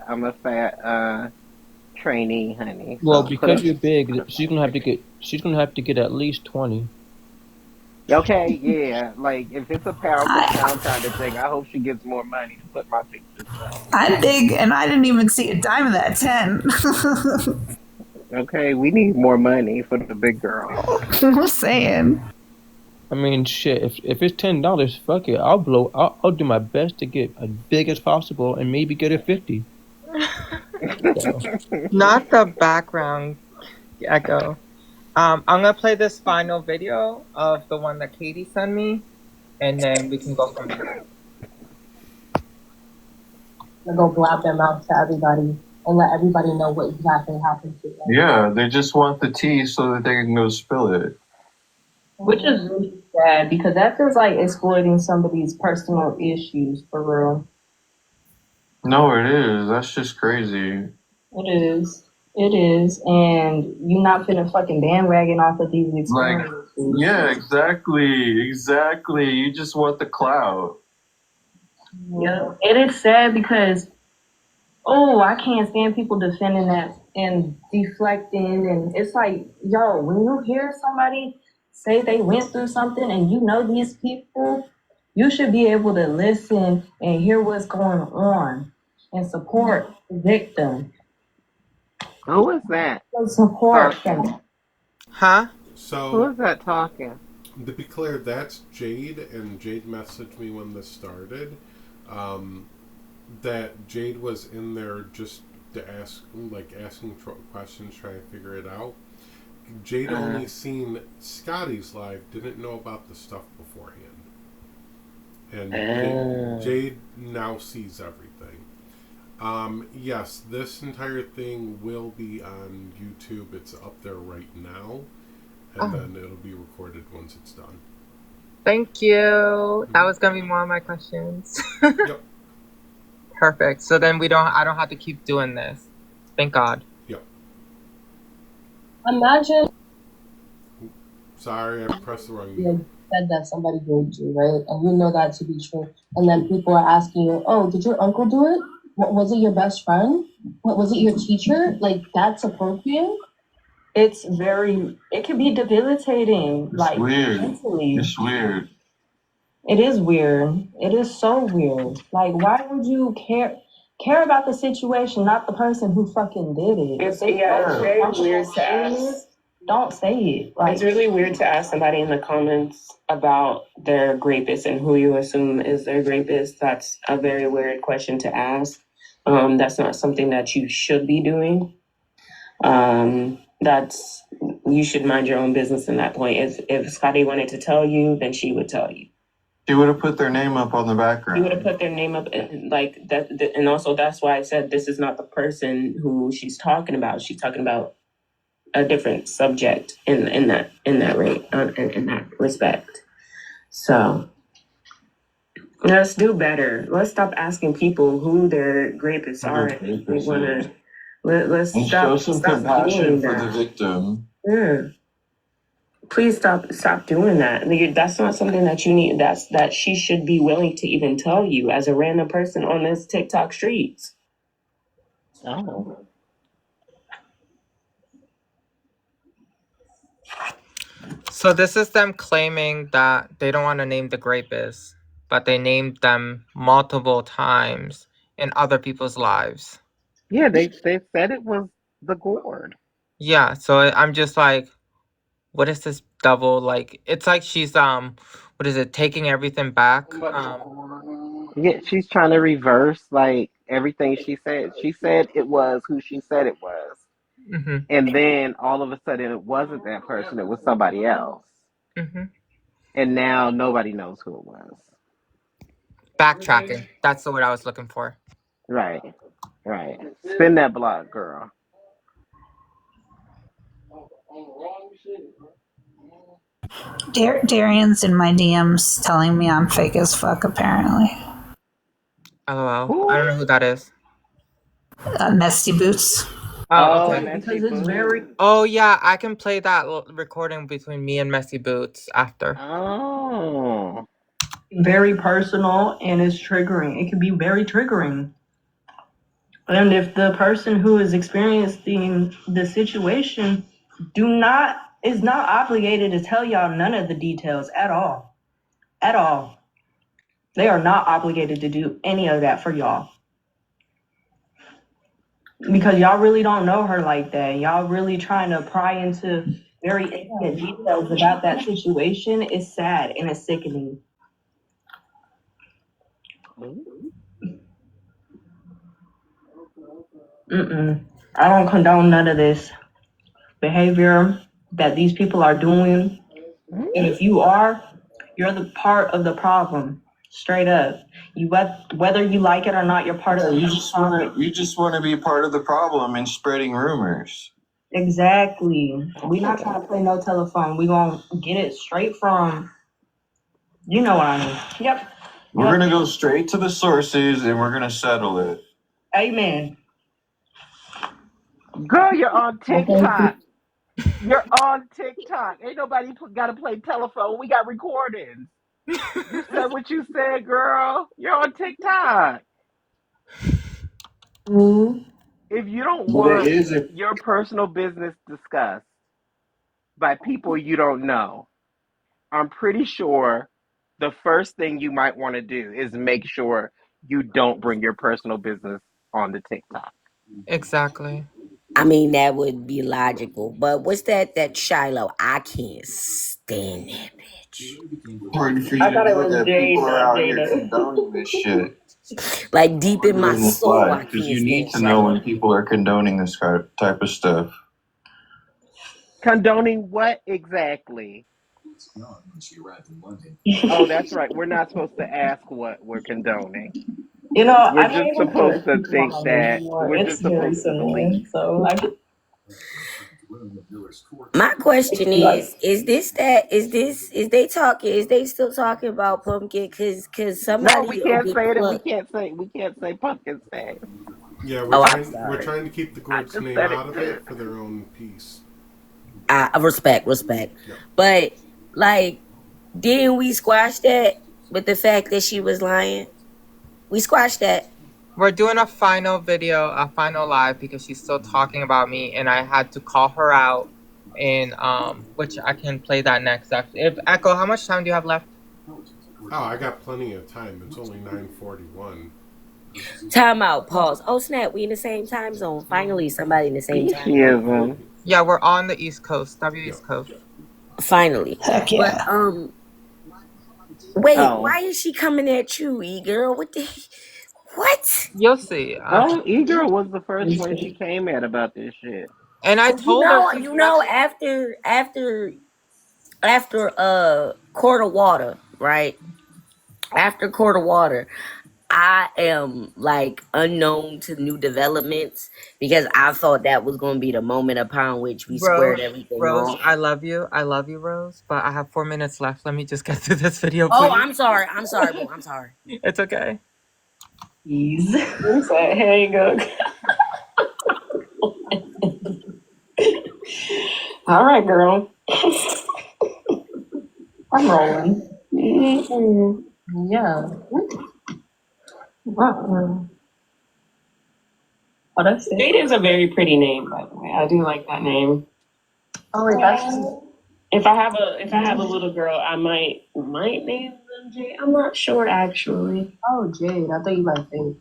trainee, honey. Well, so because you're big, she's gonna have to get at least 20. Okay, yeah. Like if it's a pound for pound kind of thing, I hope she gets more money to put my pictures up. I'm big, and I didn't even see a dime of that 10. Okay, we need more money for the big girl. I'm saying. I mean, shit. If it's $10, fuck it. I'll do my best to get as big as possible and maybe get a 50. Not the background echo. I'm gonna play this final video of the one that Katie sent me, and then we can go from there. To go blab them out to everybody and let everybody know what exactly happened to them. Yeah, they just want the tea so that they can go spill it. Which is really sad because that feels like exploiting somebody's personal issues for real. No, it is. That's just crazy. It is. It is. And you're not finna fucking bandwagon off of these Like, experiences. yeah, exactly. You just want the clout. Yeah. It is sad because, I can't stand people defending that and deflecting. And it's like, yo, when you hear somebody say they went through something and you know these people, you should be able to listen and hear what's going on and support the victim. Who is that? Support them. Huh? So who is that talking? To be clear, that's Jade, and Jade messaged me when this started. That Jade was in there just to asking questions, trying to figure it out. Jade only seen Scotty's live, didn't know about the stuff beforehand. And Jade now sees everything. Yes, this entire thing will be on YouTube. It's up there right now. And then it'll be recorded once it's done. Thank you. That was gonna be more of my questions. Yep. Perfect. So then I don't have to keep doing this. Thank God. Yep. Imagine. Sorry, I pressed the wrong You said that somebody raped you, right? And you know that to be true. And then people are asking you, oh, did your uncle do it? Was it your best friend? Was it your teacher? Like, that's appropriate? It can be debilitating. It's weird. Mentally. It's weird. It is weird. It is so weird. Like, why would you care about the situation, not the person who fucking did it? It's very weird to ask. Don't say it. It's really weird to ask somebody in the comments about their rapist and who you assume is their rapist. That's a very weird question to ask. That's not something that you should be doing. You should mind your own business in that point. If Scotty wanted to tell you, then she would tell you. She would have put their name up on the background. You would have put their name up, and like that, and also that's why I said this is not the person who she's talking about. She's talking about a different subject in that rate in that respect. So let's do better. Let's stop asking people who their rapists are. And we wanna let's and stop, show some stop compassion doing for that. the victim. Yeah. Please stop doing that. That's not something that you need. That she should be willing to even tell you as a random person on this TikTok streets. Oh. So this is them claiming that they don't want to name the rapists, but they named them multiple times in other people's lives. Yeah, they said it was the gourd. Yeah, so I'm just like, what is this double, like, it's like she's what is it, taking everything back? Yeah, she's trying to reverse like everything she said. She said it was who she said it was. Mm-hmm. And then all of a sudden it wasn't that person, it was somebody else. Mm-hmm. And now nobody knows who it was. Backtracking. That's the word I was looking for. Right. Right. Spin that block, girl. Darian's in my DMs telling me I'm fake as fuck, apparently. LOL. I don't know who that is. Messy Boots. Oh, okay. Because it's very... Oh, yeah, I can play that recording between me and Messy Boots after. Oh. very personal and it's triggering. It can be very triggering. And if the person who is experiencing the situation is not obligated to tell y'all none of the details at all. At all. They are not obligated to do any of that for y'all. Because y'all really don't know her like that. Y'all really trying to pry into very intimate details about that situation. It's sad and it's sickening. I don't condone none of this behavior that these people are doing. And if you are, you're the part of the problem. Straight up. Whether you like it or not, you're part of the problem. You just want to be part of the problem and spreading rumors. Exactly. We're not trying to play no telephone. We're going to get it straight from, you know what I mean. Yep. We're going to go straight to the sources and we're going to settle it. Amen. Girl, you're on TikTok. You're on TikTok. Ain't nobody got to play telephone. We got recordings. You said what you said, girl. You're on TikTok. If you don't want your personal business discussed by people you don't know, I'm pretty sure the first thing you might want to do is make sure you don't bring your personal business onto TikTok. Exactly. I mean, that would be logical. But what's that Shiloh? I can't stand that bitch. I thought it was people are out here condoning this shit. Like deep in my soul, I can't because you need to know when people are condoning this type of stuff. Condoning what exactly? Oh, that's right. We're not supposed to ask what we're condoning. You know, we're just supposed to think that we're just supposed to believe. So my question is they still talking about pumpkin because somebody no, we can't say it. We can't say pumpkin stash. Yeah, we're trying to keep the Gord's name out of it for their own peace. Respect. Yeah. But like, didn't we squash that with the fact that she was lying? We squashed that. We're doing a final video, a final live, because she's still talking about me, and I had to call her out, and which I can play that next. If Echo, how much time do you have left? Oh, I got plenty of time. It's only 9:41. Time out. Pause. Oh snap! We in the same time zone. Finally, somebody in the same time zone. Yeah, we're on the East Coast. East Coast. Finally. Heck yeah. But wait, why is she coming at you, E-girl? What? You'll see. E-girl was the first one she came at about this shit. And I told her, you know, after Quart of Water, right? After Quarter Water, I am like unknown to new developments because I thought that was going to be the moment upon which we squared everything Rose, off. I love you, Rose, but I have 4 minutes left. Let me just get through this video, please. Oh, I'm sorry, boo. I'm sorry. It's okay. Ease. Here you go. All right, girl. I'm rolling. Yeah. Oh, that's it. Jade is a very pretty name, by the way. I do like that name. Oh wait, that's If I have a little girl, I might name them Jade. I'm not sure actually. oh Jade. I thought you meant Faith.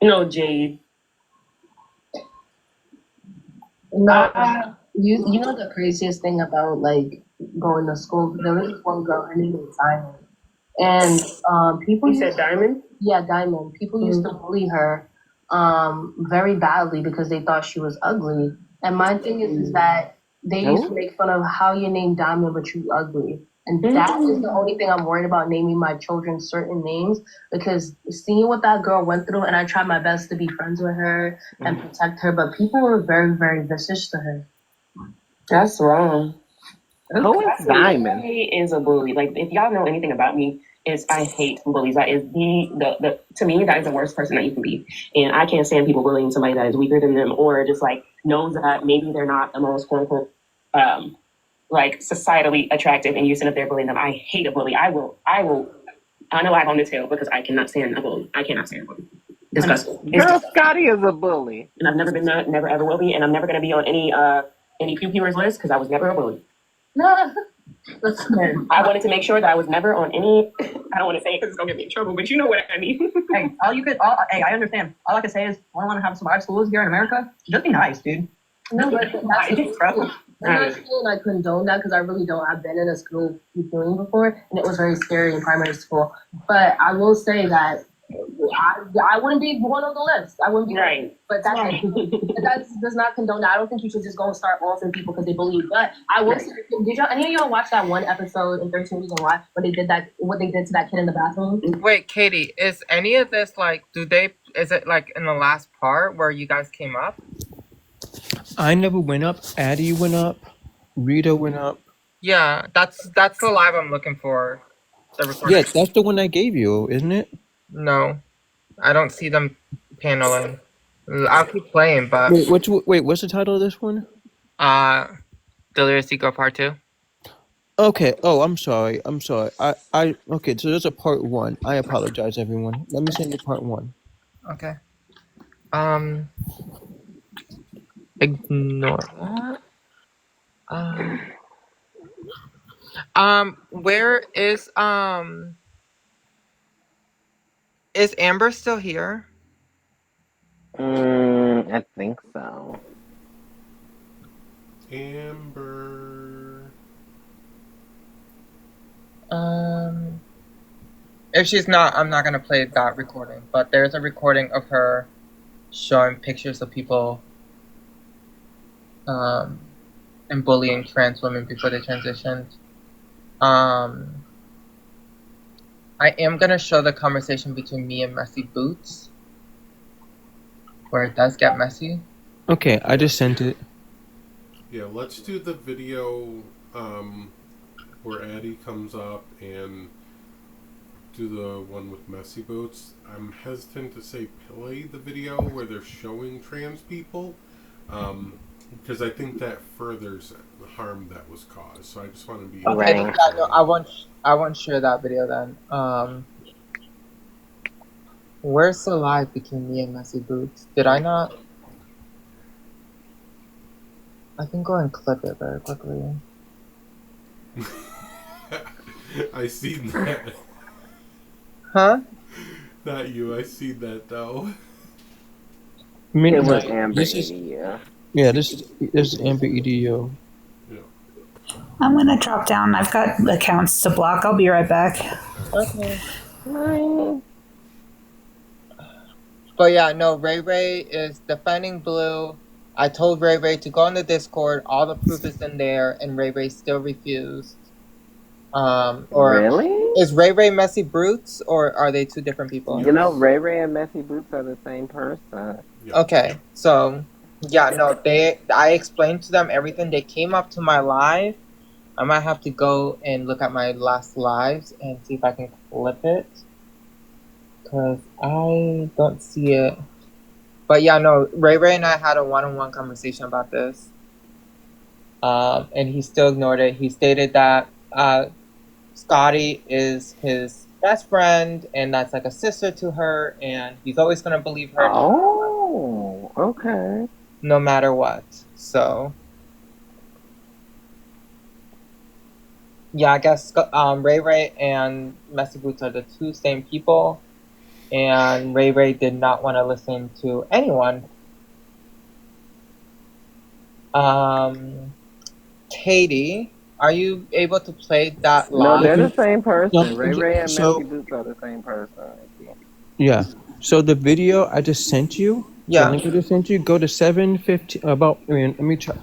No, Jade. No, you know the craziest thing about like going to school? There was this one girl, her name was Diamond, and people. You said Diamond? Yeah, Diamond. People used to bully her, very badly because they thought she was ugly. And my thing is that they used to make fun of how you name Diamond but you ugly. And that is the only thing I'm worried about naming my children certain names because seeing what that girl went through, and I tried my best to be friends with her and protect her, but people were very, very vicious to her. That's wrong. Who is Diamond? Is a bully. Like if y'all know anything about me, is I hate bullies. That is the to me that is the worst person that you can be. And I can't stand people bullying somebody that is weaker than them or just like knows that maybe they're not the most quote unquote like societally attractive and you sit up there bullying them. I hate a bully. I will I know I'm on this hill because I cannot stand a bully. I cannot stand a bully. Disgusting. Girl, Scotty is a bully. And I've never been that, never ever will be, and I'm never gonna be on any pew pewers list because I was never a bully. No. I wanted to make sure that I was never on any. I don't want to say it because it's gonna get me in trouble, but you know what I mean. Hey, I understand. All I can say is, I want to have survived schools here in America. Just be nice, dude. No, but that's bro. I'm not saying I condone that because I really don't. I've been in a school doing before, and it was very scary in primary school. But I will say that I wouldn't be one on the list. I wouldn't be right. But that does not condone that. I don't think you should just go and start offing people because they bully you. But I will say, did y'all any of y'all watch that one episode in 13 Reasons Why when they did that? What they did to that kid in the bathroom? Wait, Katie, is any of this like? Is it like in the last part where you guys came up? I never went up. Addie went up. Rita went up. Yeah, that's the live I'm looking for. The recording. Yeah, that's the one I gave you, isn't it? No, I don't see them paneling. I'll keep playing, but what's the title of this one? Delirious Ego Part 2. Okay. Oh, I'm sorry. Okay. So there's a part 1. I apologize, everyone. Let me send you part 1. Okay. Ignore that. Where is Amber still here? I think so. Amber. If she's not, I'm not gonna play that recording. But there's a recording of her showing pictures of people and bullying trans women before they transitioned. I am gonna show the conversation between me and Messy Boots, where it does get messy. Okay, I just sent it. Yeah, let's do the video where Addie comes up and do the one with Messy Boots. I'm hesitant to say play the video where they're showing trans people, because I think that furthers the harm that was caused. So I just want to be okay. Yeah, no, I won't share that video then. Where's the live between me and Messy Boots? Did I not? I can go and clip it very quickly. I see that. Huh? Not you. I see that though. It was Amber EDU. Yeah, this is Amber EDU. I'm gonna drop down. I've got accounts to block. I'll be right back. Okay. But yeah, no, Ray Ray is defending Blue. I told Ray Ray to go on the Discord. All the proof is in there, and Ray Ray still refused. Or Really? is Ray Ray Messy Brutes, or are they two different people? You know, Ray Ray and Messy Boots are the same person. Okay, so yeah, no, I explained to them everything. They came up to my live. I might have to go and look at my last lives and see if I can clip it, because I don't see it. But yeah, no, Ray Ray and I had a one-on-one conversation about this. And he still ignored it. He stated that Scotty is his best friend, and that's like a sister to her, and he's always gonna believe her. Oh, okay. No matter what. So yeah, I guess Ray Ray and Messy Boots are the two same people, and Ray Ray did not want to listen to anyone. Katie, are you able to play that No, live? they're the same person. No, Ray Ray and so- Messy Boots are the same person. Yeah. So the video I just sent you, Yeah. the link I just sent you, go to 7:15. Let me check.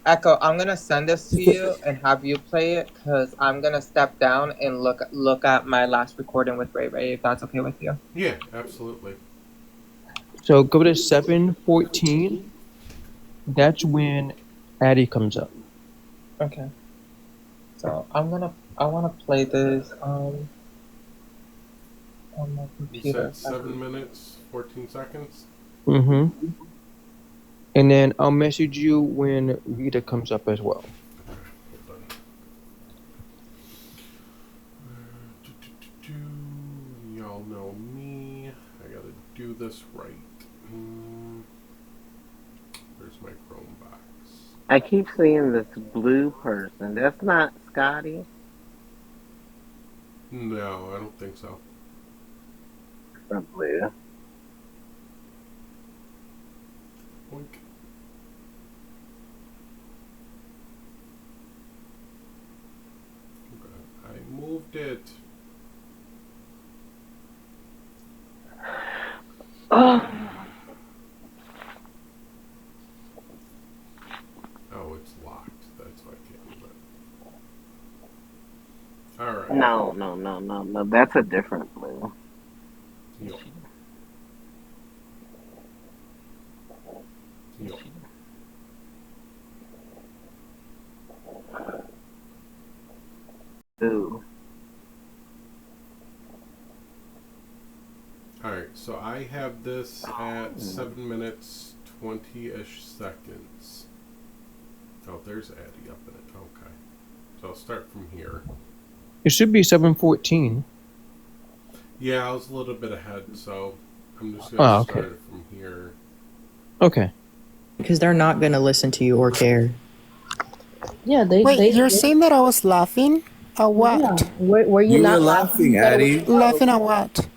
Echo, I'm gonna send this to you and have you play it, because I'm gonna step down and look at my last recording with Ray Ray, if that's okay with you. Yeah, absolutely. So go to 7:14. That's when Addie comes up. Okay. So I wanna play this on my You computer. said 7 minutes, 14 seconds? Mm-hmm. And then I'll message you when Rita comes up as well. Y'all know me. I gotta do this right. Where's my Chrome box? I keep seeing this blue person. That's not Scotty. No, I don't think so. Or blue. Oink. Okay, I moved it. Oh, it's locked. That's why I can't move it. Alright. No. That's a different blue. Yo. Ooh. Alright, so I have this at 7 minutes 20-ish seconds. Oh, there's Addie up in it. Okay. So I'll start from here. It should be 7:14. Yeah, I was a little bit ahead, so I'm just going to start it from here. Okay. Because they're not going to listen to you or care. Yeah, Wait, you're saying that I was laughing? At what? Yeah. Were you not were laughing, Addie. Laughing at what?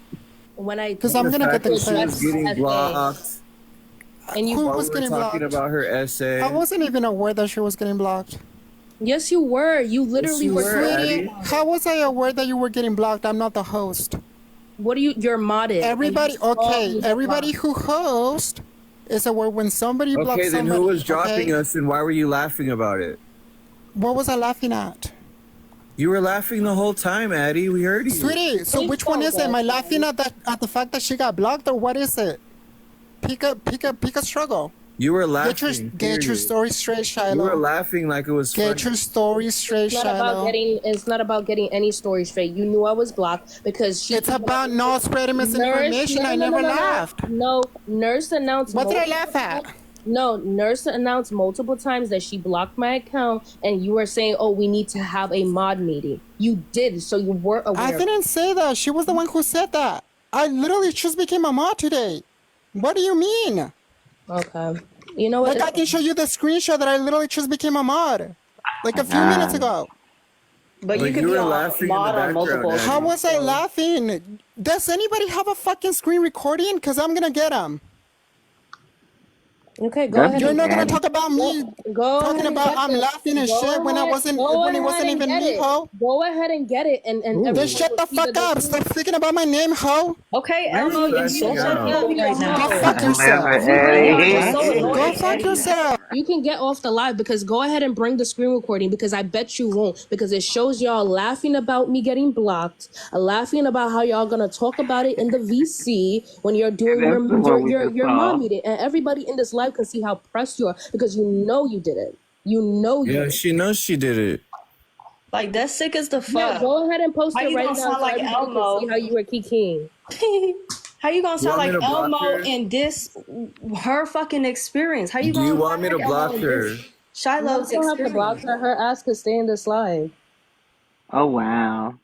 When I Because I'm gonna get the She was getting blocked. And you Who While was we were getting talking blocked? about her essay. I wasn't even aware that she was getting blocked. Yes, you were. You literally you were. were, Addie. How was I aware that you were getting blocked? I'm not the host. What do you? You're modded. Everybody, okay. Everybody who hosts is aware when somebody blocks Okay, then somebody. who was dropping okay? us and why were you laughing about it? What was I laughing at? You were laughing the whole time, Addie. We heard you. Sweetie, so which one is it? Am I laughing at the fact that she got blocked, or what is it? Pick a struggle. You were laughing. Get your story straight, Shiloh. You were laughing like it was Get funny. your story straight, Shiloh. It's not about getting any story straight. You knew I was blocked because she. It's about not spreading misinformation. I never laughed. No, Nurse announced. What did I laugh at? No, Nurse announced multiple times that she blocked my account, and you were saying, "Oh, we need to have a mod meeting." You did, so you were aware. I didn't say that. She was the one who said that. I literally just became a mod today. What do you mean? Okay. You know what? Like, I can show you the screenshot that I literally just became a mod. Like a few minutes ago. But you could be a mod on multiple. How was I laughing? Does anybody have a fucking screen recording? Because I'm going to get them. Okay, go That's ahead You're just and not gonna adding. talk about me go talking ahead and about get I'm this. laughing and shit when I wasn't Go when it ahead wasn't and even get me, it. ho. Go ahead and get it, and Then everybody shut will the see fuck that up. there's Stop room. speaking about my name, ho. Okay, You're Elmo, if you crashing don't want to out. be on here, Right now. Go Elmo, fuck Whatever, yourself. you really are just Eddie. so Go annoying, fuck Eddie. yourself. You can get off the live because go ahead and bring the screen recording because I bet you won't because it shows y'all laughing about me getting blocked, laughing about how y'all gonna talk about it in the VC when you're doing That's the one we just your saw. mom meeting, and everybody in this live can see how pressed you are because you know you did it. You know you Yeah, did. she knows she did it. Like, that's sick as the Yeah, fuck. go ahead and post How it you right gonna now sound so like everybody can see Elmo? how you were kikiing. How you gonna You sound want me like to block Elmo her? and diss her fucking experience? How you Do you gonna want sound me to like Elmo block and her? diss No, Shiloh's you don't have to block experience? her. Her ass could stay in this live. Oh wow.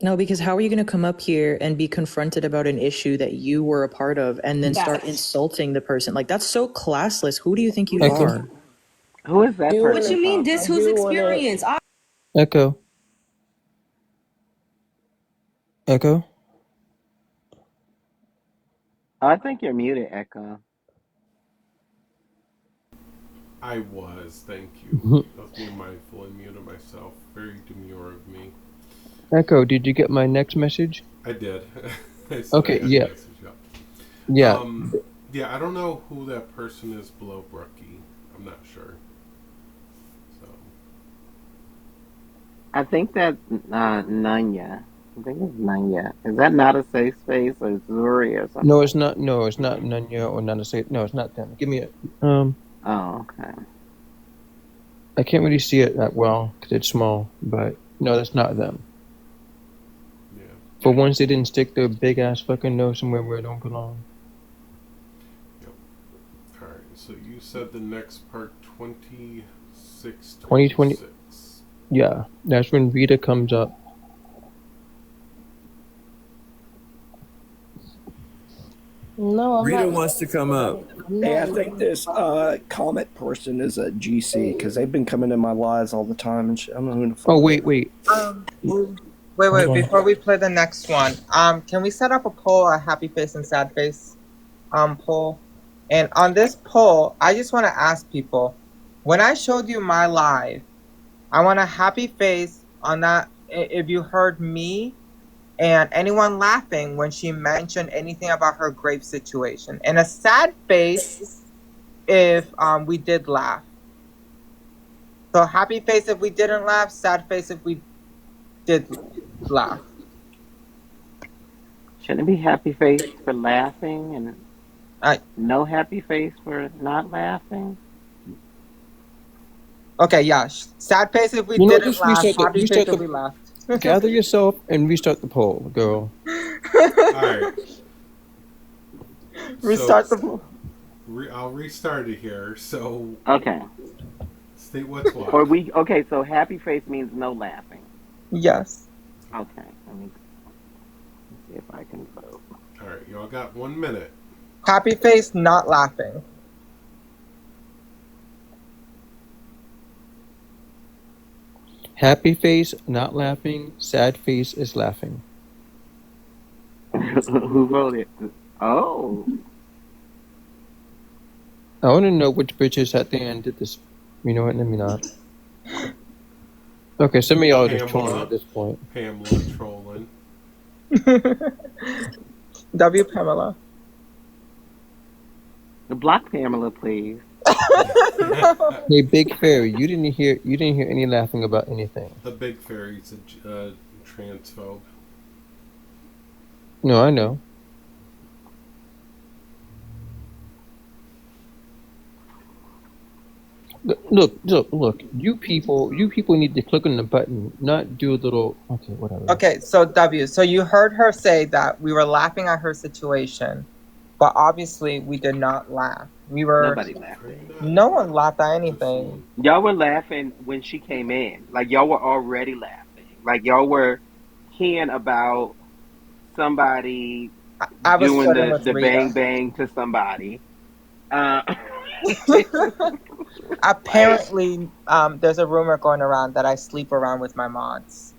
No, because how are you going to come up here and be confronted about an issue that you were a part of and then start Facts. insulting the person? Like, that's so classless. Who do you think you Echo. are? Who is that Do What person you mean, talking? diss whose experience? Echo. Echo. Oh, I think you're muted, Echo. I was, thank you. I was being mindful and muted myself. Very demure of me. Echo, did you get my next message? I did. I said Okay, I had yeah. the message up. Yeah. Yeah, I don't know who that person is below Brookie. I'm not sure. So I think that's Nanya. I think it's Nanya. Is that not a safe space or Zuri or something? No, it's not. No, it's not Nanya or Nana Say. No, it's not them. Give me a. Oh, okay. I can't really see it that well because it's small, but no, that's not them. yeah. For once, they didn't stick their big ass fucking nose somewhere where it don't belong. Yep. All right. So you said the next part 26. 2020. Yeah, that's when Rita comes up. No, I'm Rita not. wants to come up. Hey, I think this Comet person is a GC because they've been coming in my lives all the time and shit. I don't know who the fuck. Oh wait. Wait. Hold on. Before we play the next one, can we set up a poll, a happy face and sad face, poll? And on this poll, I just want to ask people: when I showed you my live, I want a happy face on that. If you heard me and anyone laughing when she mentioned anything about her grape situation, and a sad face if we did laugh. So happy face if we didn't laugh, sad face if we did laugh. Shouldn't it be happy face for laughing and no happy face for not laughing? Okay, yeah. Sad face if we You know, didn't just laugh, restart happy face restart if we the. laughed. Gather yourself and restart the poll, girl. Alright. Restart the poll. I'll restart it here. So. Okay. State what's what. Okay, so happy face means no laughing. Yes. Okay. Let me see if I can vote. Alright, y'all got 1 minute. Happy face, not laughing. Happy face, not laughing. Sad face is laughing. Who voted? Oh. I want to know which bitches at the end did this. You know what? Let me not. Okay, some of y'all are just trolling at this point. Pamela trolling. W. Pamela. Block Pamela, please. Hey, Big Fairy, you didn't hear any laughing about anything. The Big Fairy's a transphobe. No, I know. Look. You people need to click on the button, not do a little. Okay, whatever. Okay, so W. So you heard her say that we were laughing at her situation, but obviously we did not laugh. Nobody laughed. No one laughed at anything. Y'all were laughing when she came in. Like y'all were already laughing. Like y'all were hearing about somebody I was doing flirting with the Rita. bang bang to somebody. Apparently, there's a rumor going around that I sleep around with my mods.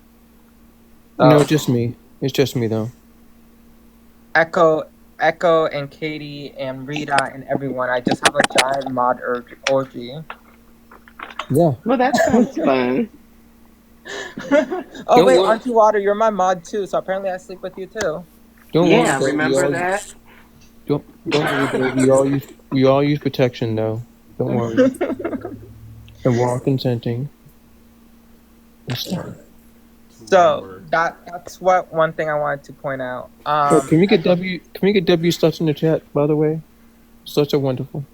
No, just me. It's just me though. Echo, Echo and Katie and Rita and everyone. I just have a giant mod orgy. Yeah. Well, that sounds fun. Oh, wait, worry. Auntie Water, you're my mod too, so apparently I sleep with you too. Don't worry, Yeah, though. remember that? Don't worry, though. We all use protection, though. Don't worry. And we're all consenting. It's fine. So that's what one thing I wanted to point out. Oh, can we get W stuff in the chat, by the way? Such a wonderful.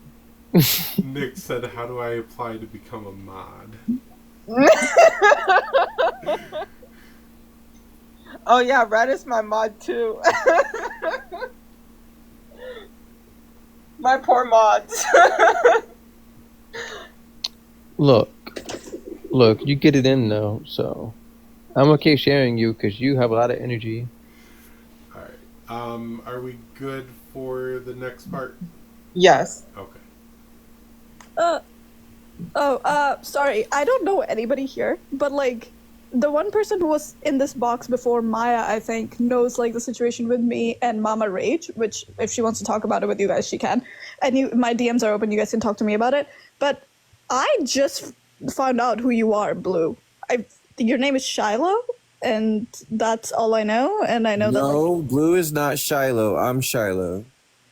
Nick said, "How do I apply to become a mod?" Oh yeah, Red is my mod too. My poor mods. Look, you get it in though, so I'm okay sharing you because you have a lot of energy. All right. Are we good for the next part? Yes. Okay. Sorry, I don't know anybody here, but like the one person who was in this box before Maya, I think, knows like the situation with me and Mama Rage, which if she wants to talk about it with you guys, she can. And my DMs are open, you guys can talk to me about it. But I just found out who you are, Blue. Your name is Shiloh, and that's all I know, and I know that No, Blue is not Shiloh. I'm Shiloh.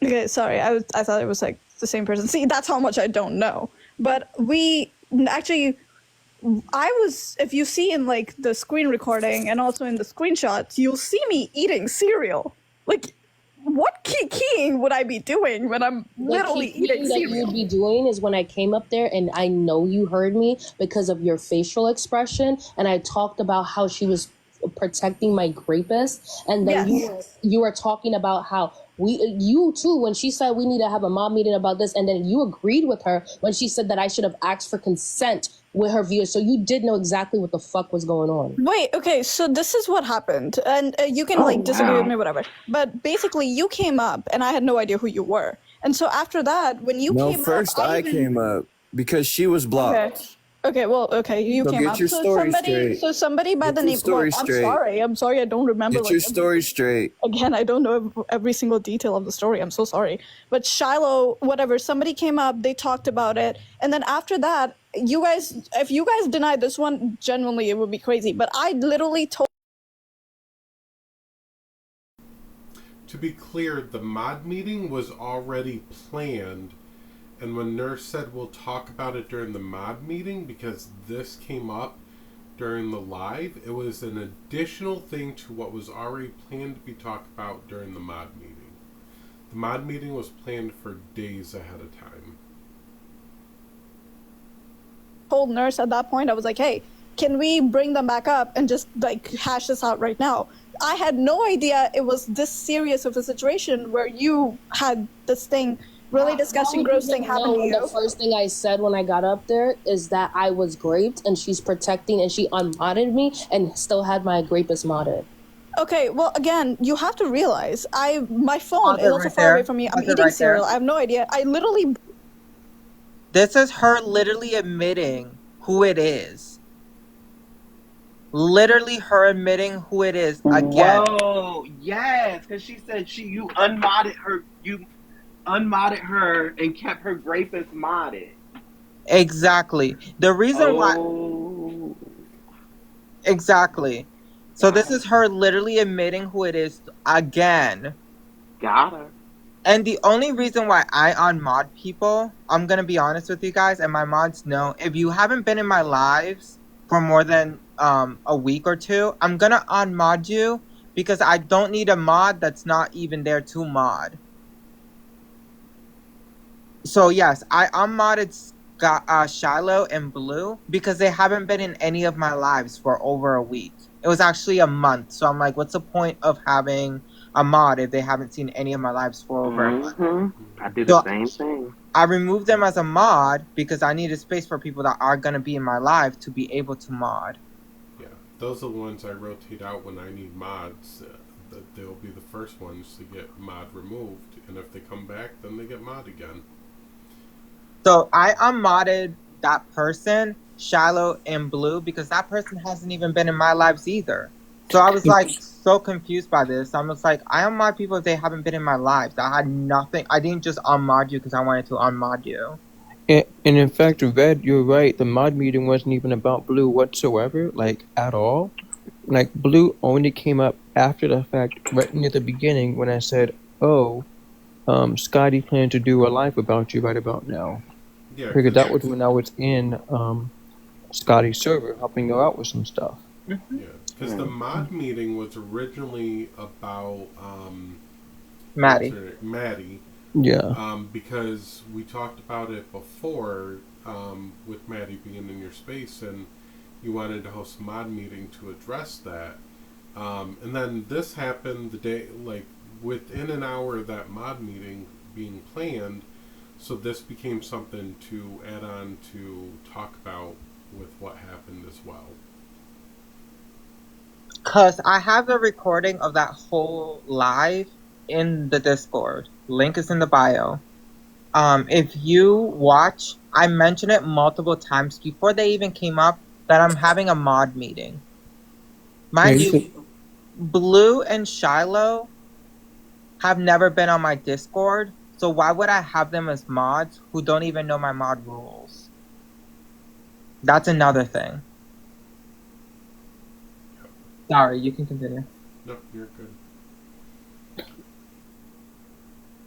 Okay, sorry. I thought it was like the same person. See, that's how much I don't know. But we actually, if you see in like the screen recording and also in the screenshots, you'll see me eating cereal. Like, what keying would I be doing when I'm literally eating that cereal? you'd be doing is when I came up there, and I know you heard me because of your facial expression, and I talked about how she was protecting my rapist, and then you were talking about how you too, when she said we need to have a mob meeting about this, and then you agreed with her when she said that I should have asked for consent with her viewers, so you did know exactly what the fuck was going on. Wait, okay, so this is what happened, and you can disagree with me, whatever. But basically, you came up, and I had no idea who you were. And so after that, when you came first up, I came up because she was blocked. Okay, you So came get up. your So story straight. somebody by Get the your name. story Well, straight. I'm sorry. I don't remember. Get your story straight. Again, I don't know every single detail of the story. I'm so sorry. But Shiloh, whatever, somebody came up, they talked about it, and then after that, if you guys deny this one, genuinely, it would be crazy. But I literally told. To be clear, the mod meeting was already planned, and when Nurse said we'll talk about it during the mod meeting, because this came up during the live, it was an additional thing to what was already planned to be talked about during the mod meeting. The mod meeting was planned for days ahead of time. Told Nurse at that point, I was like, hey, can we bring them back up and just like hash this out right now? I had no idea it was this serious of a situation where you had this thing, really disgusting, gross thing happen to you. The first thing I said when I got up there is that I was raped, and she's protecting, and she unmodded me and still had my rapist modded. Okay, well, again, you have to realize, my phone is also right far there. away from me. I'm Pause it eating right there. cereal. I have no idea. I literally. This is her literally admitting who it is. Literally her admitting who it is again. Whoa, yes, because she said you unmodded her and kept her rapist modded. Exactly. The reason why. Exactly. So this is her literally admitting who it is again. Got her. And the only reason why I unmod people, I'm gonna be honest with you guys, and my mods know, if you haven't been in my lives for more than a week or two, I'm gonna unmod you because I don't need a mod that's not even there to mod. So yes, I unmodded Shiloh and Blue because they haven't been in any of my lives for over a week. It was actually a month. So I'm like, what's the point of having a mod if they haven't seen any of my lives for over a month? I did the same thing. I removed them as a mod because I needed space for people that are going to be in my life to be able to mod. Yeah, those are the ones I rotate out when I need mods. They'll be the first ones to get mod removed, and if they come back, then they get mod again. So I unmodded that person, Shiloh and Blue, because that person hasn't even been in my lives either. So I was like so confused by this. I was like, I unmod people if they haven't been in my lives. I had nothing. I didn't just unmod you because I wanted to unmod you. And in fact, Red, you're right. The mod meeting wasn't even about Blue whatsoever, like at all. Like Blue only came up after the fact, right near the beginning, when I said, "Oh, Scotty planned to do a live about you right about now." Yeah, Because that was when I was in Scotty's server helping her out with some stuff. Yeah, because the mod meeting was originally about Maddie. Maddie. Yeah. Because we talked about it before with Maddie being in your space, and you wanted to host a mod meeting to address that. And then this happened the day, like within an hour of that mod meeting being planned. So this became something to add on to talk about with what happened as well. Because I have a recording of that whole live in the Discord. Link is in the bio. If you watch, I mentioned it multiple times before they even came up that I'm having a mod meeting. Mind you, Blue and Shiloh have never been on my Discord, so why would I have them as mods who don't even know my mod rules? That's another thing. Sorry, you can continue. No, you're good.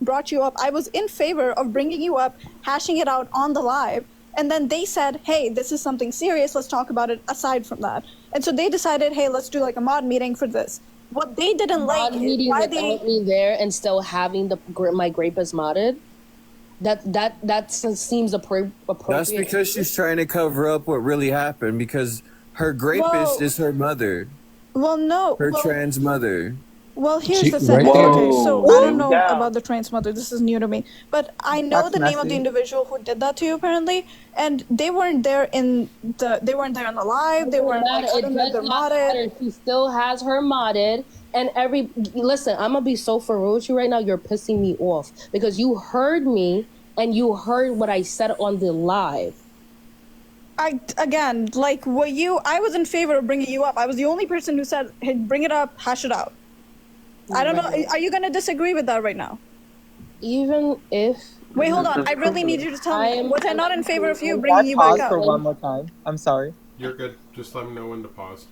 Brought you up. I was in favor of bringing you up, hashing it out on the live, and then they said, hey, this is something serious, let's talk about it aside from that. And so they decided, hey, let's do like a mod meeting for this. What they didn't like is why without me there and still having my grape as modded. That seems appropriate. That's because she's trying to cover up what really happened, because her grapist is her mother. Well, no. Her trans mother. Well, here's the thing. Okay, so I don't know about the trans mother. This is new to me. But I know the name of the individual who did that to you, apparently. And they weren't there in the live. They weren't like, I don't know, they're modded. She still has her modded. And listen, I'm gonna be so for real with you right now. You're pissing me off because you heard me and you heard what I said on the live. I was in favor of bringing you up. I was the only person who said, hey, bring it up, hash it out. I don't know. Are you going to disagree with that right now? Even if... Wait, hold on. I really need you to tell me. Was I not in favor of you bringing you back up? For one more time. I'm sorry. You're good. Just let me know when to pause.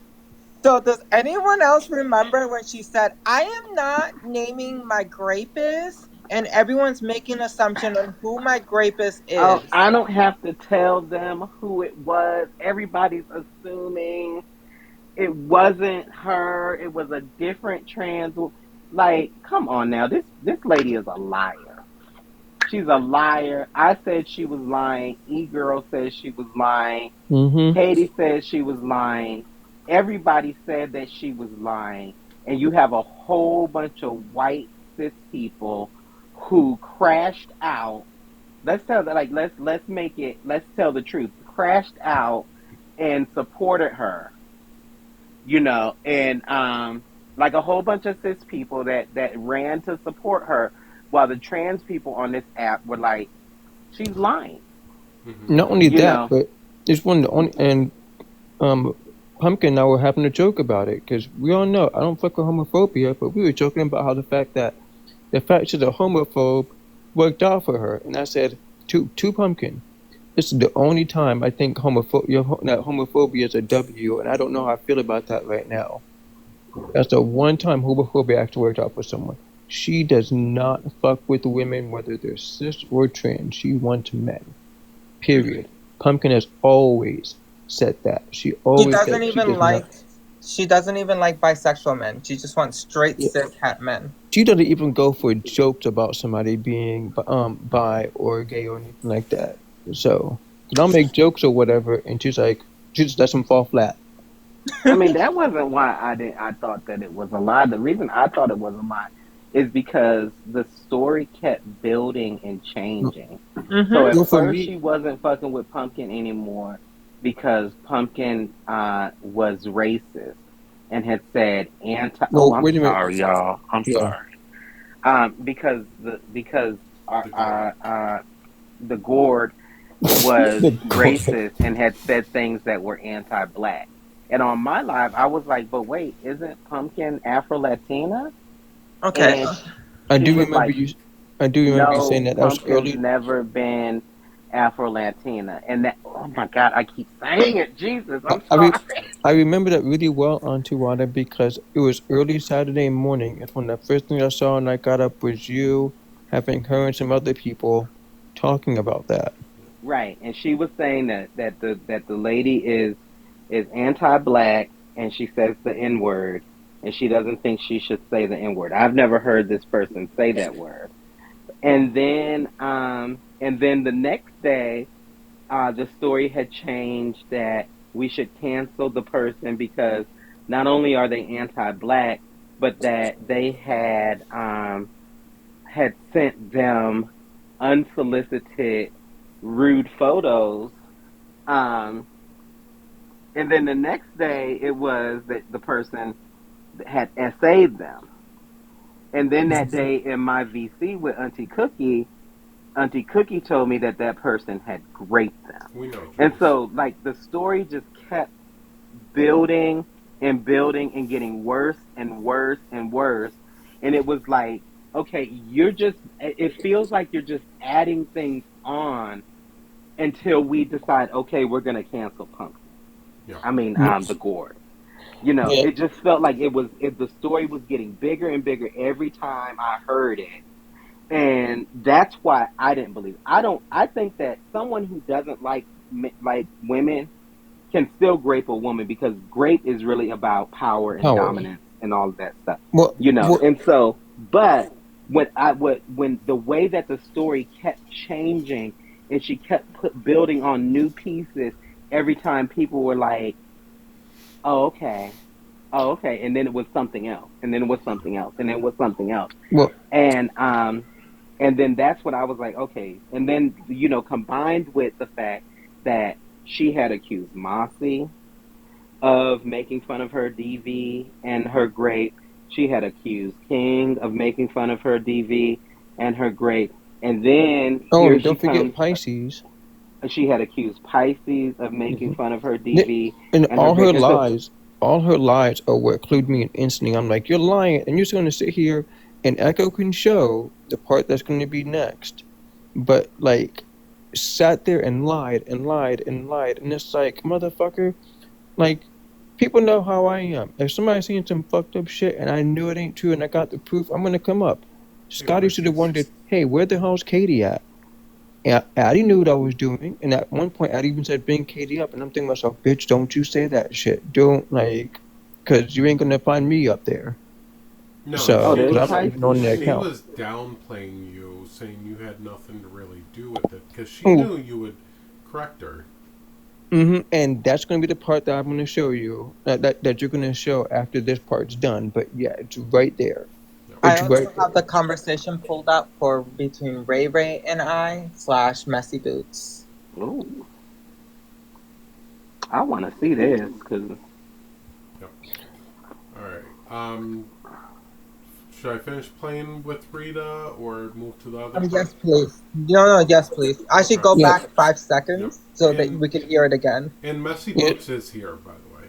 So does anyone else remember when she said, I am not naming my grapist, and everyone's making an assumption on who my grapist is? Oh, I don't have to tell them who it was. Everybody's assuming it wasn't her. It was a different trans. Like, come on now. This lady is a liar. She's a liar. I said she was lying. E-Girl says she was lying. Katie says she was lying. Everybody said that she was lying. And you have a whole bunch of white cis people who crashed out. Let's tell the truth. Crashed out and supported her. You know, and like a whole bunch of cis people that ran to support her, while the trans people on this app were like, she's lying. Not only that, but there's one and Pumpkin and I were having a joke about it, because we all know I don't fuck with homophobia, but we were joking about how the fact she's a homophobe worked out for her, and I said to Pumpkin, this is the only time I think homophobia is a W, and I don't know how I feel about that right now. That's the one time homophobia actually worked out for someone. She does not fuck with women, whether they're cis or trans. She wants men. Period. Pumpkin has always said that. She doesn't even like bisexual men. She just wants straight cis het men. She doesn't even go for jokes about somebody being bi or gay or anything like that. So I'll make jokes or whatever, and she just lets them fall flat. I mean, that wasn't why I thought that it was a lie. The reason I thought it was a lie is because the story kept building and changing. So at first she wasn't fucking with Pumpkin anymore because Pumpkin was racist and had said I'm sorry, y'all. I'm sorry. Because the Gourd was racist and had said things that were anti-black. And on my live, I was like, but wait, isn't Pumpkin Afro-Latina? Okay. And I she do was remember like, you. I do remember you saying no, that. That was Pumpkin's early. never been Afro-Latina. And that, oh my God, I keep saying it. Jesus, I'm sorry. I remember that really well, Auntie Wada, because it was early Saturday morning. It's when the first thing I saw when I got up was you having her and some other people talking about that. Right. And she was saying that the lady is anti-black and she says the N-word and she doesn't think she should say the N-word. I've never heard this person say that word. And then the next day, the story had changed that we should cancel the person because not only are they anti-black, but that they had sent them unsolicited, rude photos. Um, and then the next day, it was that the person had essayed them. And then that day in my VC with Auntie Cookie told me that that person had raped them. We know. And so, like, the story just kept building and building and getting worse and worse and worse. And it was like, okay, it feels like you're just adding things on until we decide, okay, we're going to cancel Pumpkin. Yeah. I mean, the Gourd. You know, it just felt like the story was getting bigger and bigger every time I heard it. And that's why I didn't believe it. I think that someone who doesn't like women can still grape a woman because grape is really about power and dominance and all of that stuff. Well, and so, but when the way that the story kept changing and she kept building on new pieces every time people were like, oh, okay. And then it was something else. And then it was something else. And then it was something else. Well, and then that's what I was like, okay. And then, combined with the fact that she had accused Mossy of making fun of her DV and her grape. She had accused King of making fun of her DV and her grape. And then don't forget Pisces. She had accused Pisces of making fun of her DV. And all her grape. lies, are what clued me in instantly. I'm like, you're lying, and you're just going to sit here and Echo can show the part that's going to be next. But, like, sat there and lied and lied and lied. And it's like, motherfucker, like, people know how I am. If somebody's saying some fucked up shit and I knew it ain't true and I got the proof, I'm going to come up. Scotty should have wondered, hey, where the hell's Katie at? And Addie knew what I was doing. And at one point, Addie even said, bring Katie up. And I'm thinking to myself, bitch, don't you say that shit. Don't, like, because you ain't going to find me up there. No, so, I'm not even on the account. She was downplaying you, saying you had nothing to really do with it, because she knew you would correct her. And that's going to be the part that I'm going to show you, that you're going to show after this part's done. But yeah, it's right there. I also have the conversation pulled up for between Ray Ray and I / Messy Boots. Ooh. I want to see this, because... Yep. Alright, should I finish playing with Rita or move to the other part? Yes, please. No, yes, please. I should go back 5 seconds so that we can hear it again. And Messy Boots is here, by the way.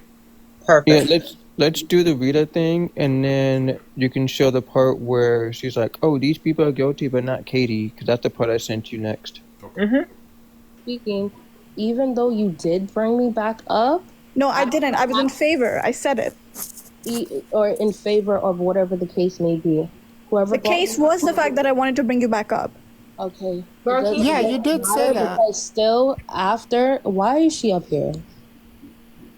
Perfect. Yeah, let's do the Rita thing, and then you can show the part where she's like, oh, these people are guilty, but not Katie, because that's the part I sent you next. Okay. Speaking, even though you did bring me back up... No, I didn't. I was in favor. I said it. Or in favor of whatever the case may be. The case was the fact that I wanted to bring you back up. Okay. Yeah, you did say that. Because still, after... Why is she up here?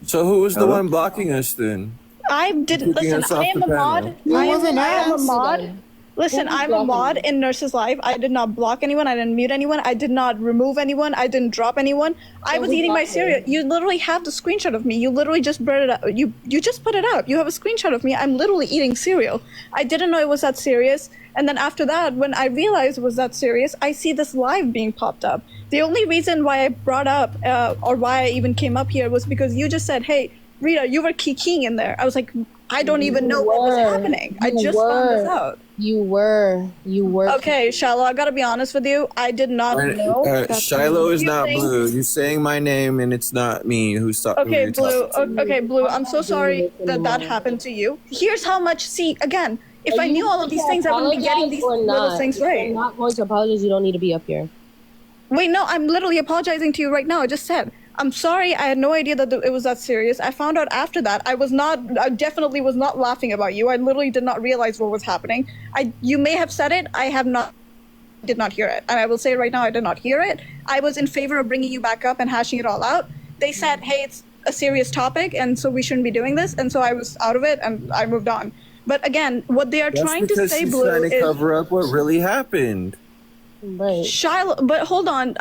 So who was the one blocking us then? I didn't listen. I am a mod. I am a mod. Listen, I'm a mod in Nurses Live. I did not block anyone. I didn't mute anyone. I did not remove anyone. I didn't drop anyone. I was eating my cereal. You literally have the screenshot of me. You literally just brought it up. You just put it up. You have a screenshot of me. I'm literally eating cereal. I didn't know it was that serious. And then after that, when I realized it was that serious, I see this live being popped up. The only reason why I brought up or why I even came up here was because you just said, hey, Rita, you were kikiing in there. I was like, I don't even know what was happening. I just found this out. You were. Okay, Shiloh, I gotta be honest with you. I did not know. Shiloh is Few not things. blue. You're saying my name, and it's not me who's who Okay, you're Blue. talking to. Okay, Blue. I'm so Doing sorry this that that anymore. happened to you. Here's how much. See, again, if Are I you knew all of going these to things, I wouldn't be getting apologize these or little not? things If you're right. not going to apologize, you don't need to be up here. Wait, no, I'm literally apologizing to you right now. I just said, I'm sorry. I had no idea that it was that serious. I found out after that. I definitely was not laughing about you. I literally did not realize what was happening. You may have said it. I did not hear it. And I will say right now, I did not hear it. I was in favor of bringing you back up and hashing it all out. They said, hey, it's a serious topic, and so we shouldn't be doing this. And so I was out of it, and I moved on. But again, what they are That's trying to because say, she's Blue, trying to is cover up what really happened. Right. Shiloh. But hold on,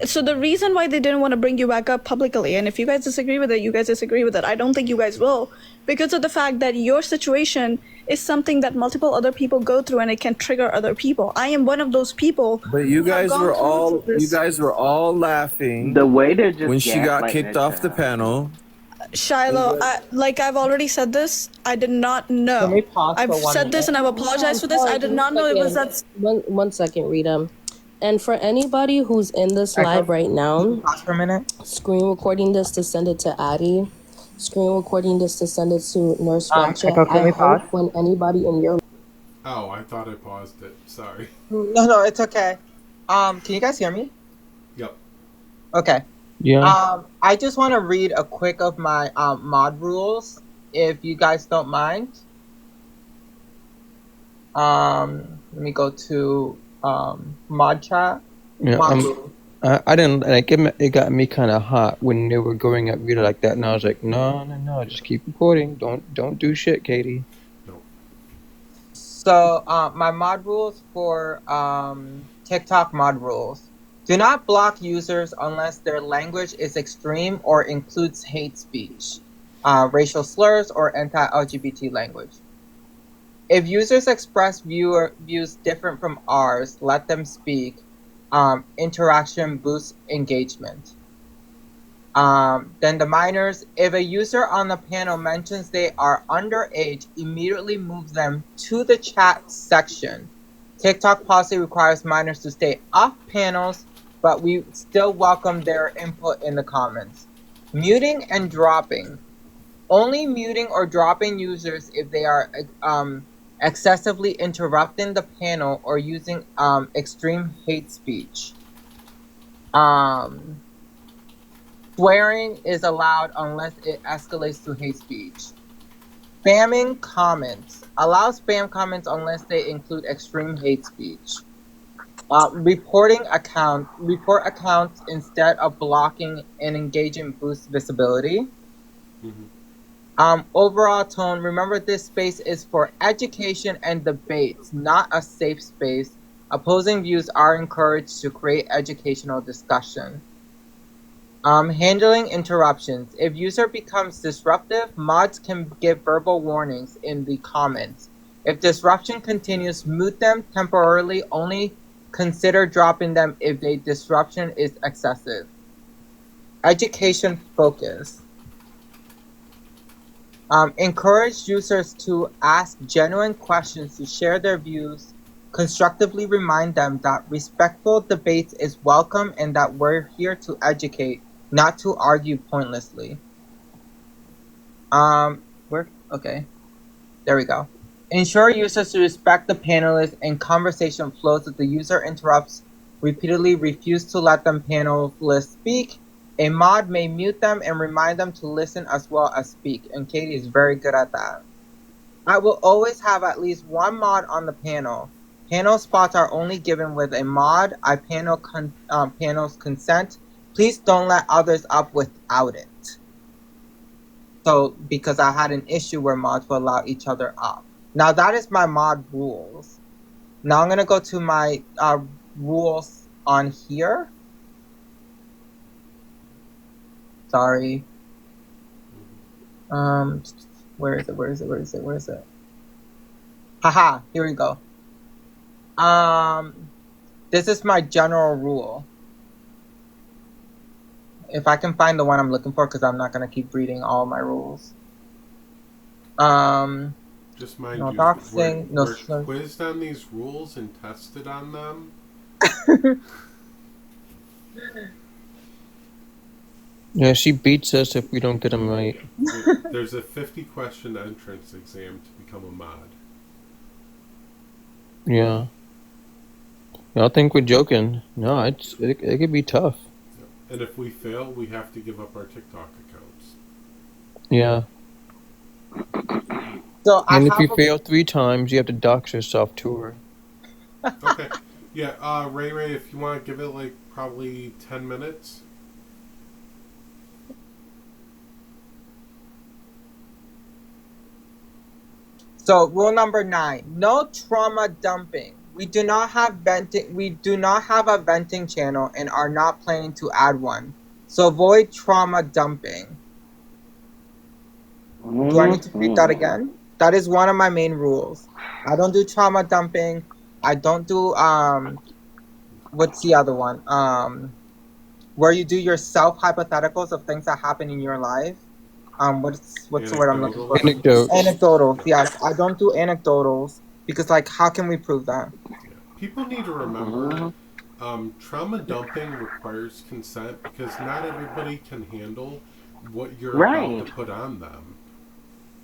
so the reason why they didn't want to bring you back up publicly, and if you guys disagree with it, you guys disagree with it. I don't think you guys will, because of the fact that your situation is something that multiple other people go through, and it can trigger other people. I am one of those people. But you who have guys gone were through all this. laughing The way they're just when she got gaslighting kicked the off the child. panel. Shiloh, like I've already said this, I did not know. Can we pause I've for 1 said this minute? and I've apologized for this. I did not know it was that. One second, Rita. And for anybody who's in this Echo? live right now, Pause for a minute. screen recording this to send it to Addie, screen recording this to send it to Nurse Ratchet. Echo, can I we hope pause? when anybody in your Oh, I thought I paused it. Sorry. No, it's okay. Can you guys hear me? Yep. Okay. Yeah. I just want to read a quick of my mod rules, if you guys don't mind. Let me go to mod chat. Yeah, Mod rules. I didn't like it. It got me kind of hot when they were going at Rita like that, and I was like, no, just keep recording. Don't do shit, Katie. So my mod rules for TikTok mod rules. Do not block users unless their language is extreme or includes hate speech, racial slurs, or anti-LGBT language. If users express views different from ours, let them speak. Interaction boosts engagement. Then the minors, if a user on the panel mentions they are underage, immediately move them to the chat section. TikTok policy requires minors to stay off panels, but we still welcome their input in the comments. Muting and dropping. Only muting or dropping users if they are excessively interrupting the panel or using extreme hate speech. Swearing is allowed unless it escalates to hate speech. Spamming comments. Allow spam comments unless they include extreme hate speech. Report accounts instead of blocking and engaging boosts visibility. Overall tone, remember this space is for education and debates, not a safe space. Opposing views are encouraged to create educational discussion. Handling interruptions. If user becomes disruptive, mods can give verbal warnings in the comments. If disruption continues, mute them temporarily. Only consider dropping them if the disruption is excessive. Education focus. Encourage users to ask genuine questions to share their views. Constructively remind them that respectful debates is welcome and that we're here to educate, not to argue pointlessly. Okay. There we go. Ensure users to respect the panelists and conversation flows. If the user interrupts, repeatedly refuse to let them panelists speak, a mod may mute them and remind them to listen as well as speak. And Katie is very good at that. I will always have at least one mod on the panel. Panel spots are only given with a mod. Panel's consent. Please don't let others up without it. So, because I had an issue where mods will allow each other up. Now that is my mod rules. Now I'm going to go to my rules on here. Sorry. Where is it? Haha, here we go. This is my general rule. If I can find the one I'm looking for, because I'm not going to keep reading all my rules. Just mind No you, doxing, no we're slur. quizzed on these rules and tested on them. Yeah, she beats us if we don't get them right. There's a 50-question entrance exam to become a mod. Yeah. Y'all think we're joking? No, it could be tough. And if we fail, we have to give up our TikTok accounts. Yeah. So and if you fail 3 times, you have to dox yourself to her. Okay. Yeah, Ray, if you want to give it like probably 10 minutes. So rule number 9: no trauma dumping. We do not have venting. We do not have a venting channel and are not planning to add one. So avoid trauma dumping. Do I need to repeat that again? That is one of my main rules. I don't do trauma dumping. I don't do what's the other one? Where you do your self hypotheticals of things that happen in your life. What's the word I'm looking for? Anecdotes. Anecdotals. Yes, I don't do anecdotals because, like, how can we prove that? People need to remember, trauma dumping requires consent because not everybody can handle what you're about to put on them.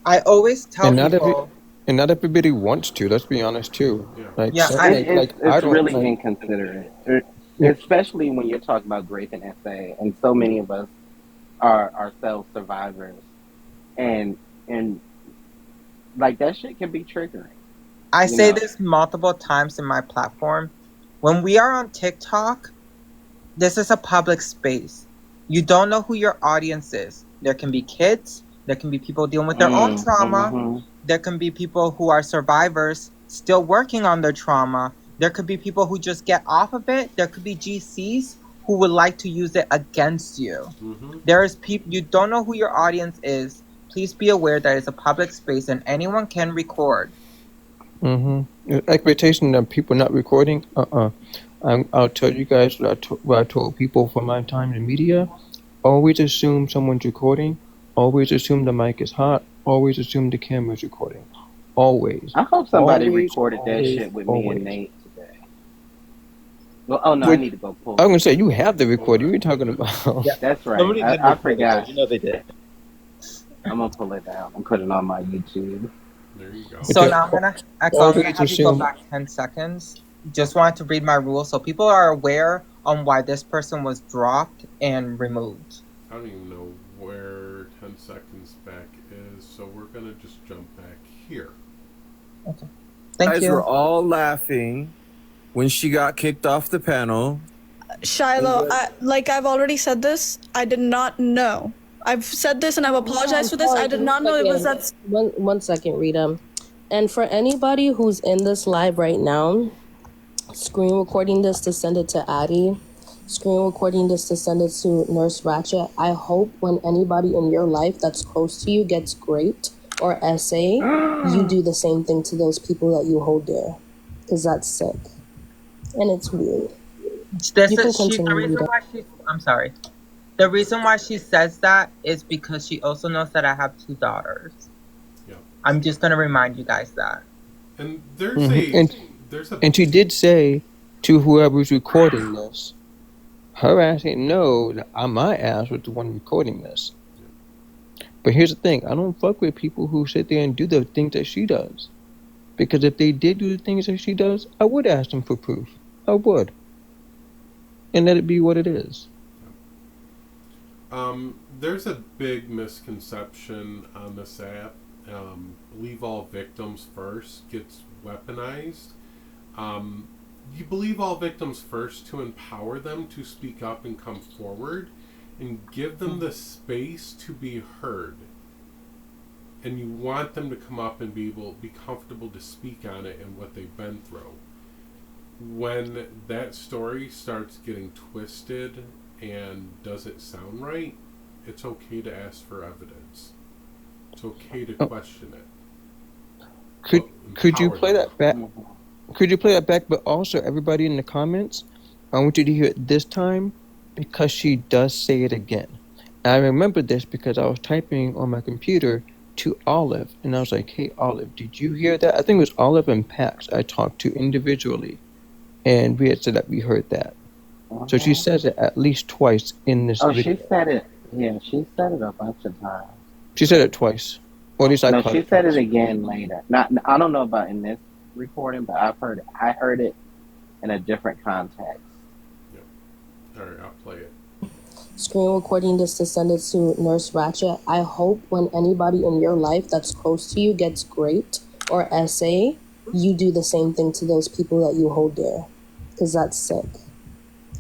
I always tell people. And not everybody wants to. Let's be honest too. Like, It's really inconsiderate, especially when you're talking about grape and SA, and so many of us are ourselves survivors, and like that shit can be triggering. I say this multiple times in my platform. When we are on TikTok, this is a public space. You don't know who your audience is. There can be kids. There can be people dealing with their own trauma. There can be people who are survivors still working on their trauma. There could be people who just get off of it. There could be GCs who would like to use it against you. There is people, you don't know who your audience is. Please be aware that it's a public space and anyone can record. Expectation of people not recording. I'll tell you guys what I told people from my time in media. Always assume someone's recording. Always assume the mic is hot. Always assume the camera's recording. Always. I hope somebody recorded that shit with me and Nate today. Well, I need to go pull. I'm gonna say you have the recording. What are you talking about? Yeah, that's right. Somebody did I record forgot. it, you know they did. I'm gonna pull it out and put it on my YouTube. There you go. So now I'm gonna have you go back 10 seconds. Just wanted to read my rules so people are aware on why this person was dropped and removed. I don't even know where 10 seconds back is, so we're gonna just jump back here. Okay. Thank guys you. were all laughing when she got kicked off the panel. Shiloh, I've already said this. I did not know. I've said this and I've apologized for this. I did not know it was that. One second, Rita. And for anybody who's in this live right now, screen recording this to send it to Addie, screen recording this to send it to Nurse Ratchet. I hope when anybody in your life that's close to you gets graped or SA, you do the same thing to those people that you hold dear. Because that's sick. And it's weird. I'm sorry. The reason why she says that is because she also knows that I have 2 daughters. Yeah. I'm just gonna remind you guys that. And there's and she did say to whoever's recording this, her ass ain't know that my ass was the one recording this. But here's the thing, I don't fuck with people who sit there and do the things that she does. Because if they did do the things that she does, I would ask them for proof. I would. And let it be what it is. There's a big misconception on this app. Believe all victims first gets weaponized. You believe all victims first to empower them to speak up and come forward and give them the space to be heard. And you want them to come up and be comfortable to speak on it and what they've been through. When that story starts getting twisted and doesn't sound right, it's okay to ask for evidence. It's okay to question it. Could you play that back? Could you play that back? But also, everybody in the comments, I want you to hear it this time because she does say it again. And I remember this because I was typing on my computer to Olive, and I was like, "Hey, Olive, did you hear that?" I think it was Olive and Pax I talked to individually, and we had said that we heard that. So she says it at least twice in this video. She said it. Yeah, she said it a bunch of times. She said it twice. Or at least I No, caught she it said twice. it again later. Not, I don't know about in this recording, but I heard it in a different context. All right, I'll play it. Screen recording this to send it to Nurse Ratchet. I hope when anybody in your life that's close to you gets graped or SA, you do the same thing to those people that you hold dear. Because that's sick.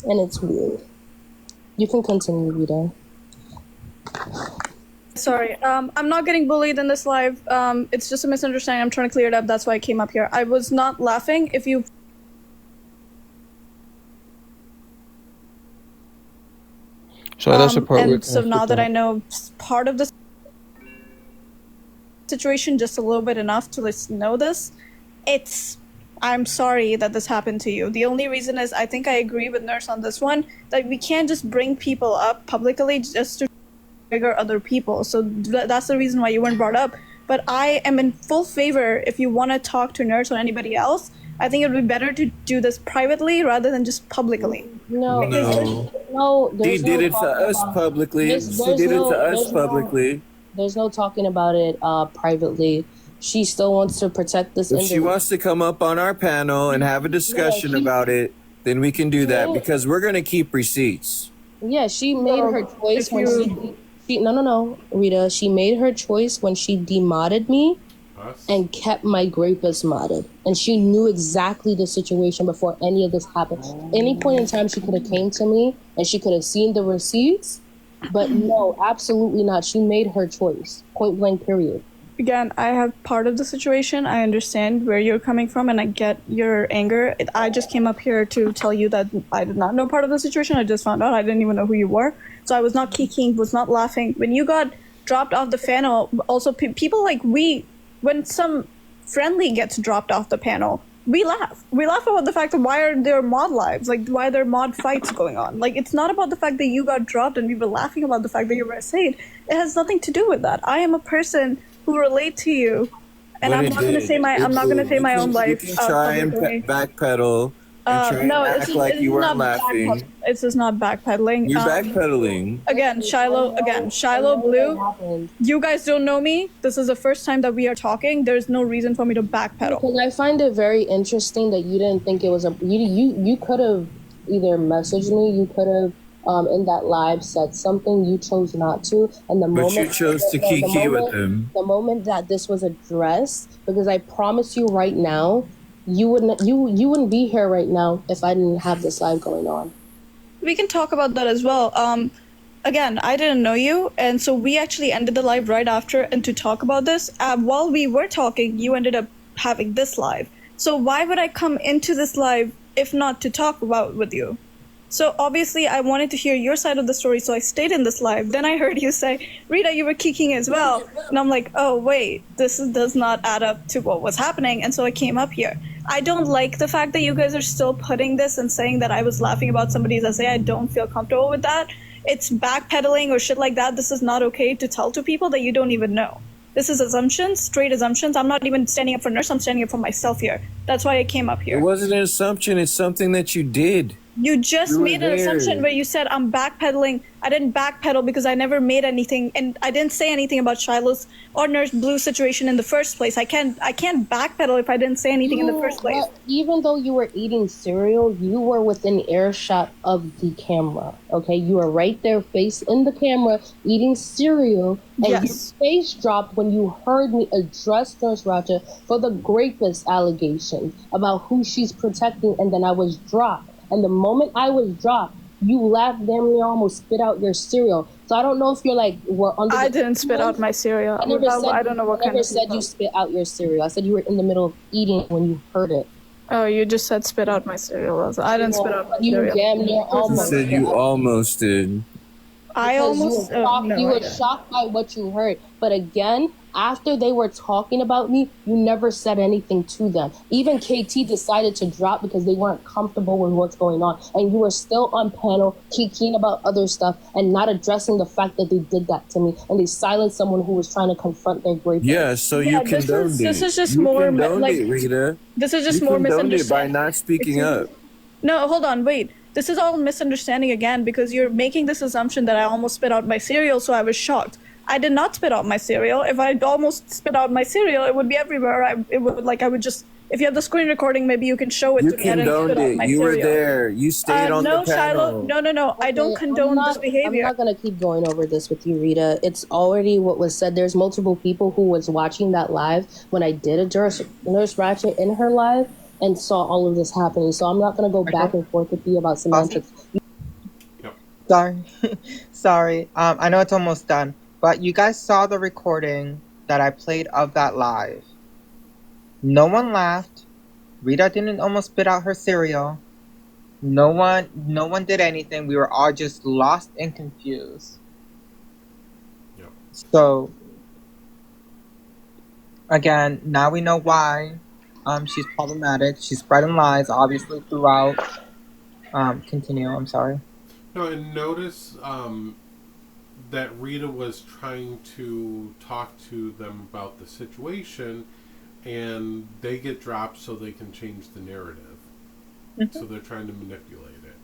And it's weird. You can continue, Rita. Sorry, I'm not getting bullied in this live. It's just a misunderstanding. I'm trying to clear it up. That's why I came up here. I was not laughing. If you... So that's the part and so now that I know part of the situation, just a little bit enough to know this, I'm sorry that this happened to you. The only reason is I think I agree with Nurse on this one, that we can't just bring people up publicly just to trigger other people. So that's the reason why you weren't brought up. But I am in full favor if you want to talk to Nurse or anybody else. I think it would be better to do this privately rather than just publicly. No. He did it to us publicly. She did it to us publicly. There's no talking about it privately. She still wants to protect this If she individual. wants to come up on our panel and have a discussion about it, then we can do that because we're going to keep receipts. Yeah, she made her choice when she no, Rita. She made her choice when she demodded me and kept my grapist modded. And she knew exactly the situation before any of this happened. Any point in time, she could have came to me and she could have seen the receipts. But no, absolutely not. She made her choice. Point blank, period. Again, I have part of the situation. I understand where you're coming from and I get your anger. I just came up here to tell you that I did not know part of the situation. I just found out. I didn't even know who you were. So I was not kicking, was not laughing. When you got dropped off the panel, also people like when some friendly gets dropped off the panel, we laugh. We laugh about the fact that why are there mod lives? Like, why are there mod fights going on? Like, it's not about the fact that you got dropped and we were laughing about the fact that you were saved. It has nothing to do with that. I am a person who relate to you, and I'm not going to say my own life. You can try and backpedal and try and act like you weren't laughing. It's just not backpedaling. You're backpedaling. Again, Shiloh, Blue, you guys don't know me. This is the first time that we are talking. There's no reason for me to backpedal. Because I find it very interesting that you didn't think it was you could have either messaged me, you could have in that live said something, you chose not to, and But you chose to kiki with him. The moment that this was addressed, because I promise you right now, you wouldn't be here right now if I didn't have this live going on. We can talk about that as well. Again, I didn't know you, and so we actually ended the live right after, and to talk about this, while we were talking, you ended up having this live. So why would I come into this live if not to talk about with you? So obviously I wanted to hear your side of the story, so I stayed in this live. Then I heard you say, Rita, you were kicking as well. And I'm like, oh wait, this does not add up to what was happening. And so I came up here. I don't like the fact that you guys are still putting this and saying that I was laughing about somebody's essay. I don't feel comfortable with that. It's backpedaling or shit like that. This is not okay to tell to people that you don't even know. This is assumptions, straight assumptions. I'm not even standing up for Nurse, I'm standing up for myself here. That's why I came up here. It wasn't an assumption, it's something that you did. You just made an assumption where you said I'm backpedaling. I didn't backpedal because I never made anything, and I didn't say anything about Shiloh's or Nurse Blue's situation in the first place. I can't backpedal if I didn't say anything in the first place. Even though you were eating cereal, you were within earshot of the camera. Okay, you were right there, face in the camera, eating cereal, and your face dropped when you heard me address Nurse Raja for the grapist allegation about who she's protecting, and then I was dropped. And the moment I was dropped, you laughed, damn near almost spit out your cereal. So I don't know if you're like, I didn't spit out my cereal. I don't know what kind of. I never said you spit out your cereal. I said you were in the middle of eating when you heard it. Oh, you just said spit out my cereal. I didn't spit out my cereal. You damn near almost. You said you almost did. I because almost no, you I were didn't. shocked by what you heard. But again, after they were talking about me, you never said anything to them. Even KT decided to drop because they weren't comfortable with what's going on, and you were still on panel kicking about other stuff and not addressing the fact that they did that to me and they silenced someone who was trying to confront their greatness. Yeah, so you Yeah, condoned this it. is just You more condoned like it, Rita. this is You just more condoned it by misunderstanding. not speaking up. No, hold on, wait. This is all misunderstanding again because you're making this assumption that I almost spit out my cereal, so I was shocked. I did not spit out my cereal. If I almost spit out my cereal, it would be everywhere. I would just. If you have the screen recording, maybe you can show it You to me. I didn't spit condoned out it. my You were cereal. there. You stayed on the No, Shiloh. panel. No. I don't condone this I'm behavior. not gonna keep going over this with you, Rita. It's already what was said. There's multiple people who was watching that live when I did a Nurse Ratchet in her live and saw all of this happening. So I'm not gonna go back and forth with you about semantics. Sorry. Sorry. I know it's almost done, but you guys saw the recording that I played of that live. No one laughed. Rita didn't almost spit out her cereal. No one did anything. We were all just lost and confused. Yep. So again, now we know why she's problematic. She's spreading lies, obviously, throughout. Continue, I'm sorry. No, and notice that Rita was trying to talk to them about the situation, and they get dropped so they can change the narrative. So they're trying to manipulate it.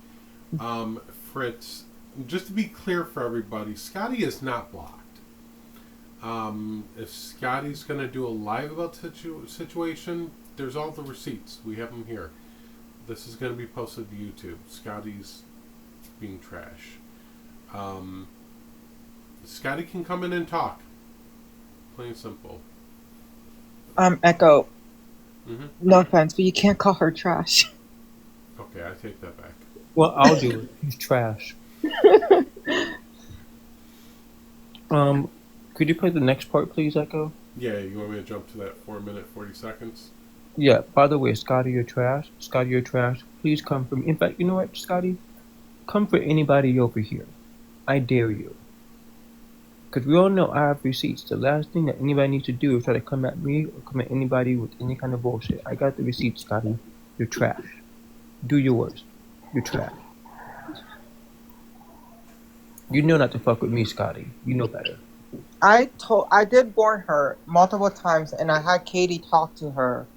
Fritz, just to be clear for everybody, Scotty is not blocked. If Scotty's going to do a live about the situation, there's all the receipts. We have them here. This is going to be posted to YouTube. Scotty's being trash. Scotty can come in and talk. Plain and simple. Echo. Mm-hmm. No offense, but you can't call her trash. Okay, I take that back. Well, I'll do it. He's trash. Could you play the next part, please, Echo? Yeah, you want me to jump to that 4 minute 40 seconds? Yeah, by the way, Scotty, you're trash. Scotty, you're trash. Please come for me. In fact, you know what, Scotty? Come for anybody over here. I dare you. Because we all know I have receipts. The last thing that anybody needs to do is try to come at me or come at anybody with any kind of bullshit. I got the receipts, Scotty. You're trash. Do your worst. You're trash. You know not to fuck with me, Scotty. You know better. I did warn her multiple times, and I had Katie talk to her,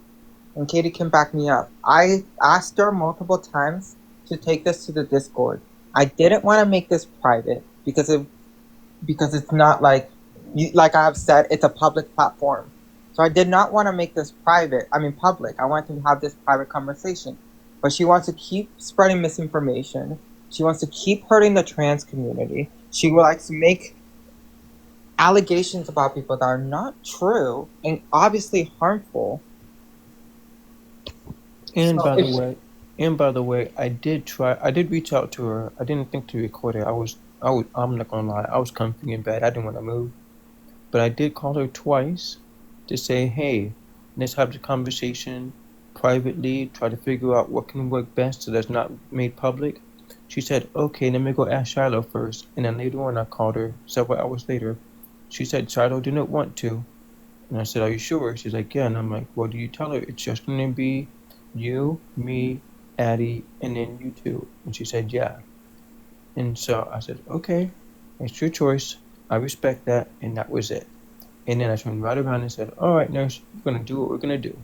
and Katie can back me up. I asked her multiple times to take this to the Discord. I didn't want to make this private because it's not like I have said, it's a public platform. So I did not want to make this public. I wanted to have this private conversation. But she wants to keep spreading misinformation. She wants to keep hurting the trans community. She would like to make allegations about people that are not true and obviously harmful. And by the way, I did reach out to her. I didn't think to record it. I'm not gonna lie, I was comfy in bed. I didn't want to move. But I did call her twice to say, hey, let's have the conversation privately, try to figure out what can work best so that's not made public. She said, okay, let me go ask Shiloh first. And then later on I called her several hours later. She said Shiloh didn't want to. And I said, are you sure? She's like, yeah. And I'm like, well, do you tell her it's just going to be you, me, Addie, and then you two? And she said, yeah. And so I said, okay, it's your choice. I respect that. And that was it. And then I turned right around and said, all right, nurse, we're going to do what we're going to do.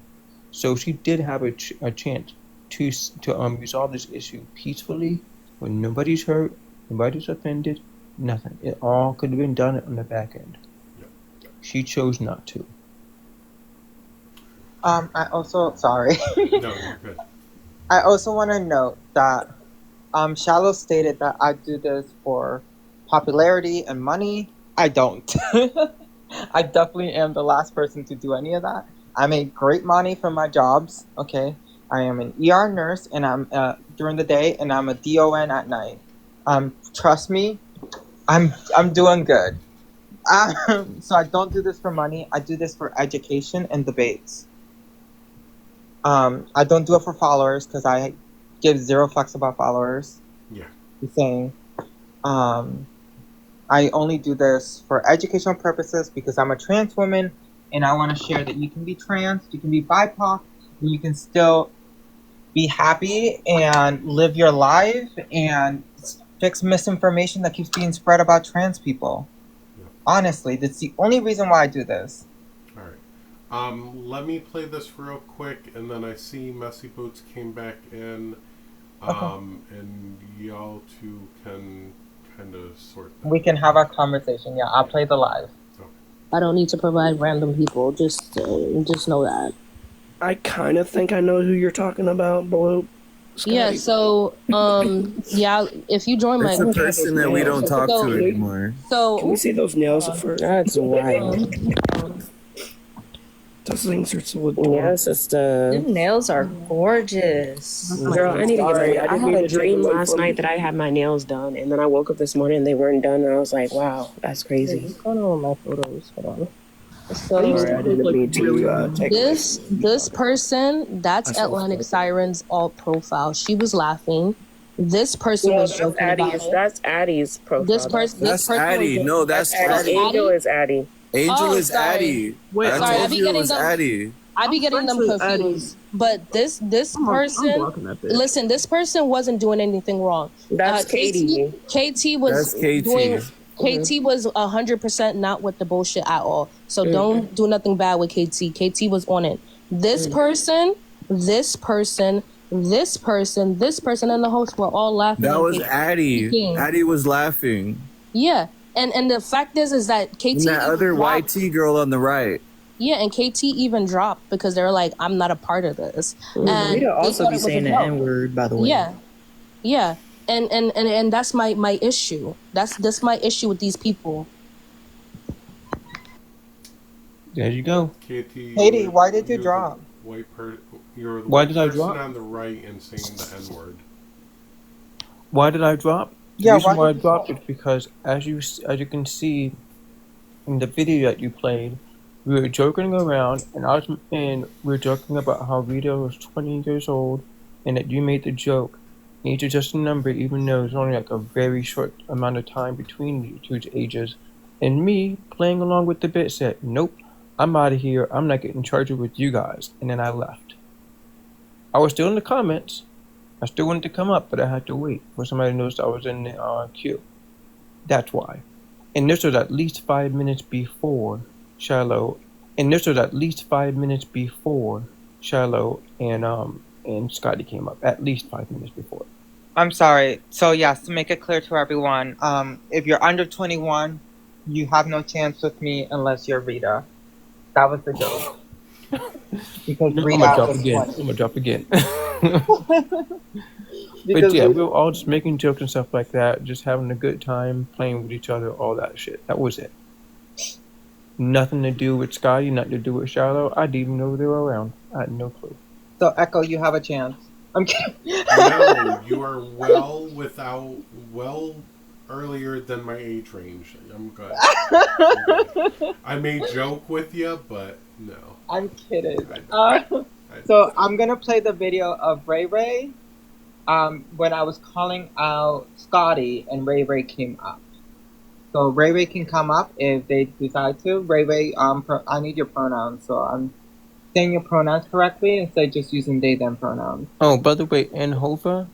So she did have a chance to resolve this issue peacefully, when nobody's hurt, nobody's offended, nothing. It all could have been done on the back end. She chose not to. I also, sorry. No, you're good. I also want to note that Shallow stated that I do this for popularity and money. I don't. I definitely am the last person to do any of that. I make great money from my jobs, okay? I am an ER nurse, and I'm during the day, and I'm a DON at night. Trust me, I'm doing good. So I don't do this for money. I do this for education and debates. I don't do it for followers because I give zero fucks about followers. Yeah. The saying. I only do this for educational purposes because I'm a trans woman and I want to share that you can be trans, you can be BIPOC, and you can still be happy and live your life and fix misinformation that keeps being spread about trans people. Honestly, that's the only reason why I do this. All right. Let me play this real quick, and then I see Messy Boots came back in, and y'all two can kind of sort that. We can have our conversation. Yeah, I'll play the live. I don't need to provide random people. Just know that. I kind of think I know who you're talking about, Blue. Yeah, so yeah, if you join my It's a group, person that we don't talk to anymore. So can we see those nails at first? That's wild. Those things are so adorable. Yeah, sister. Them nails are gorgeous. Girl, I need to get Sorry, them. I I didn't had mean a to take dream away last from night you. that I had my nails done, and then I woke up this morning and they weren't done, and I was like, wow, that's crazy. What's going on with my photos? Hold on. Sorry, I didn't mean to take This person, that's Atlantic Siren's alt profile. She was laughing. This person was joking about it. That's Addie's profile. This person That's Addie. was No, that's Addie. Angel is Addie. Angel is sorry. Addie. Wait, I sorry, I told be you it getting was them. Addie. I be getting them confused. But this person, listen, this person wasn't doing anything wrong. That's Katie. KT was That's KT. doing. KT was 100% not with the bullshit at all. So don't do nothing bad with KT. KT was on it. This person, this person, this person, this person, and the host were all laughing. That at was KT. Addie. Addie was laughing. Yeah, and the fact is that KT And that other dropped. YT girl on the right. Yeah, and KT even dropped because they were like, "I'm not a part of this." And Rita they also thought be it was a saying the joke. N-word, by the way. Yeah, yeah, and that's my issue. That's my issue with these people. There you go. Katie, why did you drop? You're the Why white did I person drop? on the right and saying the N-word. Why did I drop? The Yeah, reason why why I did you dropped is because as you can see in the video that you played, we were joking around, and we were joking about how Rita was 20 years old, and that you made the joke. Age is just a number, even though there's only like a very short amount of time between you two's ages. And me playing along with the bit said, "Nope, I'm out of here. I'm not getting charged with you guys." And then I left. I was still in the comments. I still wanted to come up, but I had to wait for somebody to notice I was in the queue. That's why. And this was at least 5 minutes before Shiloh. And this was at least 5 minutes before Shiloh and Scotty came up. At least 5 minutes before. I'm sorry. So yes, to make it clear to everyone, if you're under 21, you have no chance with me unless you're Rita. That was the joke. Because I'm Rita gonna drop was again. 20. I'm gonna drop again. But Because yeah, we- we were all just making jokes and stuff like that, just having a good time, playing with each other, all that shit. That was it. Nothing to do with Scotty, nothing to do with Shiloh. I didn't even know they were around. I had no clue. So Echo, you have a chance. I'm kidding. No, you are well earlier than my age range. I'm good. I may joke with you, but no. I'm kidding. So I'm gonna play the video of Ray Ray. When I was calling out Scotty and Ray Ray came up. So Ray Ray can come up if they decide to. Ray Ray, I need your pronouns, so I'm saying your pronouns correctly instead of just using they them pronouns. Oh, by the way, in Hova,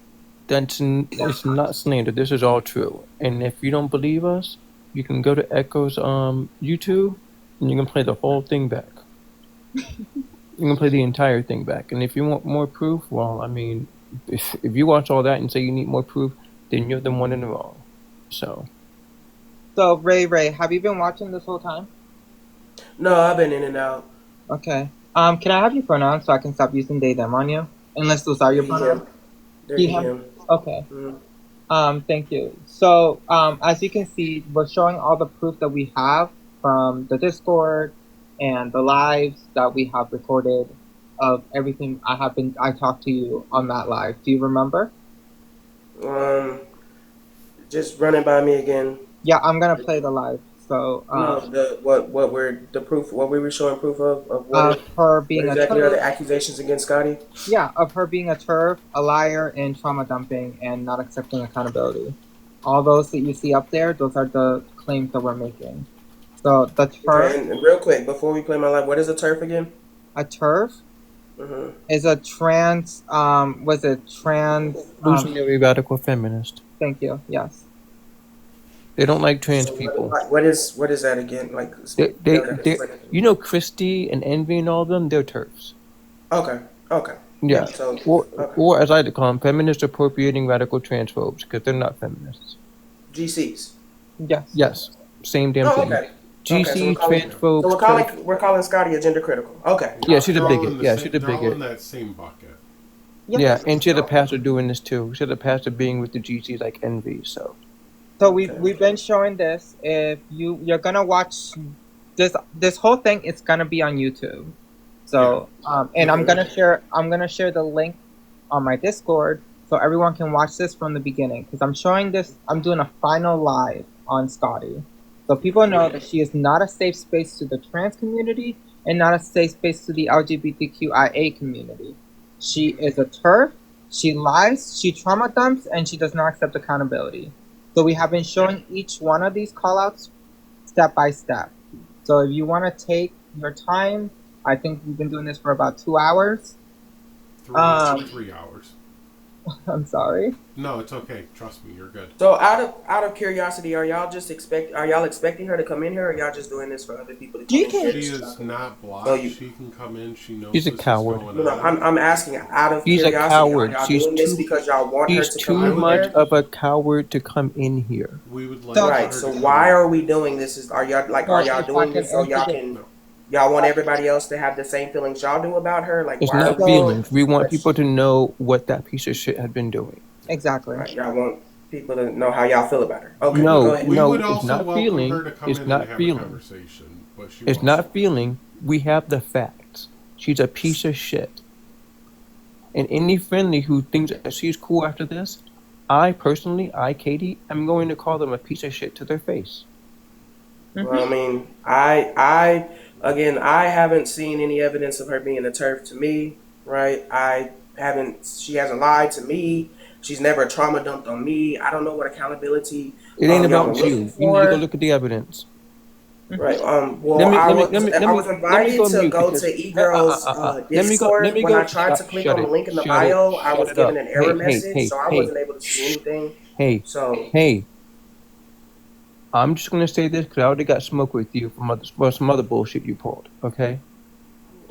it's not slander. This is all true. And if you don't believe us, you can go to Echo's YouTube and you can play the whole thing back. You can play the entire thing back. And if you want more proof, well, I mean, if you watch all that and say you need more proof, then you're the one in the wrong. So Ray Ray, have you been watching this whole time? No, I've been in and out. Okay. Can I have your pronouns so I can stop using they them on you? Unless those are your pronouns. They're He have- him. Okay. Mhm. Thank you. So, as you can see, we're showing all the proof that we have from the Discord and the lives that we have recorded of everything I talked to you on that live. Do you remember? Just run it by me again. Yeah, I'm gonna play the live. So, No, the proof, what we were showing proof of what her being what a exactly are the turf. accusations against Scotty? Yeah, of her being a turf, a liar, and trauma dumping, and not accepting accountability. All those that you see up there, those are the claims that we're making. So the Okay, TERF, and real quick, before we play my live, what is a turf again? a TERF is a trans, was it trans, Revolutionary radical feminist. thank you, yes. They don't like trans So people. what is that again? Like, They you know Christy and Envy and all of them, they're TERFs. Okay. Yeah. So Or as I like to call them, feminist appropriating radical transphobes, because they're not feminists. GCs. Yes. Yes. Same damn Oh, thing. okay. GC, So transphobes. we're calling Scotty a gender critical. Okay. Yeah, she's a They're all in bigot. the Yeah, same- she's a they're all bigot. in that same bucket. Yeah, and she had a pastor doing this too. She had a pastor being with the GCs like Envy, so. So we've been showing this. If you're gonna watch this whole thing, it's gonna be on YouTube. So and I'm gonna share the link on my Discord so everyone can watch this from the beginning, because I'm showing this. I'm doing a final live on Scotty, so people know that she is not a safe space to the trans community and not a safe space to the LGBTQIA community. She is a TERF. She lies. She trauma dumps, and she does not accept accountability. So we have been showing each one of these callouts step by step. So if you want to take your time, I think we've been doing this for about 2 hours. 3 hours. I'm sorry. No, it's okay. Trust me, you're good. So out of curiosity, are y'all expecting her to come in here, or y'all just doing this for other people to come in here? She is not blocked. So She can come in. She knows. She's a this is coward. going No, on. I'm asking out of She's a curiosity. coward. Are y'all She's doing this too- because y'all want her She's to too come in much here? of a coward to come in here. We would like Right. So why are we doing this? Are y'all doing this so y'all want everybody else to have the same feelings y'all do about her? Like, It's why not are we feelings. We want people to know what that piece of shit had been doing. Exactly. Right, y'all want people to know how y'all feel about her. Okay. No, go ahead. no, would it's also not welcome feeling. her to come It's in not and have a feeling. conversation, but she It's wants not feeling. We have the facts. She's a piece of shit. And any friendly who thinks that she's cool after this, I personally, Katie, am going to call them a piece of shit to their face. Well, I mean, I haven't seen any evidence of her being a TERF to me, right? She hasn't lied to me. She's never trauma dumped on me. I don't know what accountability It ain't y'all about are you. looking You need to for. go look at the evidence. Right. Let me I was go invited to mute go because- to E-Girl's let me Discord. go- When I tried to click shut on the it, link in the shut it, bio, I shut was it given up. an error Hey, message, so I wasn't able to see anything. Hey. I'm just gonna say this because I already got smoke with you from some other bullshit you pulled. Okay.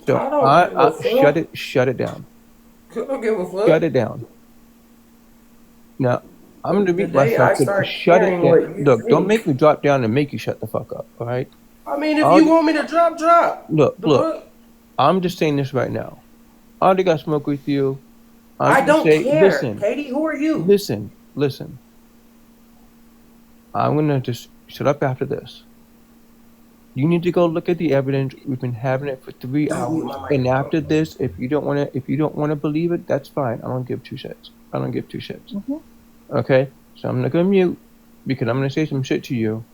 So I don't give a fuck. shut it down. I don't give a fuck. Shut it down. Now, I'm going to read The day I myself to start shut it hearing down. what you Look, don't think. make me drop down and make you shut the fuck up, all right? I mean, if you want me to drop. Look. fuck? I'm just saying this right now. I already got smoke with you. I gonna don't say, care. Listen, Katie, who are you? Listen. I'm going to just shut up after this. You need to go look at the evidence. We've been having it for 3 hours. And after this, if you don't want to believe it, that's fine. I don't give two shits. Okay? So I'm not going to mute because I'm going to say some shit to you.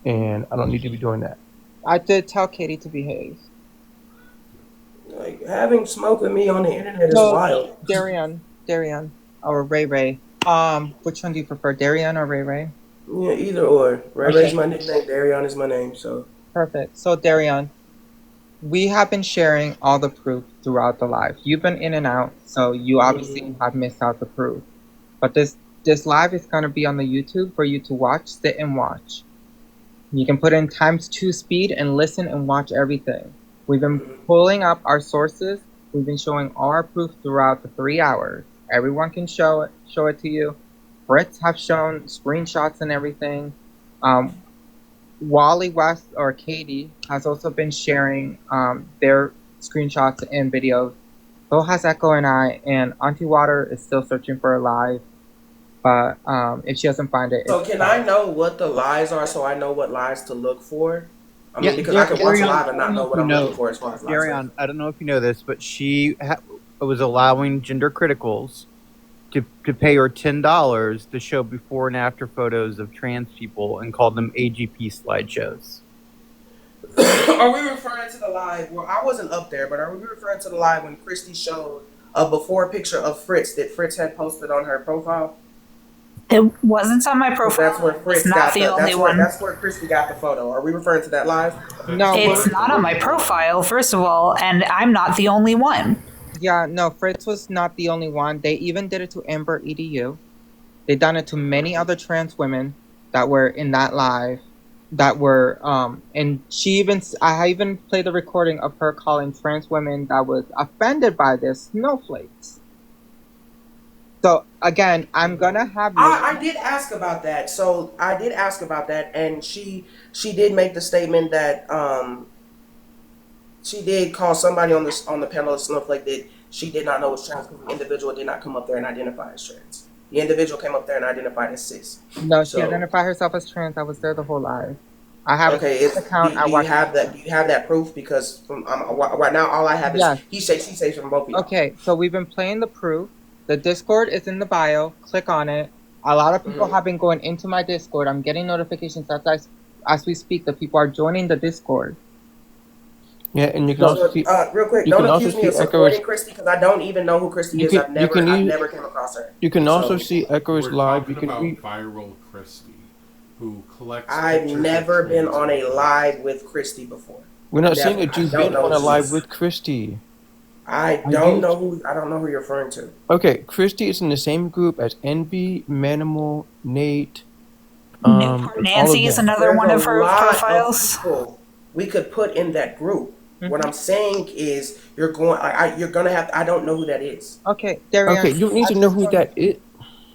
And I don't need to be doing that. I did tell Katie to behave. Like, having smoke with me on the internet is wild. Darian, or Ray Ray. Which one do you prefer, Darian or Ray Ray? Yeah, either or. Ray Ray's my nickname. Darian is my name. So perfect. So Darian, we have been sharing all the proof throughout the live. You've been in and out, so you obviously have missed out the proof. But this live is gonna be on the YouTube for you to watch, sit and watch. You can put in ×2 speed and listen and watch everything. We've been pulling up our sources. We've been showing all our proof throughout the 3 hours. Everyone can show it to you. Brits have shown screenshots and everything. Wally West or Katie has also been sharing their screenshots and videos. So has Echo and I, and Auntie Water is still searching for a live. But if she doesn't find it, So can I know what the lies are so I know what lies to look for? I mean, because I can watch a live and not know what I'm looking for as far as lies. Darian, I don't know if you know this, but she was allowing gender criticals to pay her $10 to show before and after photos of trans people and called them AGP slideshows. Are we referring to the live? Well, I wasn't up there, but are we referring to the live when Christy showed a before picture of Fritz that Fritz had posted on her profile? It wasn't on my profile. That's where Fritz It's not got the the. only one. That's where Christy got the photo. Are we referring to that live? No, It's not on my profile, first of all, and I'm not the only one. Yeah, no, Fritz was not the only one. They even did it to Amber EDU. They done it to many other trans women that were in that live. That were and I even played a recording of her calling trans women that was offended by this snowflakes. So again, I'm gonna have I did ask about that. So I did ask about that, and she did make the statement that she did call somebody on the panel of Snowflake that she did not know was trans because the individual did not come up there and identify as trans. The individual came up there and identified as cis. No, she identified herself as trans. I was there the whole live. I have do you have that? Do you have that proof? Because from right now, all I have is he says, she says from both of you. Okay, so we've been playing the proof. The Discord is in the bio. Click on it. A lot of people have been going into my Discord. I'm getting notifications as we speak that people are joining the Discord. Yeah, and you can also see. Real quick, don't accuse me of supporting Christy because I don't even know who Christy is. I've never came across her. You can also see Echo's live. You can read viral Christy, who collects. I've never been on a live with Christy before. We're not saying that you've been on a live with Christy. I don't know who you're referring to. Okay, Christy is in the same group as Envy, Manimal, Nate. Nancy is another one of her profiles. We could put in that group. What I'm saying is, you're gonna have. I don't know who that is. Okay, Darian. Okay, you need to know who that is.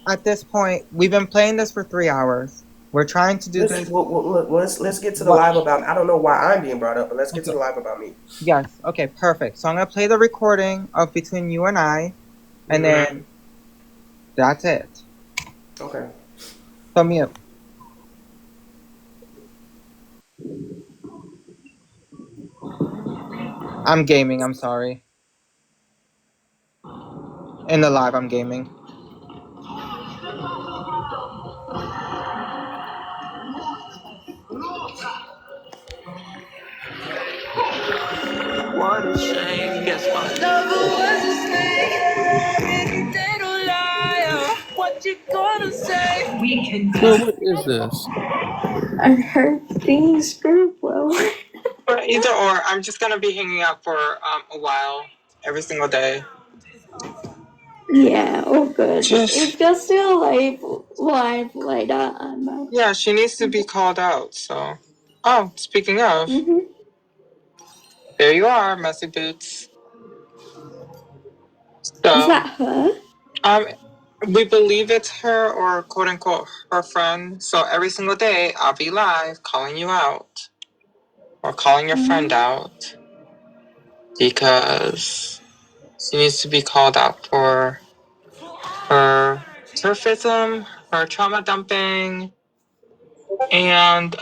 At this point, we've been playing this for 3 hours. We're trying to do this. Let's get to the live about. I don't know why I'm being brought up, but let's get to the live about me. Yes. Okay. Perfect. So I'm gonna play the recording of between you and I, and then that's it. Okay. So mute. I'm gaming. I'm sorry. In the live, I'm gaming. What a shame. Guess what? Lover was a snake. They don't lie. What you gonna say? We can Well, what is this? I heard things group well. But either or, I'm just gonna be hanging out for a while, every single day. Yeah, oh good. If you're still live like that, I'm out. Yeah, she needs to be called out. So, oh, speaking of, there you are, Messy Boots. So, is that her? We believe it's her or quote unquote her friend. So every single day, I'll be live calling you out or calling your friend out because she needs to be called out for her turfism, her trauma dumping, and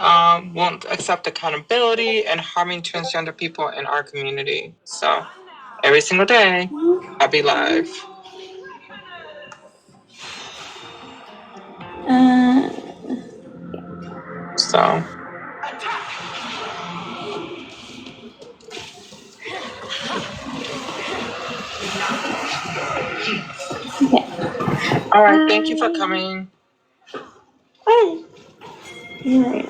won't accept accountability and harming transgender people in our community. So every single day, I'll be live. So. All right, thank you for coming. Oh. Right.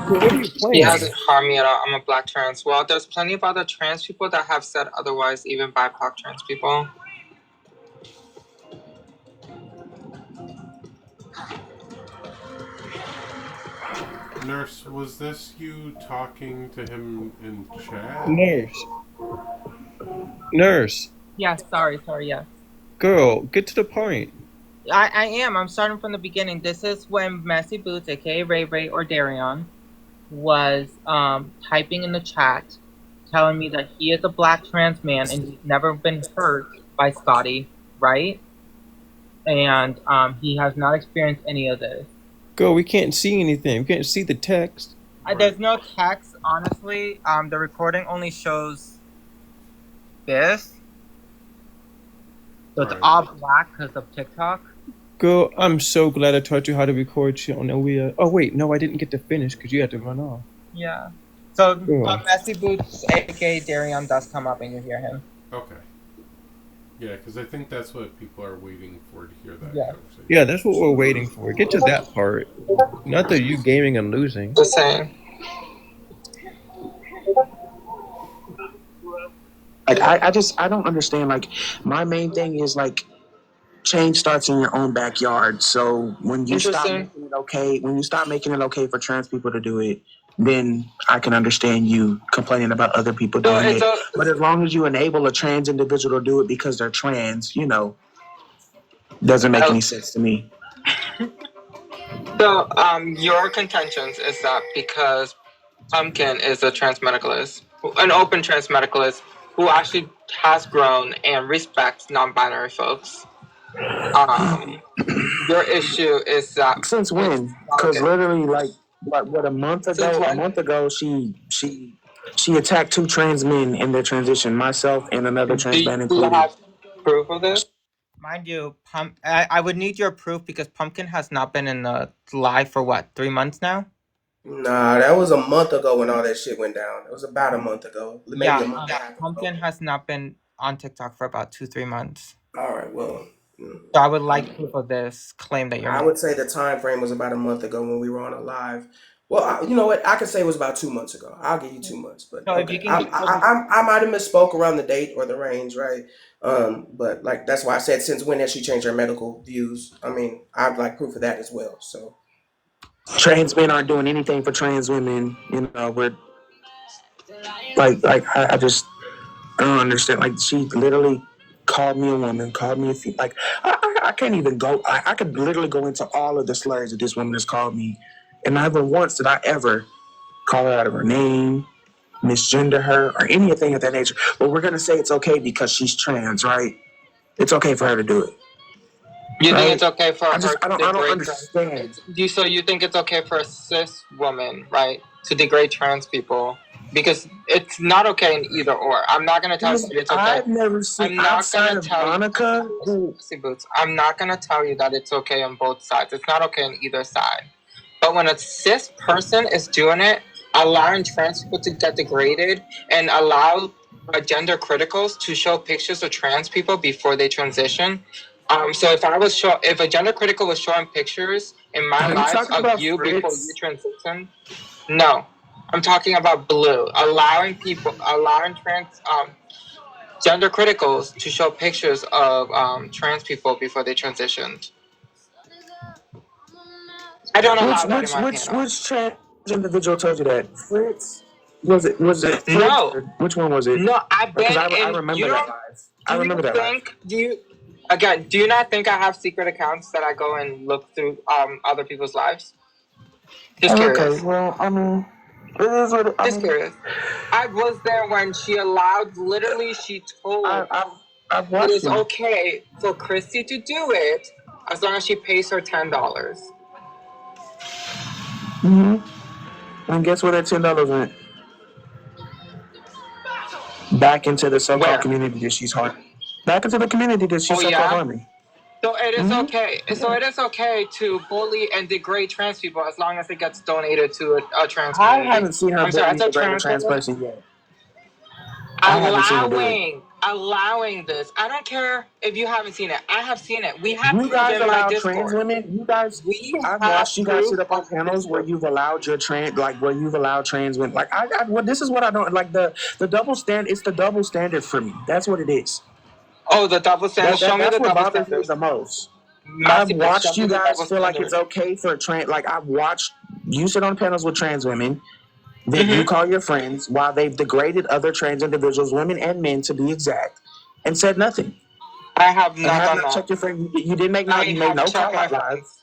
What are you playing? He hasn't harmed me at all. I'm a black trans. Well, there's plenty of other trans people that have said otherwise, even BIPOC trans people. Nurse, was this you talking to him in chat? Nurse. Yes, sorry, yes. Girl, get to the point. I am. I'm starting from the beginning. This is when Messy Boots, aka Ray Ray or Darion, was typing in the chat, telling me that he is a black trans man and he's never been hurt by Scotty, right? And he has not experienced any of this. Girl, we can't see anything. We can't see the text. There's no text, honestly. The recording only shows this. So it's all black because of TikTok. Girl, I'm so glad I taught you how to record shit on Ouija. Oh, wait, no, I didn't get to finish because you had to run off. Yeah. So Messy Boots, aka Darion, does come up and you hear him. Okay. Yeah, because I think that's what people are waiting for to hear that Yeah. conversation. Yeah, that's what we're waiting for. Get to that part. Not that you gaming and losing. Just saying. Like I don't understand. Like my main thing is like change starts in your own backyard. So when you stop making it okay, for trans people to do it, then I can understand you complaining about other people doing it. But as long as you enable a trans individual to do it because they're trans, doesn't make any sense to me. So your contentions is that because Pumpkin is a trans medicalist, an open trans medicalist who actually has grown and respects non-binary folks. Your issue is that since when? Because literally, like what a month ago? A month ago, she attacked 2 trans men in their transition. Myself and another trans man Do you included. have proof of this? Mind you, I would need your proof because Pumpkin has not been in the live for what, 3 months now? Nah, that was a month ago when all that shit went down. It was about a month ago. Maybe a month and a half ago. Pumpkin has not been on TikTok for about 2-3 months. All right, well. So I would like proof of this claim that you're I making. would say the time frame was about a month ago when we were on a live. Well, you know what? I could say it was about 2 months ago. I'll give you 2 months, but So if okay. you can I might have misspoke around the date or the range, right? But like that's why I said since when has she changed her medical views? I mean, I'd like proof of that as well. So Trans men aren't doing anything for trans women. We're like I don't understand. Like she literally called me a woman, called me a female. Like I can't even go. I could literally go into all of the slurs that this woman has called me, and never once did I ever call her out of her name, misgender her, or anything of that nature. But we're gonna say it's okay because she's trans, right? It's okay for her to do it. You right? think it's okay for her I don't understand. So you think it's okay for a cis woman, right, to degrade trans people? Because it's not okay in either or. I'm not going to tell you that it's okay. I've never seen outside of Monica. I'm not going to tell you that it's okay on both sides. It's not okay on either side. But when a cis person is doing it, allowing trans people to get degraded and allow gender criticals to show pictures of trans people before they transition. So if a gender critical was showing pictures in my life of you before you transition, no, I'm talking about Blue allowing trans gender criticals to show pictures of trans people before they transitioned. I don't allow that in my panel. Which trans individual told you that? Fritz? Was it Fritz? No. Which one was it? No, I've been I remember that live. I remember that live. Do you not think I have secret accounts that I go and look through other people's lives? Just curious. Okay, well, I mean, it is what Just curious. I was there when she allowed, literally, she told I've it is you. okay for Christy to do it as long as she pays her $10. And guess where that $10 went? Back into the so-called community that she's harming. Back into the community that she's so-called harming. So it is okay. So it is okay to bully and degrade trans people as long as it gets donated to a trans community. I haven't seen her bully and degrade a trans person yet. Allowing this. I don't care if you haven't seen it. I have seen it. We have You guys in my allow Discord. trans women. I've watched you guys sit up on panels where you've allowed your trans, where you've allowed trans women. This is what I don't like. The double standard. It's the double standard for me. That's what it is. Oh, the double standard. Show me the double standard. That's what bothers me the most. I've watched you guys feel like it's okay for trans. Like I've watched you sit on panels with trans women. That you call your friends while they've degraded other trans individuals, women and men to be exact, and said nothing. I have not done that. Checked your friend. You didn't make no. You made no call out lives.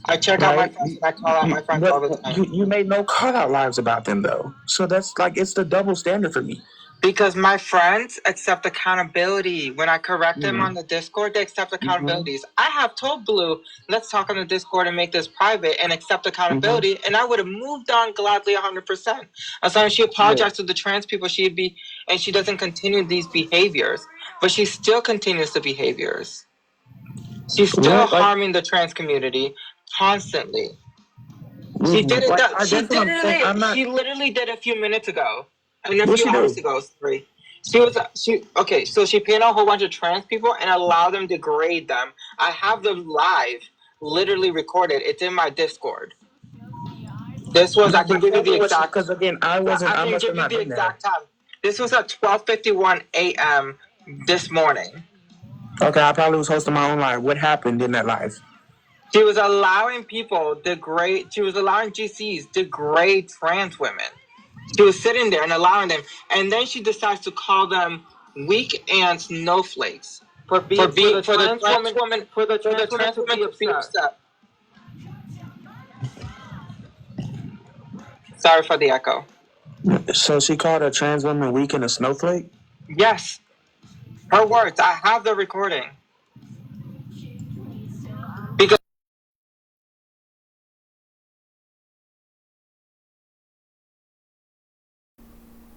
I check out my friends. I call out my friends all the time. You made no call out lives about them though. So that's it's the double standard for me. Because my friends accept accountability. When I correct them on the Discord, they accept accountabilities. I have told Blue, let's talk on the Discord and make this private and accept accountability. And I would have moved on gladly 100%. As long as she apologized to the trans people, she doesn't continue these behaviors. But she still continues the behaviors. She's still harming the trans community constantly. She did it. Like, She that's what I'm saying. I'm not. She literally did a few minutes ago. And a What few she do? hours ago. Sorry. Okay. So she pinned a whole bunch of trans people and allowed them to degrade them. I have them live, literally recorded. It's in my Discord. This was. I can give you the exact. Because again, I wasn't. I can must give have you not the been there. exact time. This was at 12:51 a.m. this morning. Okay, I probably was hosting my own live. What happened in that live? She was allowing people degrade. She was allowing GCs degrade trans women. She was sitting there and allowing them, and then she decides to call them weak and snowflakes for the trans woman to be upset. Sorry for the echo. So she called a trans woman weak and a snowflake? Yes, her words. I have the recording. Because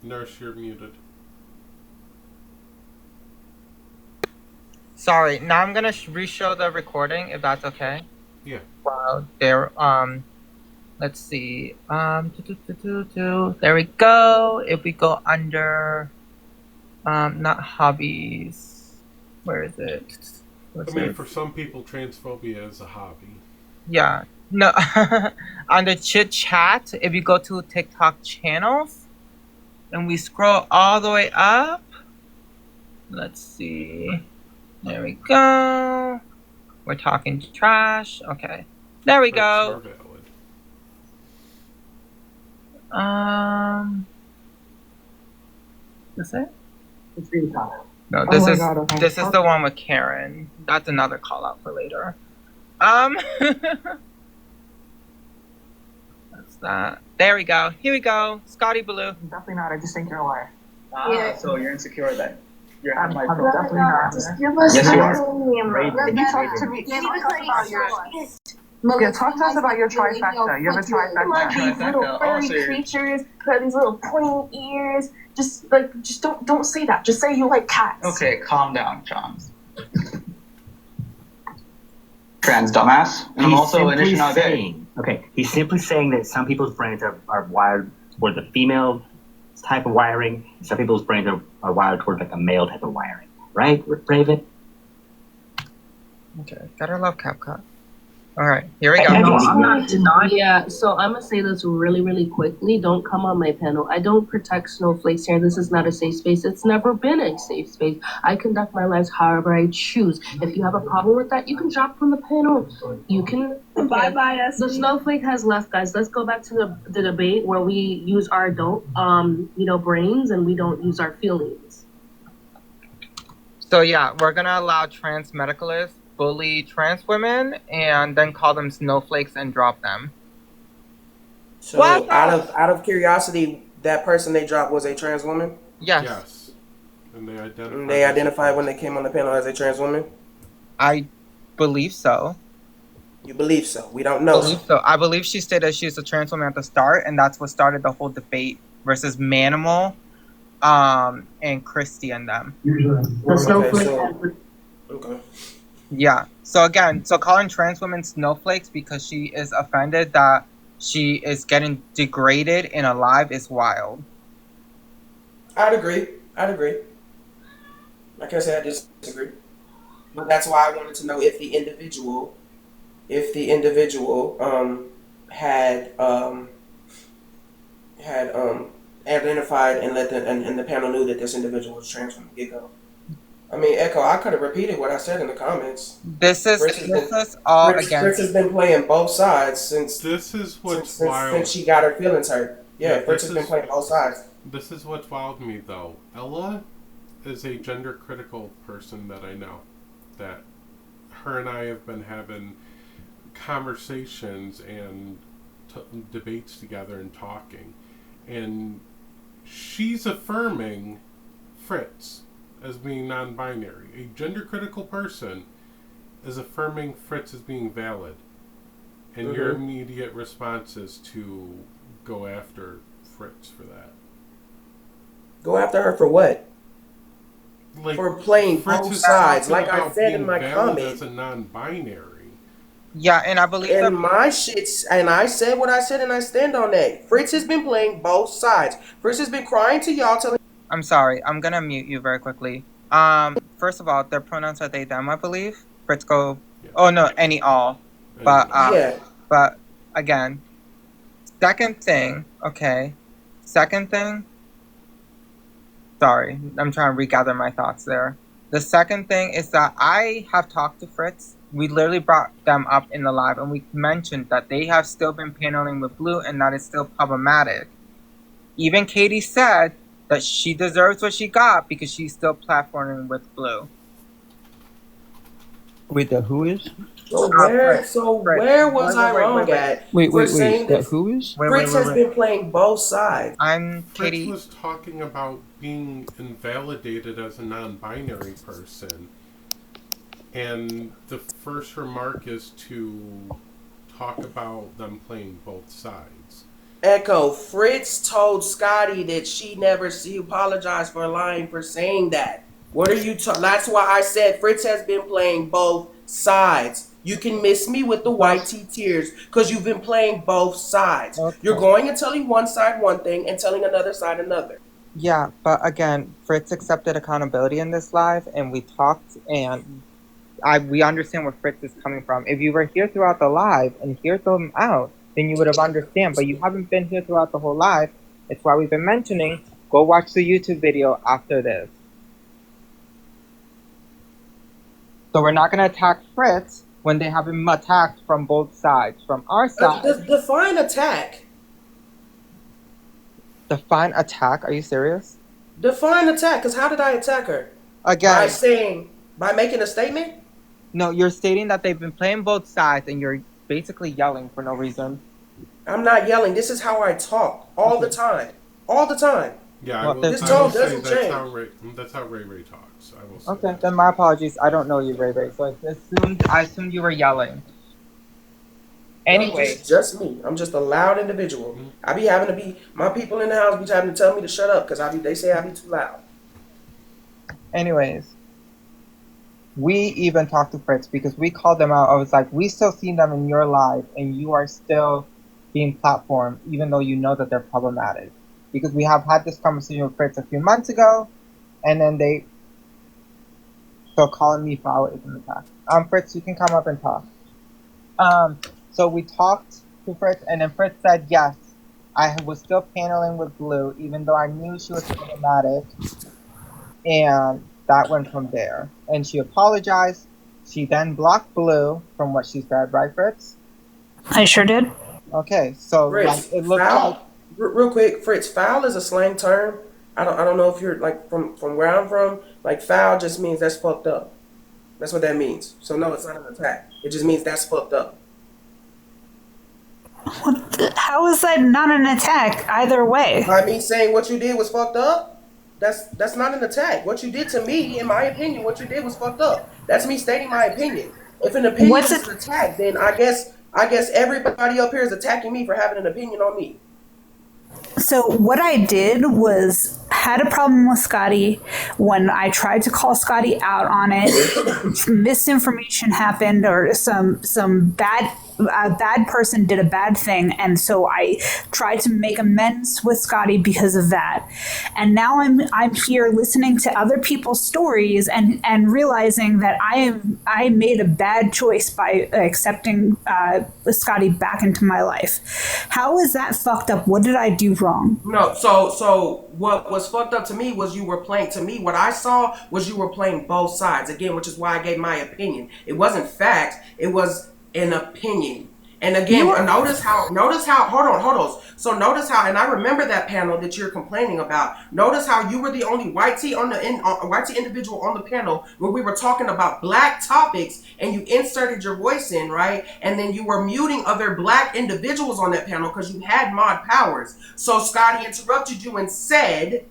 Nurse, you're muted. Sorry. Now I'm gonna re-show the recording if that's okay. Yeah. Wow. There. Let's see. There we go. If we go under, not hobbies. Where is it? I mean, for some people, transphobia is a hobby. Yeah. No. On the chit chat, if you go to TikTok channels, and we scroll all the way up. Let's see. There we go. We're talking trash. Okay. There we go. Is it? No, this is the one with Karen. That's another call out for later. That's that. There we go. Here we go. Scotty Blue. Definitely not. I just think you're a liar. Yeah. So you're insecure then. You're I'm like, definitely not. Just give us yes, you are. Can you talk to me? Talk to us about your trifecta. You have a trifecta. These little furry creatures who have these little pointy ears. Just don't say that. Just say you like cats. Okay, calm down, John. Trans dumbass. And I'm also an Anishinaabe. Okay, he's simply saying that some people's brains are wired toward the female type of wiring, and some people's brains are wired toward like a male type of wiring. Right, Raven? Okay, gotta love CapCut. All right, here we go. I'm not denying. Yeah, so I'm gonna say this really, really quickly. Don't come on my panel. I don't protect snowflakes here. This is not a safe space. It's never been a safe space. I conduct my lives however I choose. If you have a problem with that, you can drop from the panel. You can. Bye. The snowflake has left, guys. Let's go back to the debate where we use our adult, brains and we don't use our feelings. So yeah, we're gonna allow trans medicalists bully trans women and then call them snowflakes and drop them. So out of curiosity, that person they dropped was a trans woman? Yes. And they identified when they came on the panel as a trans woman? I believe so. You believe so? We don't know. I believe she stated she's a trans woman at the start, and that's what started the whole debate versus Manimal, and Christy and them. Okay. Yeah. So again, calling trans women snowflakes because she is offended that she is getting degraded in a live is wild. I'd agree. Like I said, I disagree. But that's why I wanted to know if the individual had identified and and the panel knew that this individual was trans from the get-go. I mean, Echo, I could have repeated what I said in the comments. This is all against. Fritz has been playing both sides since since she got her feelings hurt. Yeah, Fritz has been playing both sides. This is what's wild me though. Ella is a gender critical person that I know. That her and I have been having conversations and debates together and talking, and she's affirming Fritz as being non-binary. A gender-critical person is affirming Fritz as being valid, and your immediate response is to go after Fritz for that. Go after her for what? Like, for playing Fritz both sides. Like I said being in my valid comment, as a non-binary. Yeah, and I believe And my shit's, and I said what I said, and I stand on that. Fritz has been playing both sides. Fritz has been crying to y'all, telling. I'm sorry. I'm gonna mute you very quickly. First of all, their pronouns are they them, I believe. Fritz go. Oh no, any all. But Yeah. But again, second thing. Okay. Second thing. Sorry, I'm trying to regather my thoughts there. The second thing is that I have talked to Fritz. We literally brought them up in the live, and we mentioned that they have still been paneling with Blue, and that is still problematic. Even Katie said that she deserves what she got because she's still platforming with Blue. Wait, the who is? So where was I wrong at? Wait, saying that who is? Fritz has been playing both sides. Fritz was talking about being invalidated as a non-binary person, and the first remark is to talk about them playing both sides. Echo, Fritz told Scotty that she apologized for lying for saying that. What are you that's why I said Fritz has been playing both sides. You can miss me with the white tea tears because you've been playing both sides. Okay. You're going and telling one side one thing and telling another side another. Yeah, but again, Fritz accepted accountability in this live, and we talked, and we understand where Fritz is coming from. If you were here throughout the live and hear them out, then you would have understand. But you haven't been here throughout the whole live. It's why we've been mentioning, go watch the YouTube video after this. So we're not going to attack Fritz when they have him attacked from both sides. From our side... Define attack. Define attack? Are you serious? Define attack, because how did I attack her? Again... By making a statement? No, you're stating that they've been playing both sides and you're basically yelling for no reason. I'm not yelling. This is how I talk. All the time. All the time. Yeah, this tone doesn't change. That's how Ray Ray talks. I will say. Okay, then my apologies. I don't know you, Ray Ray. So I assumed you were yelling. Anyway. No, just me. I'm just a loud individual. Mm-hmm. I be having to be, my people in the house be having to tell me to shut up because they say I be too loud. Anyways. We even talked to Fritz because we called them out. I was like, we still see them in your live and you are still being platformed even though you know that they're problematic. Because we have had this conversation with Fritz a few months ago and then they still calling me foul is an attack. Fritz, you can come up and talk. So we talked to Fritz and then Fritz said, yes, I was still paneling with Blue even though I knew she was problematic. And that went from there. And she apologized. She then blocked Blue from what she said, right, Fritz? I sure did. Okay, so Fritz, it looked foul, like... Real quick, Fritz, foul is a slang term. I don't know if you're like from where I'm from, like foul just means that's fucked up. That's what that means. So no, it's not an attack. It just means that's fucked up. How is that not an attack either way? By me saying what you did was fucked up? That's not an attack. What you did to me, in my opinion, what you did was fucked up. That's me stating my opinion. If an opinion is an attack, then I guess everybody up here is attacking me for having an opinion on me. So what I did was had a problem with Scotty when I tried to call Scotty out on it. Misinformation happened, or some bad person did a bad thing, and so I tried to make amends with Scotty because of that. And now I'm here listening to other people's stories and realizing that I made a bad choice by accepting Scotty back into my life. How is that fucked up? What did I do wrong? No, so what was fucked up to me was you were playing, to me, what I saw was you were playing both sides, again, which is why I gave my opinion. It wasn't fact, it was an opinion. And again, notice how, hold on. So notice how, and I remember that panel that you're complaining about. Notice how you were the only white tea individual on the panel where we were talking about black topics and you inserted your voice in, right? And then you were muting other black individuals on that panel because you had mod powers. So Scotty interrupted you and said,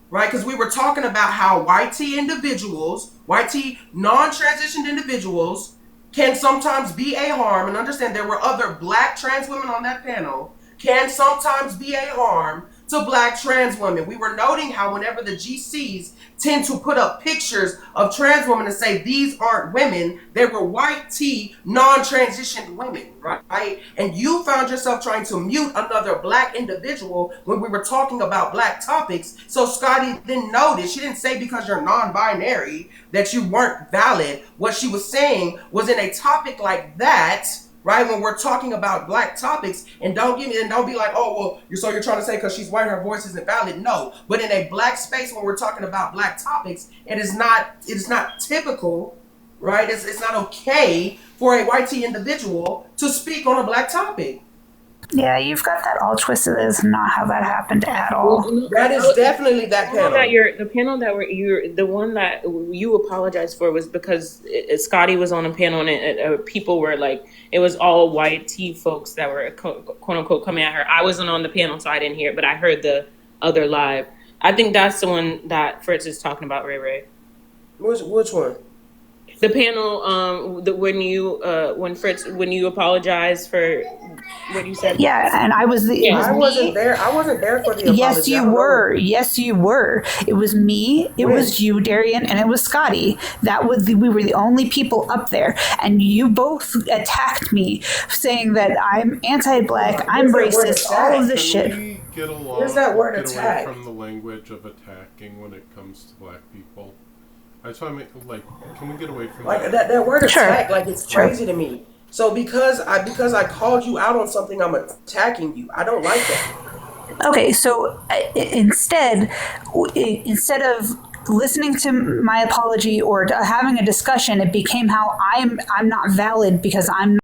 right, because we were talking about how white tea individuals, white tea non-transitioned individuals can sometimes be a harm, and understand there were other black trans women on that panel, can sometimes be a harm to black trans women. We were noting how whenever the GCs tend to put up pictures of trans women and say these aren't women, they were white T non-transitioned women, right? And you found yourself trying to mute another black individual when we were talking about black topics. So Scotty didn't notice. She didn't say because you're non-binary that you weren't valid. What she was saying was in a topic like that, right? When we're talking about black topics, and don't be like, oh well, you're trying to say because she's white, her voice isn't valid. No, but in a black space when we're talking about black topics, it is not typical, right? It's not okay for a white T individual to speak on a black topic. Yeah, you've got that all twisted. That is not how that happened at all. That is definitely that panel. The panel that the one that you apologized for was because Scotty was on a panel and people were like, it was all white T folks that were quote unquote coming at her. I wasn't on the panel, so I didn't hear it, but I heard the other live. I think that's the one that Fritz is talking about, Ray Ray. Which one? The panel, when you apologized for what you said. Yeah, and I was I wasn't there. I wasn't there for the apology. Yes, you were. Yes, you were. It was me. It was you, Darian, and it was Scotty. We were the only people up there, and you both attacked me, saying that I'm anti-black, I'm racist, all of this shit. Where's that word attack? Away from the language of attacking when it comes to black people. I just want to make can we get away from that word attack? Like it's crazy to me. So because I called you out on something, I'm attacking you. I don't like that. Okay, so instead of listening to my apology or having a discussion, it became how I'm not valid because I'm